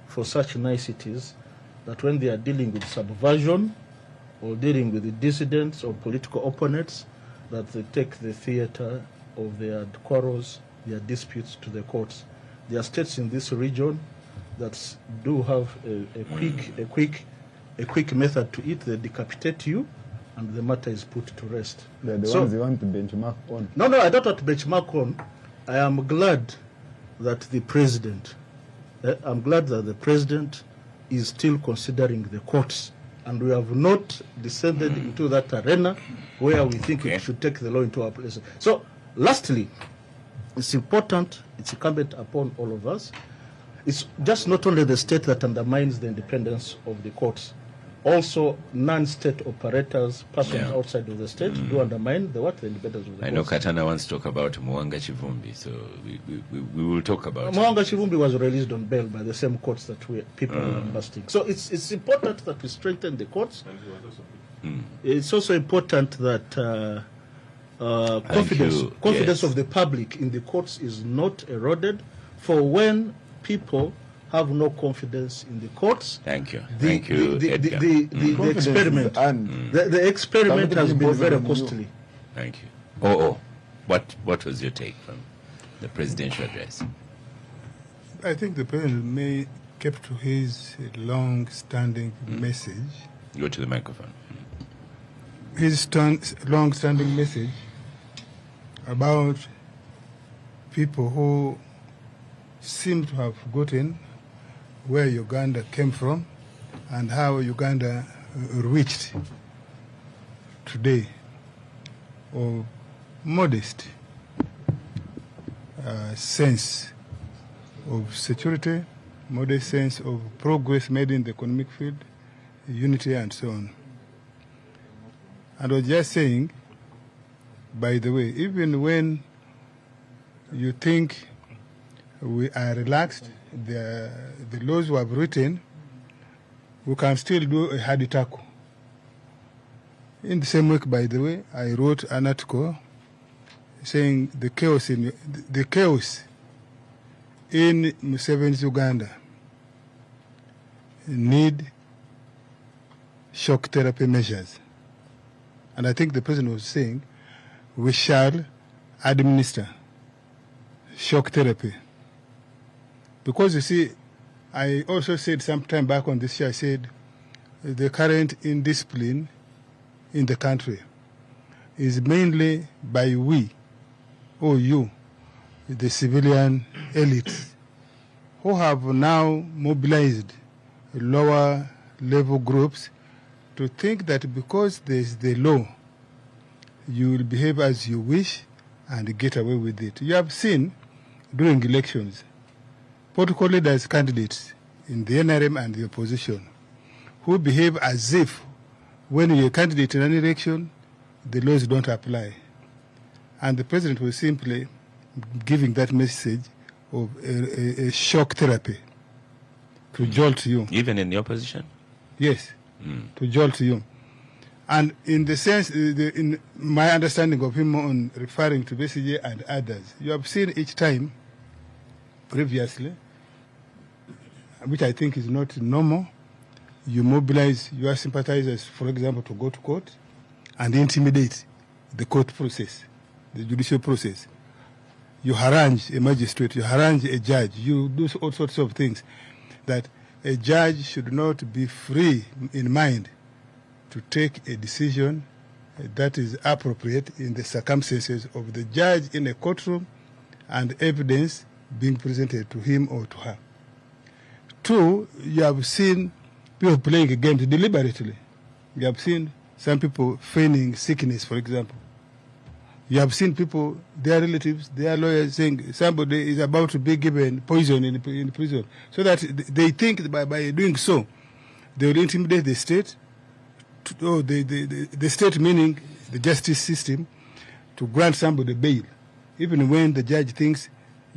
for such niceties, that when they are dealing with subversion or dealing with the dissidents or political opponents, that they take the theater of their quarrels, their disputes to the courts. There are states in this region that do have a quick method to it. They decapitate you, and the matter is put to rest. They're the ones you want to benchmark on. No, I don't want to benchmark on. I am glad that the president is still considering the courts, and we have not descended into that arena where we think we should take the law into our place. So, lastly, it's important, it's incumbent upon all of us. It's just not only the state that undermines the independence of the courts. Also, non-state operators, persons outside of the state, do undermine the independence of the courts. I know Katana wants to talk about Mwanga Chivumbi, so we will talk about Mwanga Chivumbi was released on bail by the same courts that people were busting. So it's important that we strengthen the courts. It's also important that confidence of the public in the courts is not eroded. For when people have no confidence in the courts. Thank you. The experiment. The experiment has been very costly. Thank you. What was your take from the presidential address? I think the president may keep to his long-standing message. Go to the microphone. His long-standing message about people who seem to have forgotten where Uganda came from and how Uganda reached today, or modest sense of security, modest sense of progress made in the economic field, unity and so on. And I was just saying, by the way, even when you think we are relaxed, the laws we have written, we can still do a hard tackle. In the same week, by the way, I wrote an article saying the chaos in Museveni's Uganda need shock therapy measures. And I think the president was saying we shall administer shock therapy. Because you see, I also said some time back on this show, I said the current indiscipline in the country is mainly by we, or you, the civilian elites, who have now mobilized lower level groups to think that because there is the law, you will behave as you wish and get away with it. You have seen during elections, political leaders, candidates in the NRM and the opposition, who behave as if when you're a candidate in an election, the laws don't apply. And the president was simply giving that message of a shock therapy to jolt you. Even in the opposition? Yes, to jolt you. And in the sense, in my understanding of him on referring to Besigye and others, you have seen each time previously, which I think is not normal, you mobilize your sympathizers, for example, to go to court and intimidate the court process, the judicial process. You harangue a magistrate, you harangue a judge, you do all sorts of things that a judge should not be free in mind to take a decision that is appropriate in the circumstances of the judge in a courtroom and evidence being presented to him or to her. Two, you have seen people playing games deliberately. You have seen some people feigning sickness, for example. You have seen people, their relatives, their lawyers saying somebody is about to be given poison in prison. So that they think that by doing so, they will intimidate the state, the state meaning the justice system, to grant somebody bail, even when the judge thinks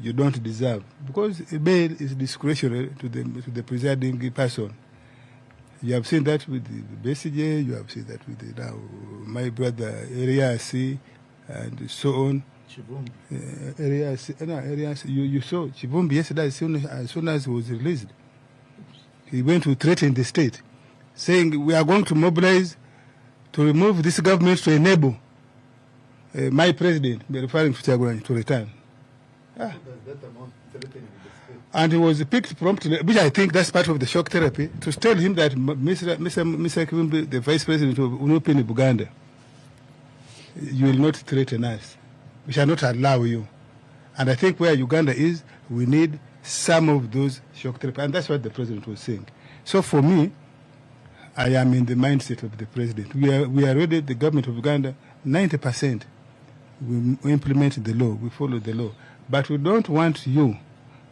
you don't deserve. Because bail is discretionary to the presiding person. You have seen that with the BCJ, you have seen that with now my brother Elias, and so on. Elias, you saw Chivumbi yesterday as soon as he was released. He went to threaten the state, saying we are going to mobilize to remove this government to enable my president, referring to Chagulani, to return. And he was picked promptly, which I think that's part of the shock therapy, to tell him that Mr. Kivumbi, the vice president of UNUPIN Buganda, you will not threaten us. We shall not allow you. And I think where Uganda is, we need some of those shock therapy. And that's what the president was saying. So for me, I am in the mindset of the president. We are ready, the government of Uganda, 90%, we implement the law, we follow the law. But we don't want you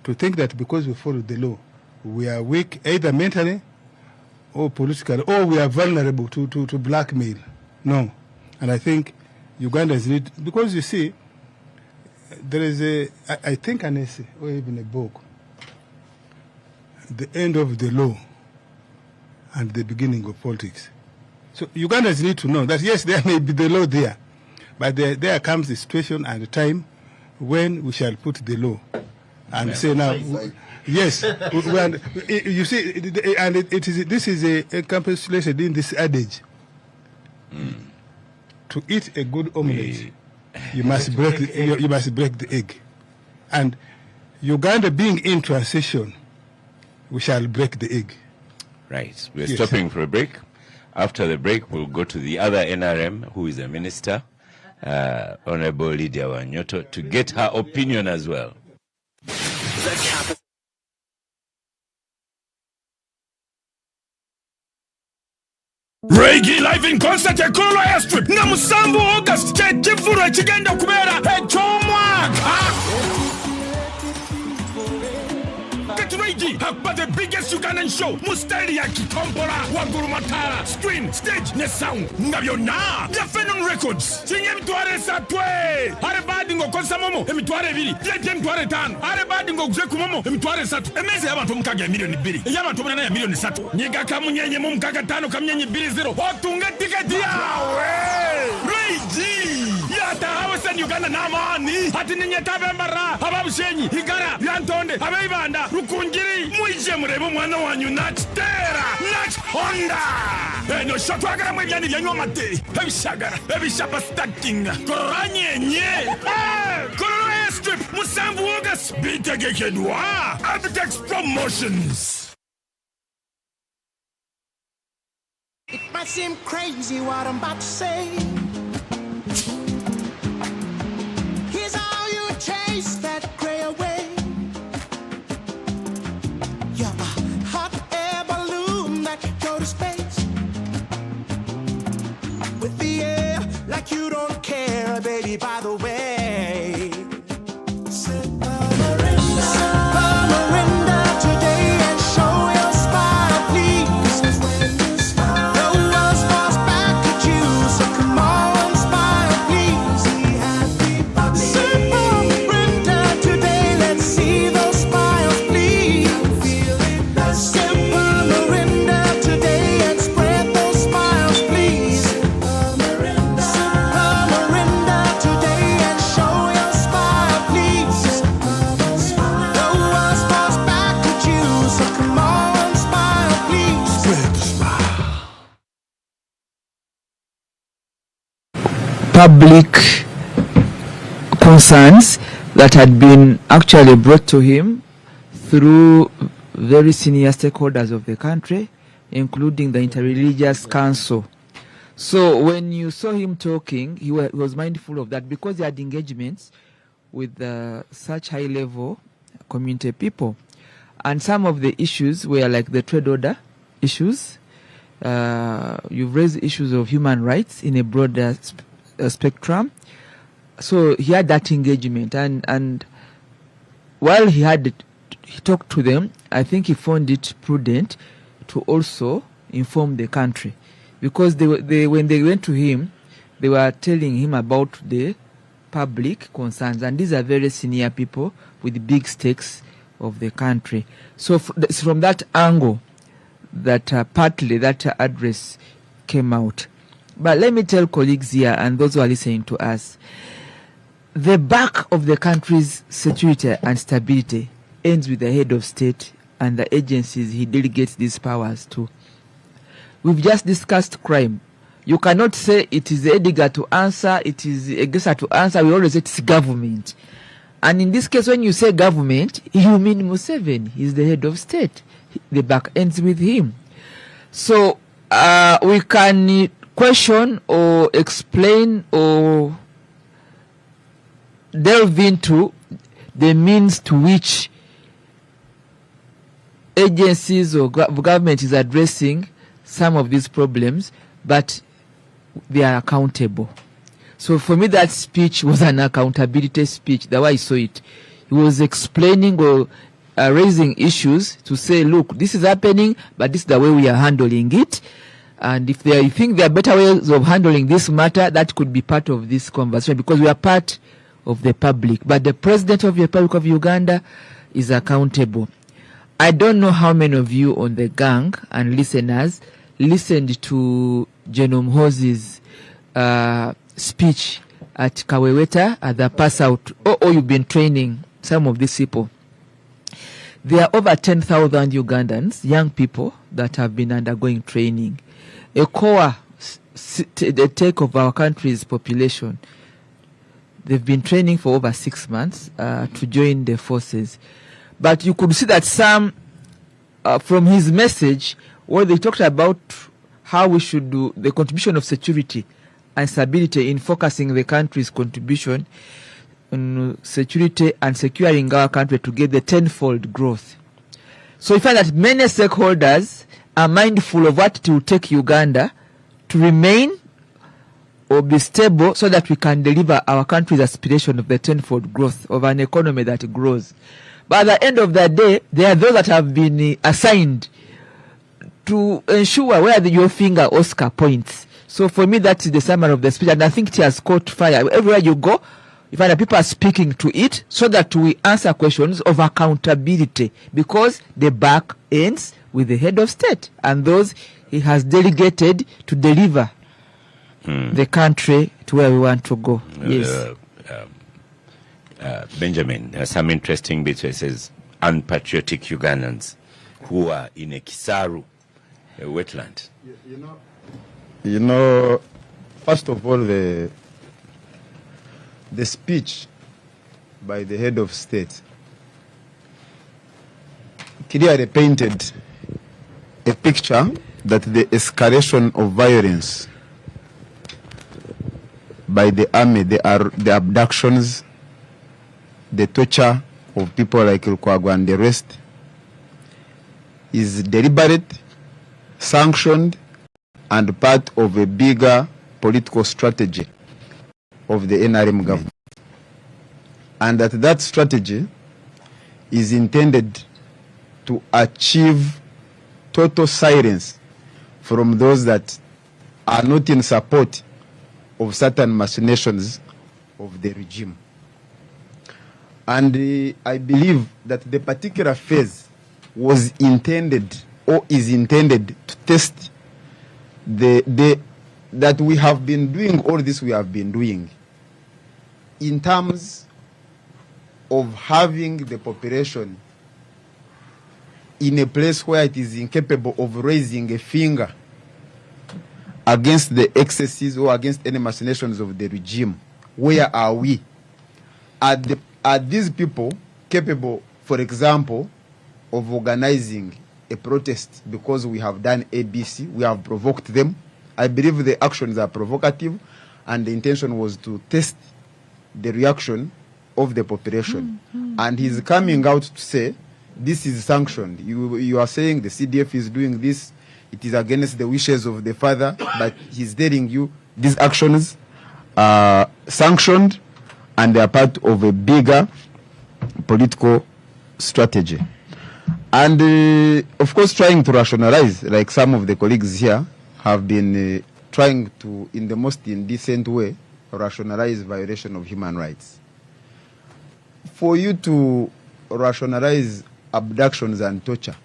to think that because we follow the law, we are weak either mentally or politically, or we are vulnerable to blackmail. No. And I think Ugandans need, because you see, there is I think an essay or even a book, The End of the Law and the Beginning of Politics. So Ugandans need to know that yes, there may be the law there, but there comes the situation and the time when we shall put the law and say now, yes, you see, and this is encapsulated in this adage. To eat a good omelette, you must break the egg. And Uganda being in transition, we shall break the egg. Right. We're stopping for a break. After the break, we'll go to the other NRM, who is a minister, Honorable Lydia Wanyoto, to get her opinion as well. Reggae live in concert at Kolo Airstrip na Musambu August chefuro chigenda kubera Get ready about the biggest Ugandan show Mustari ya Kitombola Waguru Matara screen stage ne sound ngabyona ya Phenon Records chinye mitware satwe are badi ngo konsa momo emitware 2 lete mitware 5 are badi ngo kuje kumomo emitware 3 emeze y'abantu mukaga million 2 y'abantu munana ya million 3 nyiga kamunyenye mu mukaga 5 kamyenye 20 otunga ticket yawe Reiji yata hawesen Uganda namani hati ninyetabe mbara ababushenyi igara yantonde abeibanda rukungiri muije murebe mwana wanyu natera nat Honda no shotwagara mwebyani byanyu amate ebishapa stacking koranyenye Kolo Airstrip Musambu August bitegekedwa Abitex Promotions. It might seem crazy what I'm about to say. Here's how you chase that gray away. You're a hot air balloon that can go to space. With the air like you don't care, baby, by the way. Surrender today and show your smile, please. The world's forced back at you, so come on. public concerns that had been actually brought to him through very senior stakeholders of the country, including the Interreligious Council. So when you saw him talking, he was mindful of that because he had engagements with such high-level community people. And some of the issues were like the trade order issues. You've raised issues of human rights in a broader spectrum. So he had that engagement. And while he talked to them, I think he found it prudent to also inform the country. Because when they went to him, they were telling him about the public concerns. And these are very senior people with big stakes of the country. So it's from that angle that partly that address came out. But let me tell colleagues here and those who are listening to us, the back of the country's security and stability ends with the head of state and the agencies he delegates these powers to. We've just discussed crime. You cannot say it is Edgar to answer, it is Egesa to answer. We always say it's government. And in this case, when you say government, you mean Museveni. He's the head of state. The back ends with him. So we can question or explain or delve into the means to which agencies or government is addressing some of these problems, but they are accountable. So for me, that speech was an accountability speech, the way I saw it. He was explaining or raising issues to say, look, this is happening, but this is the way we are handling it. And if you think there are better ways of handling this matter, that could be part of this conversation because we are part of the public. But the President of the Republic of Uganda is accountable. I don't know how many of you on the gang and listeners listened to Genome Hos's speech at Kaweweta at the pass out. Or you've been training some of these people. There are over 10,000 Ugandans, young people, that have been undergoing training. A core the take of our country's population. They've been training for over 6 months to join the forces. But you could see that some, from his message, where they talked about how we should do the contribution of security and stability in focusing the country's contribution on security and securing our country to get the tenfold growth. So we find that many stakeholders are mindful of what it will take Uganda to remain or be stable so that we can deliver our country's aspiration of the tenfold growth of an economy that grows. But at the end of the day, there are those that have been assigned to ensure where your finger Oscar points. So for me, that is the summary of the speech, and I think it has caught fire. Everywhere you go, you find that people are speaking to it so that we answer questions of accountability because the back ends with the head of state and those he has delegated to deliver the country to where we want to go. Yes. Benjamin, there are some interesting bits where it says unpatriotic Ugandans who are in a Kisaru, a wetland. You know, first of all, the speech by the head of state clearly painted a picture that the escalation of violence by the army, the abductions, the torture of people like Lukwago and the rest is deliberate, sanctioned, and part of a bigger political strategy of the NRM government. And that strategy is intended to achieve total silence from those that are not in support of certain machinations of the regime. And I believe that the particular phase was intended or is intended to test that we have been doing all this we have been doing in terms of having the population in a place where it is incapable of raising a finger against the excesses or against any machinations of the regime. Where are we? Are these people capable, for example, of organizing a protest because we have done ABC, we have provoked them? I believe the actions are provocative, and the intention was to test the reaction of the population. And he's coming out to say, this is sanctioned. You are saying the CDF is doing this, it is against the wishes of the father, but he's telling you these actions are sanctioned and they are part of a bigger political strategy. And of course, trying to rationalize, like some of the colleagues here have been trying to, in the most indecent way, rationalize violation of human rights. For you to rationalize abductions and torture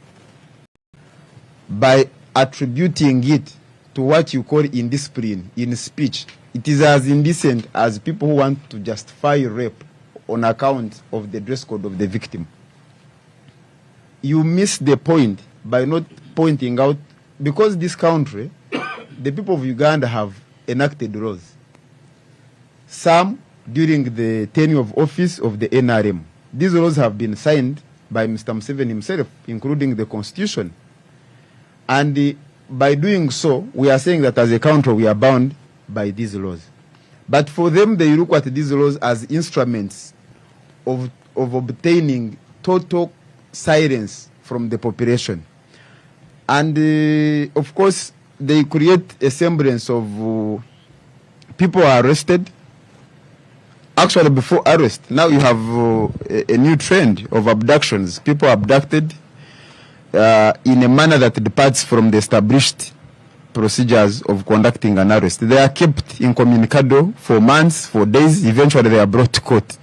by attributing it to what you call indiscipline in speech, it is as indecent as people who want to justify rape on account of the dress code of the victim. You miss the point by not pointing out, because this country, the people of Uganda have enacted laws. Some during the tenure of office of the NRM. These laws have been signed by Mr. Museveni himself, including the Constitution. And by doing so, we are saying that as a country we are bound by these laws. But for them, they look at these laws as instruments of obtaining total silence from the population. And of course, they create a semblance of people are arrested. Actually, before arrest, now you have a new trend of abductions. People are abducted in a manner that departs from the established procedures of conducting an arrest. They are kept incommunicado for months, for days. Eventually, they are brought to court.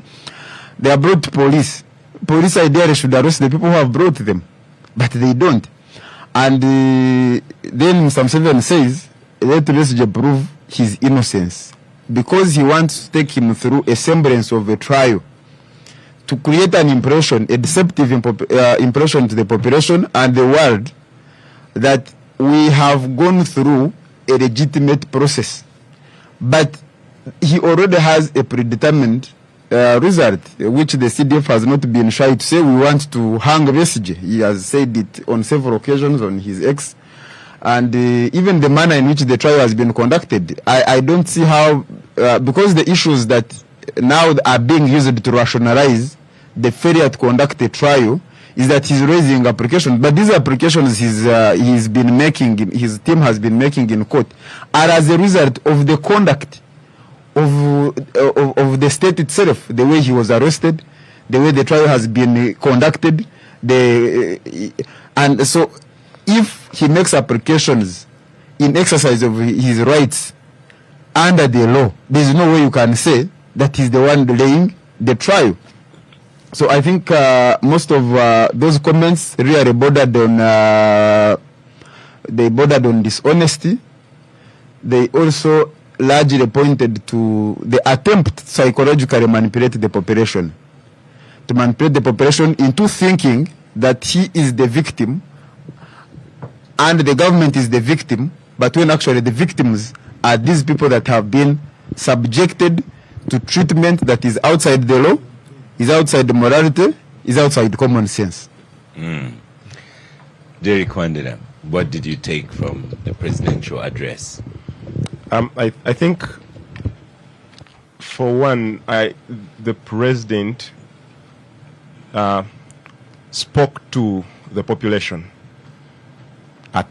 They are brought to police. Police ideally should arrest the people who have brought them, but they don't. And then Mr. Museveni says, let Besigye prove his innocence, because he wants to take him through a semblance of a trial to create an impression, a deceptive impression to the population and the world that we have gone through a legitimate process. But he already has a predetermined result, which the CDF has not been shy to say. We want to hang Besigye. He has said it on several occasions on his X. And even the manner in which the trial has been conducted, I don't see how, because the issues that now are being used to rationalize the failure to conduct a trial is that he's raising applications. But these applications he's been making, his team has been making in court, are as a result of the conduct of the state itself, the way he was arrested, the way the trial has been conducted, and so if he makes applications in exercise of his rights under the law, there is no way you can say that he's the one delaying the trial. So I think most of those comments really bordered on dishonesty. They also largely pointed to the attempt to psychologically manipulate the population, to manipulate the population into thinking that he is the victim and the government is the victim, but when actually the victims are these people that have been subjected to treatment that is outside the law, is outside the morality, is outside common sense. Derek Wandera, what did you take from the presidential address? I think, for one, the president spoke to the population at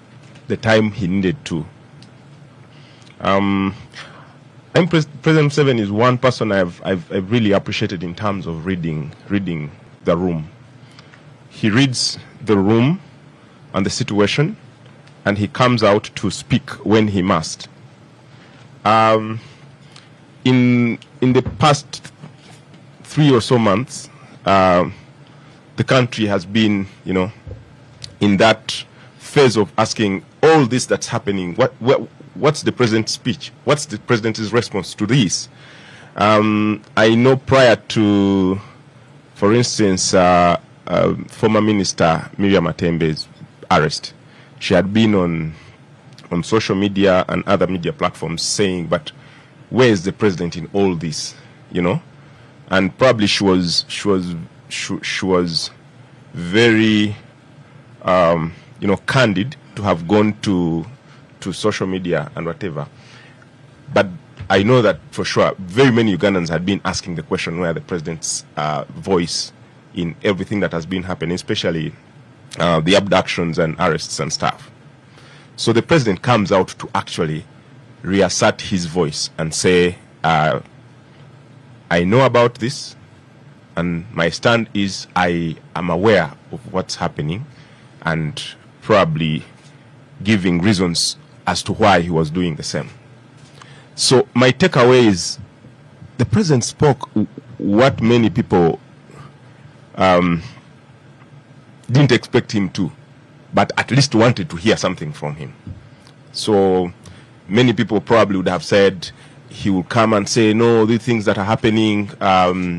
the time he needed to. President Museveni is one person I've really appreciated in terms of reading the room. He reads the room and the situation, and he comes out to speak when he must. In the past 3 or so months, the country has been, in that phase of asking all this that's happening. What's the president's speech? What's the president's response to this? I know prior to, for instance, former Minister Miriam Atembe's arrest, she had been on on social media and other media platforms saying, but where is the president in all this, you know? And probably she was very, you know, candid to have gone to social media and whatever. But I know that for sure very many Ugandans had been asking the question where the president's voice in everything that has been happening, especially the abductions and arrests and stuff. So the president comes out to actually reassert his voice and say, I know about this, and my stand is I am aware of what's happening, and probably giving reasons as to why he was doing the same. So my takeaway is the president spoke what many people didn't expect him to, but at least wanted to hear something from him. So many people probably would have said he will come and say, no, these things that are happening,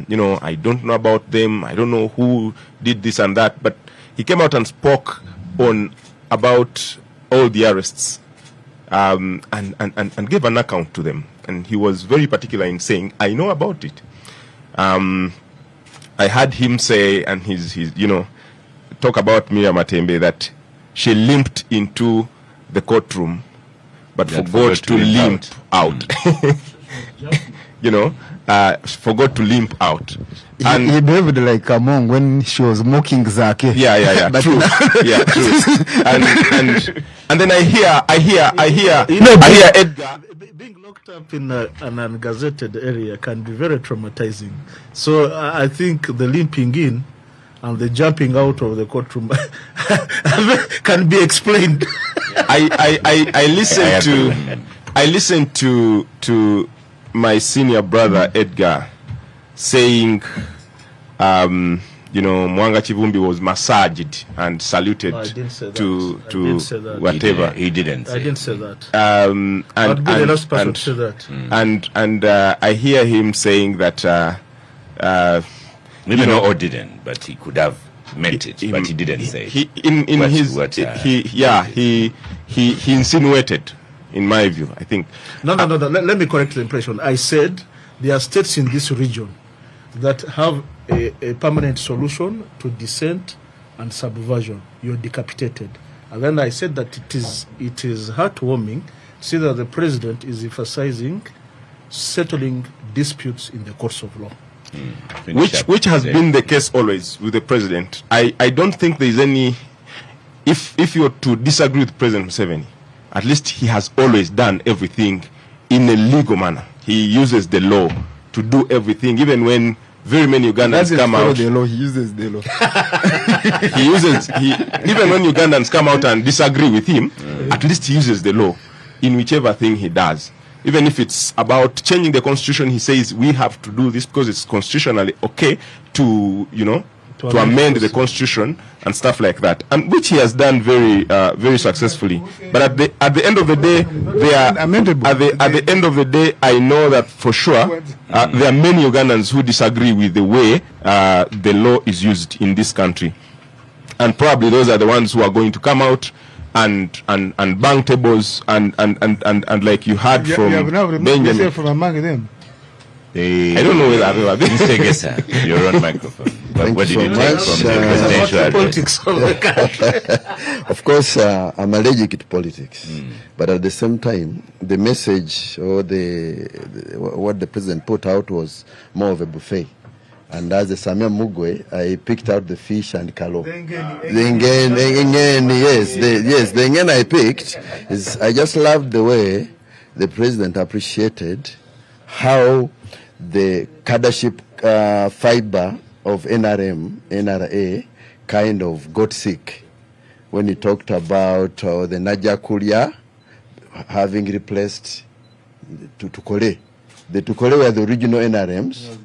you know, I don't know about them. I don't know who did this and that. But he came out and spoke on about all the arrests and gave an account to them. And he was very particular in saying, I know about it. I had him say, and his you know, talk about Miriam Matembe, that she limped into the courtroom but forgot to limp out. You know, forgot to limp out. And he behaved like Among when she was mocking Zake. Yeah, true. Yeah, true. And then I hear Edgar. Being locked up in an ungazetted area can be very traumatizing. So I think the limping in and the jumping out of the courtroom can be explained. I listened to my senior brother Edgar saying, you know, Mwanga Chivumbi was massaged and saluted to whatever. He didn't say. I didn't say that. And I hear him saying that maybe not or didn't, but he could have meant it, but he didn't say. He insinuated, in my view, I think. No. Let me correct the impression. I said there are states in this region that have a permanent solution to dissent and subversion. You're decapitated. And then I said that it is heartwarming to see that the president is emphasizing settling disputes in the courts of law. Which has been the case always with the president. I don't think there is any, if you were to disagree with President Museveni, at least he has always done everything in a legal manner. He uses the law to do everything, even when very many Ugandans come out. The law. He uses the law. Even when Ugandans come out and disagree with him, at least he uses the law in whichever thing he does. Even if it's about changing the constitution, he says we have to do this because it's constitutionally okay to, you know, to amend the constitution and stuff like that, and which he has done very, very successfully. But at the end of the day, at the end of the day, I know that for sure there are many Ugandans who disagree with the way the law is used in this country, and probably those are the ones who are going to come out and bang tables and like you heard from Benjamin. From among them. I don't know whether Mr. Gesa, you're on microphone. But what did you take from the presidential politics of the country? Of course, I'm allergic to politics, but at the same time, the message or what the president put out was more of a buffet. And as the Samia Mugwe, I picked out the fish and kalo. The Ngen I picked is I just loved the way the president appreciated how the cadreship fiber of NRA kind of got sick when he talked about the Naja Kuria having replaced Tukole. The Tukole were the original NRMs.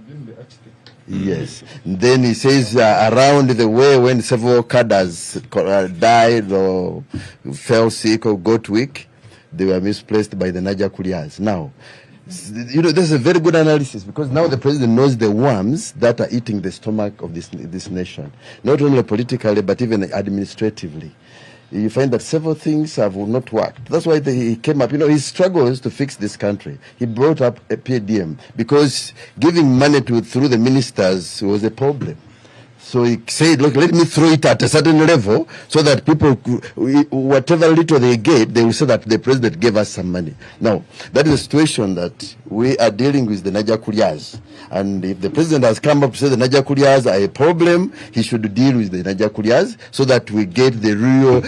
Yes. Then he says around the way when several cadres died or fell sick or got weak, they were misplaced by the Naja Kurias. Now, you know, there's a very good analysis because now the president knows the worms that are eating the stomach of this nation, not only politically but even administratively. you find that several things have not worked. That's why he came up. He struggles to fix this country. He brought up a PDM because giving money through the ministers was a problem. So he said, look, let me throw it at a certain level so that people, whatever little they get, they will say that the president gave us some money. Now, that is a situation that we are dealing with the Niger Couriers. And if the president has come up to say the Niger Couriers are a problem, he should deal with the Niger Couriers so that we get the real,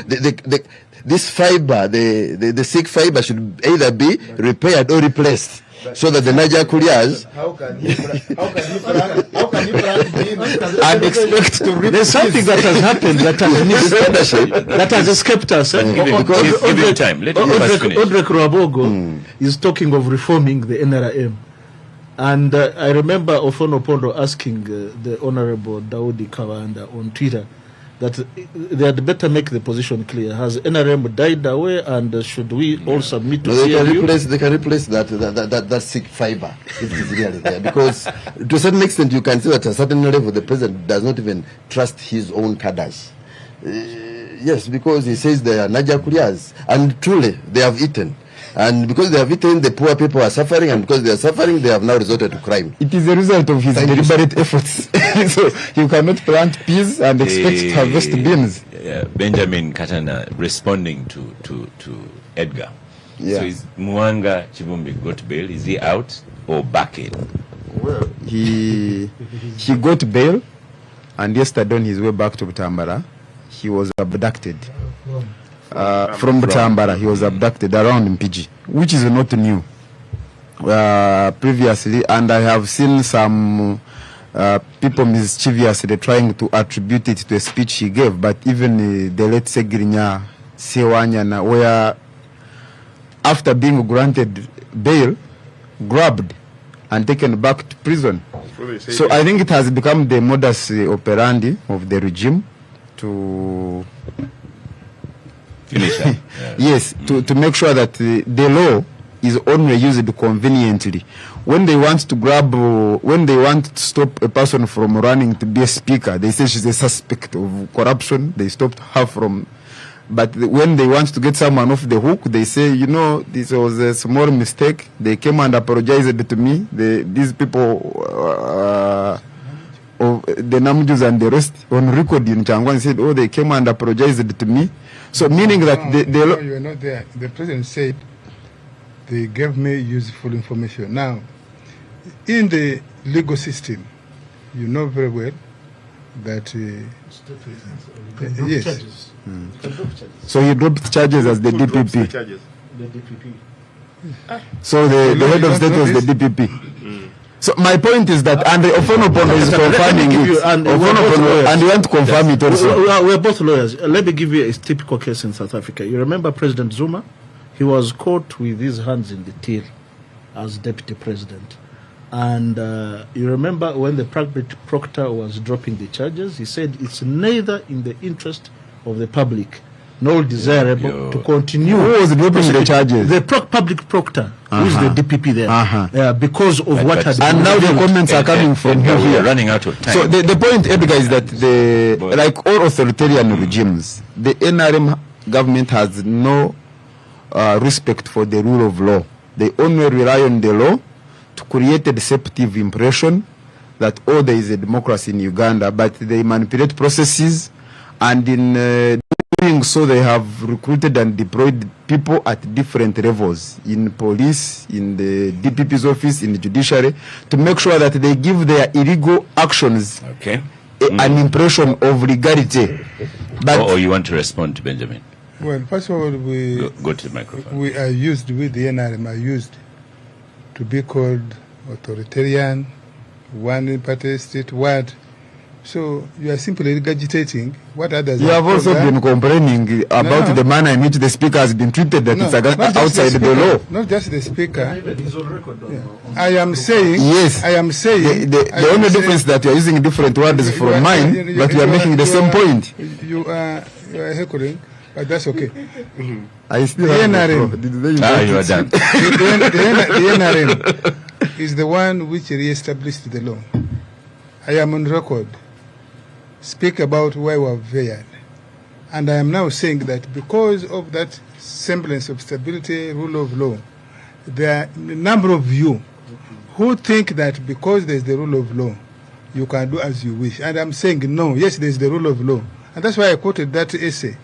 this fiber, the sick fiber should either be repaired or replaced. So that the Niger Couriers and expect to reap. There's something that has happened that has escaped us. Give him time. Let him finish. Odrek Rwabogo is talking of reforming the NRM. And I remember Ofono Pondo asking the Honorable Daudi Kawanda on Twitter that they had better make the position clear. Has NRM died away, and should we all submit to CLU? They can replace that sick fiber. It is really there. Because to a certain extent, you can see that at a certain level, the president does not even trust his own cadres. Yes, because he says they are Niger Couriers, and truly, they have eaten. And because they have eaten, the poor people are suffering, and because they are suffering, they have now resorted to crime. It is a result of his deliberate efforts. So you cannot plant peas and expect to harvest beans. Benjamin Katana responding to Edgar. Yeah. So is Mwanga Chibumbi got bail? Is he out or back in? Well, he got bail, and yesterday on his way back to Butambara, he was abducted. From Butambara, he was abducted around Mpiji, which is not new previously, and I have seen some people mischievously trying to attribute it to a speech he gave, but even the late Segrinya Sewanyana, where after being granted bail, grabbed and taken back to prison. So I think it has become the modus operandi of the regime to finish that. Yes, to make sure that the law is only used conveniently. When they want to grab, when they want to stop a person from running to be a speaker, they say she's a suspect of corruption. They stopped her from. But when they want to get someone off the hook, they say, this was a small mistake. They came and apologized to me. These people, the Namjus and the rest, on record in Changwan said, they came and apologized to me. So meaning that you were not there. The president said they gave me useful information. Now, in the legal system, you know very well that yes. So he dropped charges as the DPP. The DPP. So the head of state was the DPP. So my point is that, and Ofono Pondo is confirming it. And you want to confirm it also. We're both lawyers. Let me give you a typical case in South Africa. You remember President Zuma? He was caught with his hands in the till as deputy president. And you remember when the private proctor was dropping the charges, he said it's neither in the interest of the public nor desirable to continue. Who was dropping the charges? The public proctor, who is the DPP there, because of what had been. And now the comments are coming from here. We are running out of time. So the point, Edgar, is that like all authoritarian regimes, the NRM government has no respect for the rule of law. They only rely on the law to create a deceptive impression that, there is a democracy in Uganda, but they manipulate processes, and in doing so, they have recruited and deployed people at different levels, in police, in the DPP's office, in the judiciary, to make sure that they give their illegal actions an impression of legality. But or you want to respond to Benjamin? Well, first of all, we go to the microphone. We are used with the NRM, are used to be called authoritarian, one-party state, what? So you are simply regurgitating what others you have also been complaining about the manner in which the speaker has been treated, that it's outside the law. Not just the speaker. I am saying. Yes. I am saying. The only difference that you are using different words from mine, but you are making the same point. You are heckling, but that's okay. I still the have NRM. You are done. The NRM is the one which re-established the law. I am on record. Speak about why we are fired. And I am now saying that because of that semblance of stability, rule of law, there are a number of you who think that because there's the rule of law, you can do as you wish. And I'm saying, no, yes, there's the rule of law. And that's why I quoted that essay,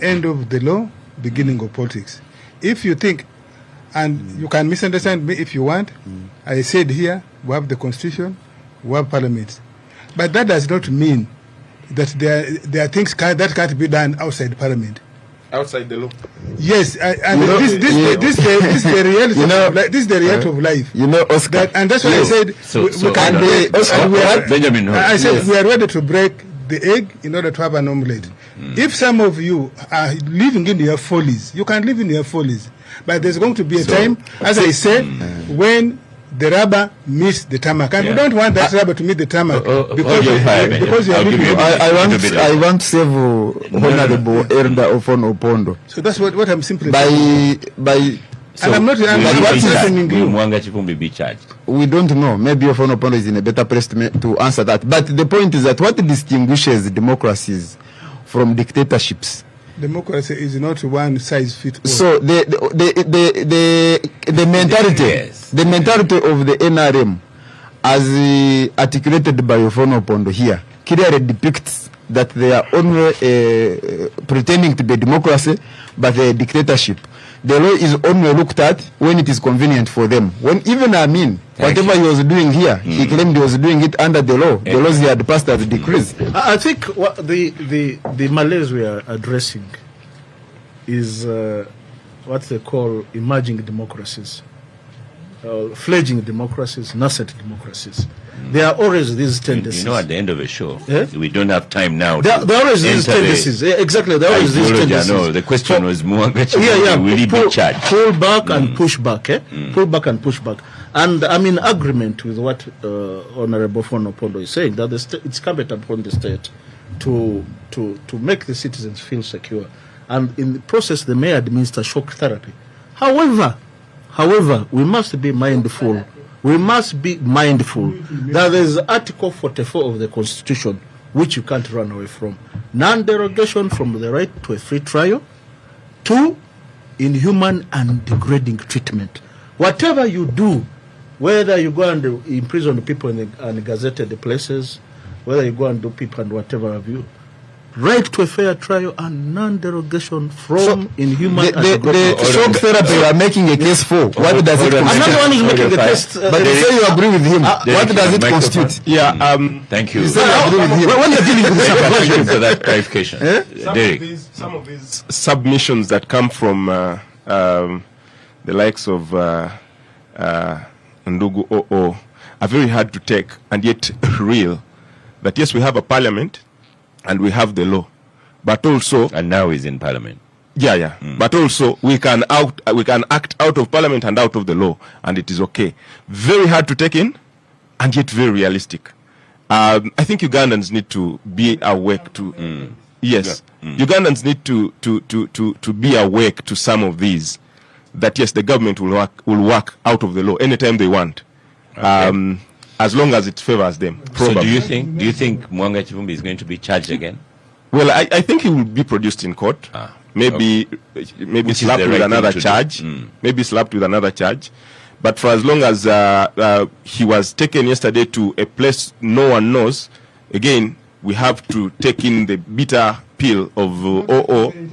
End of the Law, Beginning of Politics. If you think, and you can misunderstand me if you want, I said here, we have the Constitution, we have Parliament. But that does not mean that there are things that can't be done outside Parliament. Outside the law. Yes, and this is the reality. This is the reality of life. Oscar. And that's why I said Benjamin. I said we are ready to break the egg in order to have an omelette. If some of you are living in your follies, you can live in your follies, but there's going to be a time, as I said, when the rubber meets the tarmac, and we don't want that rubber to meet the tarmac because you are living. I want to save Honorable Elder Ofon Opondo. So that's what I'm simply saying. So, and I'm not listening to you. Mwanga Chivumbi be charged? We don't know. Maybe Ofon Opondo is in a better place to answer that. But the point is that what distinguishes democracies from dictatorships? Democracy is not one size fits all. So the mentality of the NRM, as articulated by Ofon Opondo here, clearly depicts that they are only pretending to be a democracy, but a dictatorship. The law is only looked at when it is convenient for them. When even whatever he was doing here, he claimed he was doing it under the law. The laws he had passed as decrees. I think the malaise we are addressing is what they call emerging democracies, fledgling democracies, nascent democracies. There are always these tendencies. At the end of a show, we don't have time now. There are always these tendencies. Exactly, there are always these tendencies. No, the question was more. Will he be charged? Pull back and push back. Pull back and push back. And I'm in agreement with what Honorable Ofon Opondo is saying, that it's incumbent upon the state to make the citizens feel secure. And in the process, they may administer shock therapy. However, we must be mindful. We must be mindful that there is Article 44 of the Constitution, which you can't run away from. Non-derogation from the right to a free trial. 2, inhuman and degrading treatment. Whatever you do, whether you go and imprison people in ungazetted places, whether you go and do people and whatever have you, right to a fair trial and non-derogation from inhuman and the shock therapy you are making a case for. What does it constitute? Another one is making the case. But you say you agree with him. What does it constitute? Thank you. You say you agree with him. When you're dealing with Thank you for that clarification. Some of these submissions that come from the likes of Ndugu OO are very hard to take and yet real. That yes, we have a parliament and we have the law, but also, and now he's in parliament. But also we can act out of parliament and out of the law, and it is okay. Very hard to take in, and yet very realistic. I think Ugandans need to be awake to. Ugandans need to be awake to some of these. That yes, the government will work out of the law anytime they want. Okay. As long as it favors them. Probably. So do you think Mwanga Chivumbi is going to be charged again? Well, I think he will be produced in court. Maybe slapped with another charge. Maybe slapped with another charge. But for as long as he was taken yesterday to a place no one knows, again, we have to take in the bitter pill of OO. In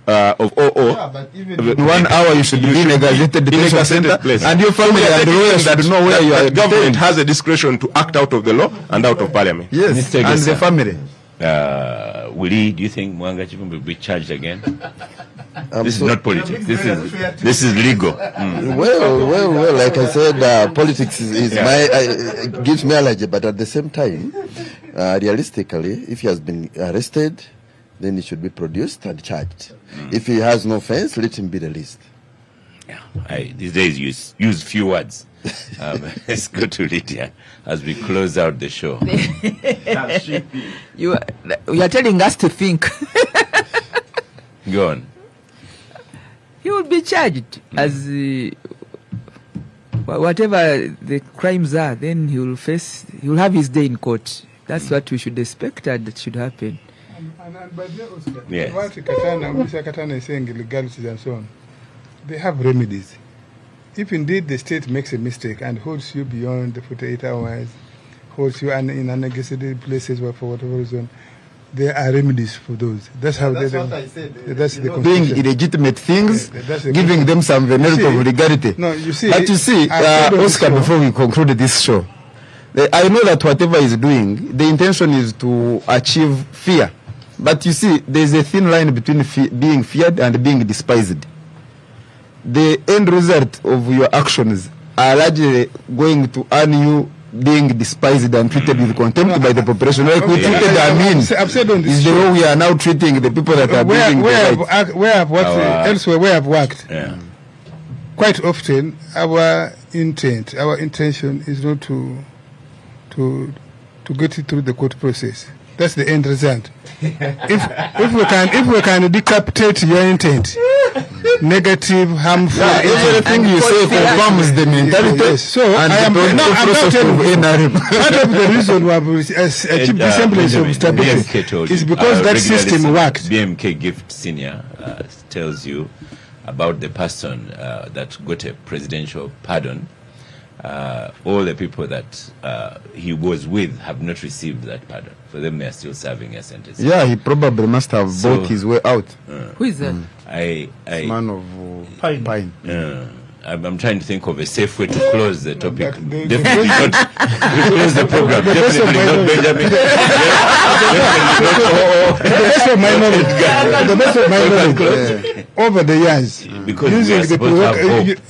1 hour you should be in a gazetted place. And your family and the lawyers should know where you are. The government has a discretion to act out of the law and out of parliament. Yes, and the family. Do you think Mwanga Chivumbi will be charged again? This is not politics. This is legal. Well. Like I said, politics gives me allergy. But at the same time, realistically, if he has been arrested, then he should be produced and charged. If he has no offense, let him be released. These days use few words. Let's go to Lydia as we close out the show. You are telling us to think. Go on. He will be charged as whatever the crimes are. Then he will have his day in court. That's what we should expect and that should happen. Yes. What Mr. Katana is saying, legalities and so on, they have remedies. If indeed the state makes a mistake and holds you beyond the 48 hours, holds you in unnecessary places or for whatever reason, there are remedies for those. That's how that's they what I said. That's the Doing illegitimate things, giving them some veneer of legality. No, you see. But you see, Oscar, before we conclude this show, I know that whatever he's doing, the intention is to achieve fear. But you see, there's a thin line between being feared and being despised. The end result of your actions are largely going to earn you being despised and treated with contempt by the population. Like we treated Amin, is the way we are now treating the people that are building the rights. Where I've worked, elsewhere where I've worked, quite often our intention is not to get it through the court process. That's the end result. if we can decapitate your intent, negative, harmful, everything you say confirms the mentality. Yes. So I am not telling you. Part of the reason we have achieved the semblance of stability is because that system worked. BMK Gift Senior tells you about the person that got a presidential pardon. All the people that he was with have not received that pardon. For them, they are still serving a sentence. Yeah, he probably must have bought his way out. Who is that? Man of Pine. I'm trying to think of a safe way to close the topic. Definitely not to close the program. Definitely not Benjamin. The best of my knowledge, over the years,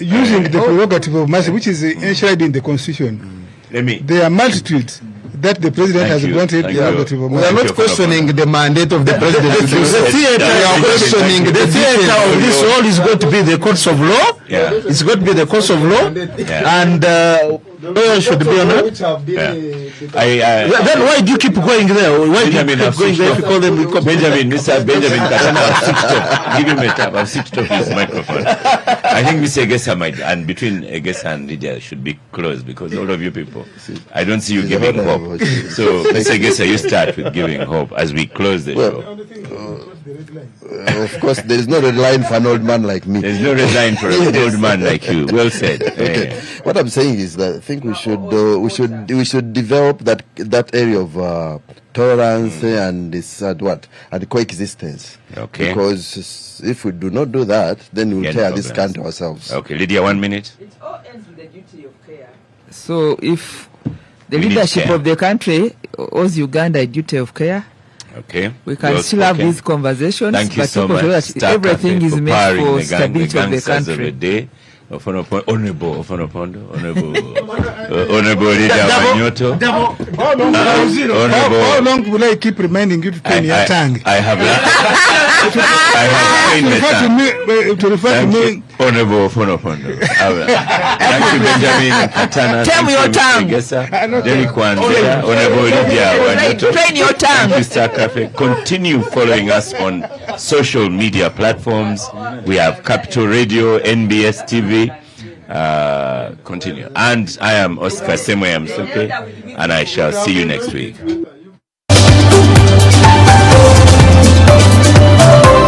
using the prerogative of mercy, which is enshrined in the Constitution, there are multitudes that the president has granted the prerogative of mercy. We are not questioning the mandate of the president. We are questioning the theater of this all is going to be the courts of law. It's going to be the courts of law, and lawyers should be on it. Then why do you keep going there? Why do you keep going there if you call them Benjamin, Mr. Benjamin Katana, give him a tap. I've switched off his microphone. I think Mr. Egesa might, and between Egesa and Lydia should be closed because all of you people, I don't see you giving hope. So, Mr. Egesa, you start with giving hope as we close the show. Of course, there is no red line for an old man like me. There's no red line for an old man like you. Well said. Okay. What I'm saying is that I think we should develop that area of tolerance and this and coexistence. Okay. Because if we do not do that, then we will tear this country ourselves. Okay, Lydia, 1 minute. It all ends with the duty of care. So if the leadership of the country owes Uganda a duty of care, okay, we can still have these conversations. Thank you so much. That everything is made for stability of the country. Honorable Leader Wanyoto. How long will I keep reminding you to turn your tongue? I have trained my tongue. To refer to me. Honorable Fonopondo. Thank you, Benjamin Katana. Tell your tongue. Derek Wanzea. Honorable Lydia Wanyoto. Train your tongue. Thank you, Star Cafe. Continue following us on social media platforms. We have Capital Radio, NBS TV. Continue. And I am Oscar Semoyamsuke, and I shall see you next week.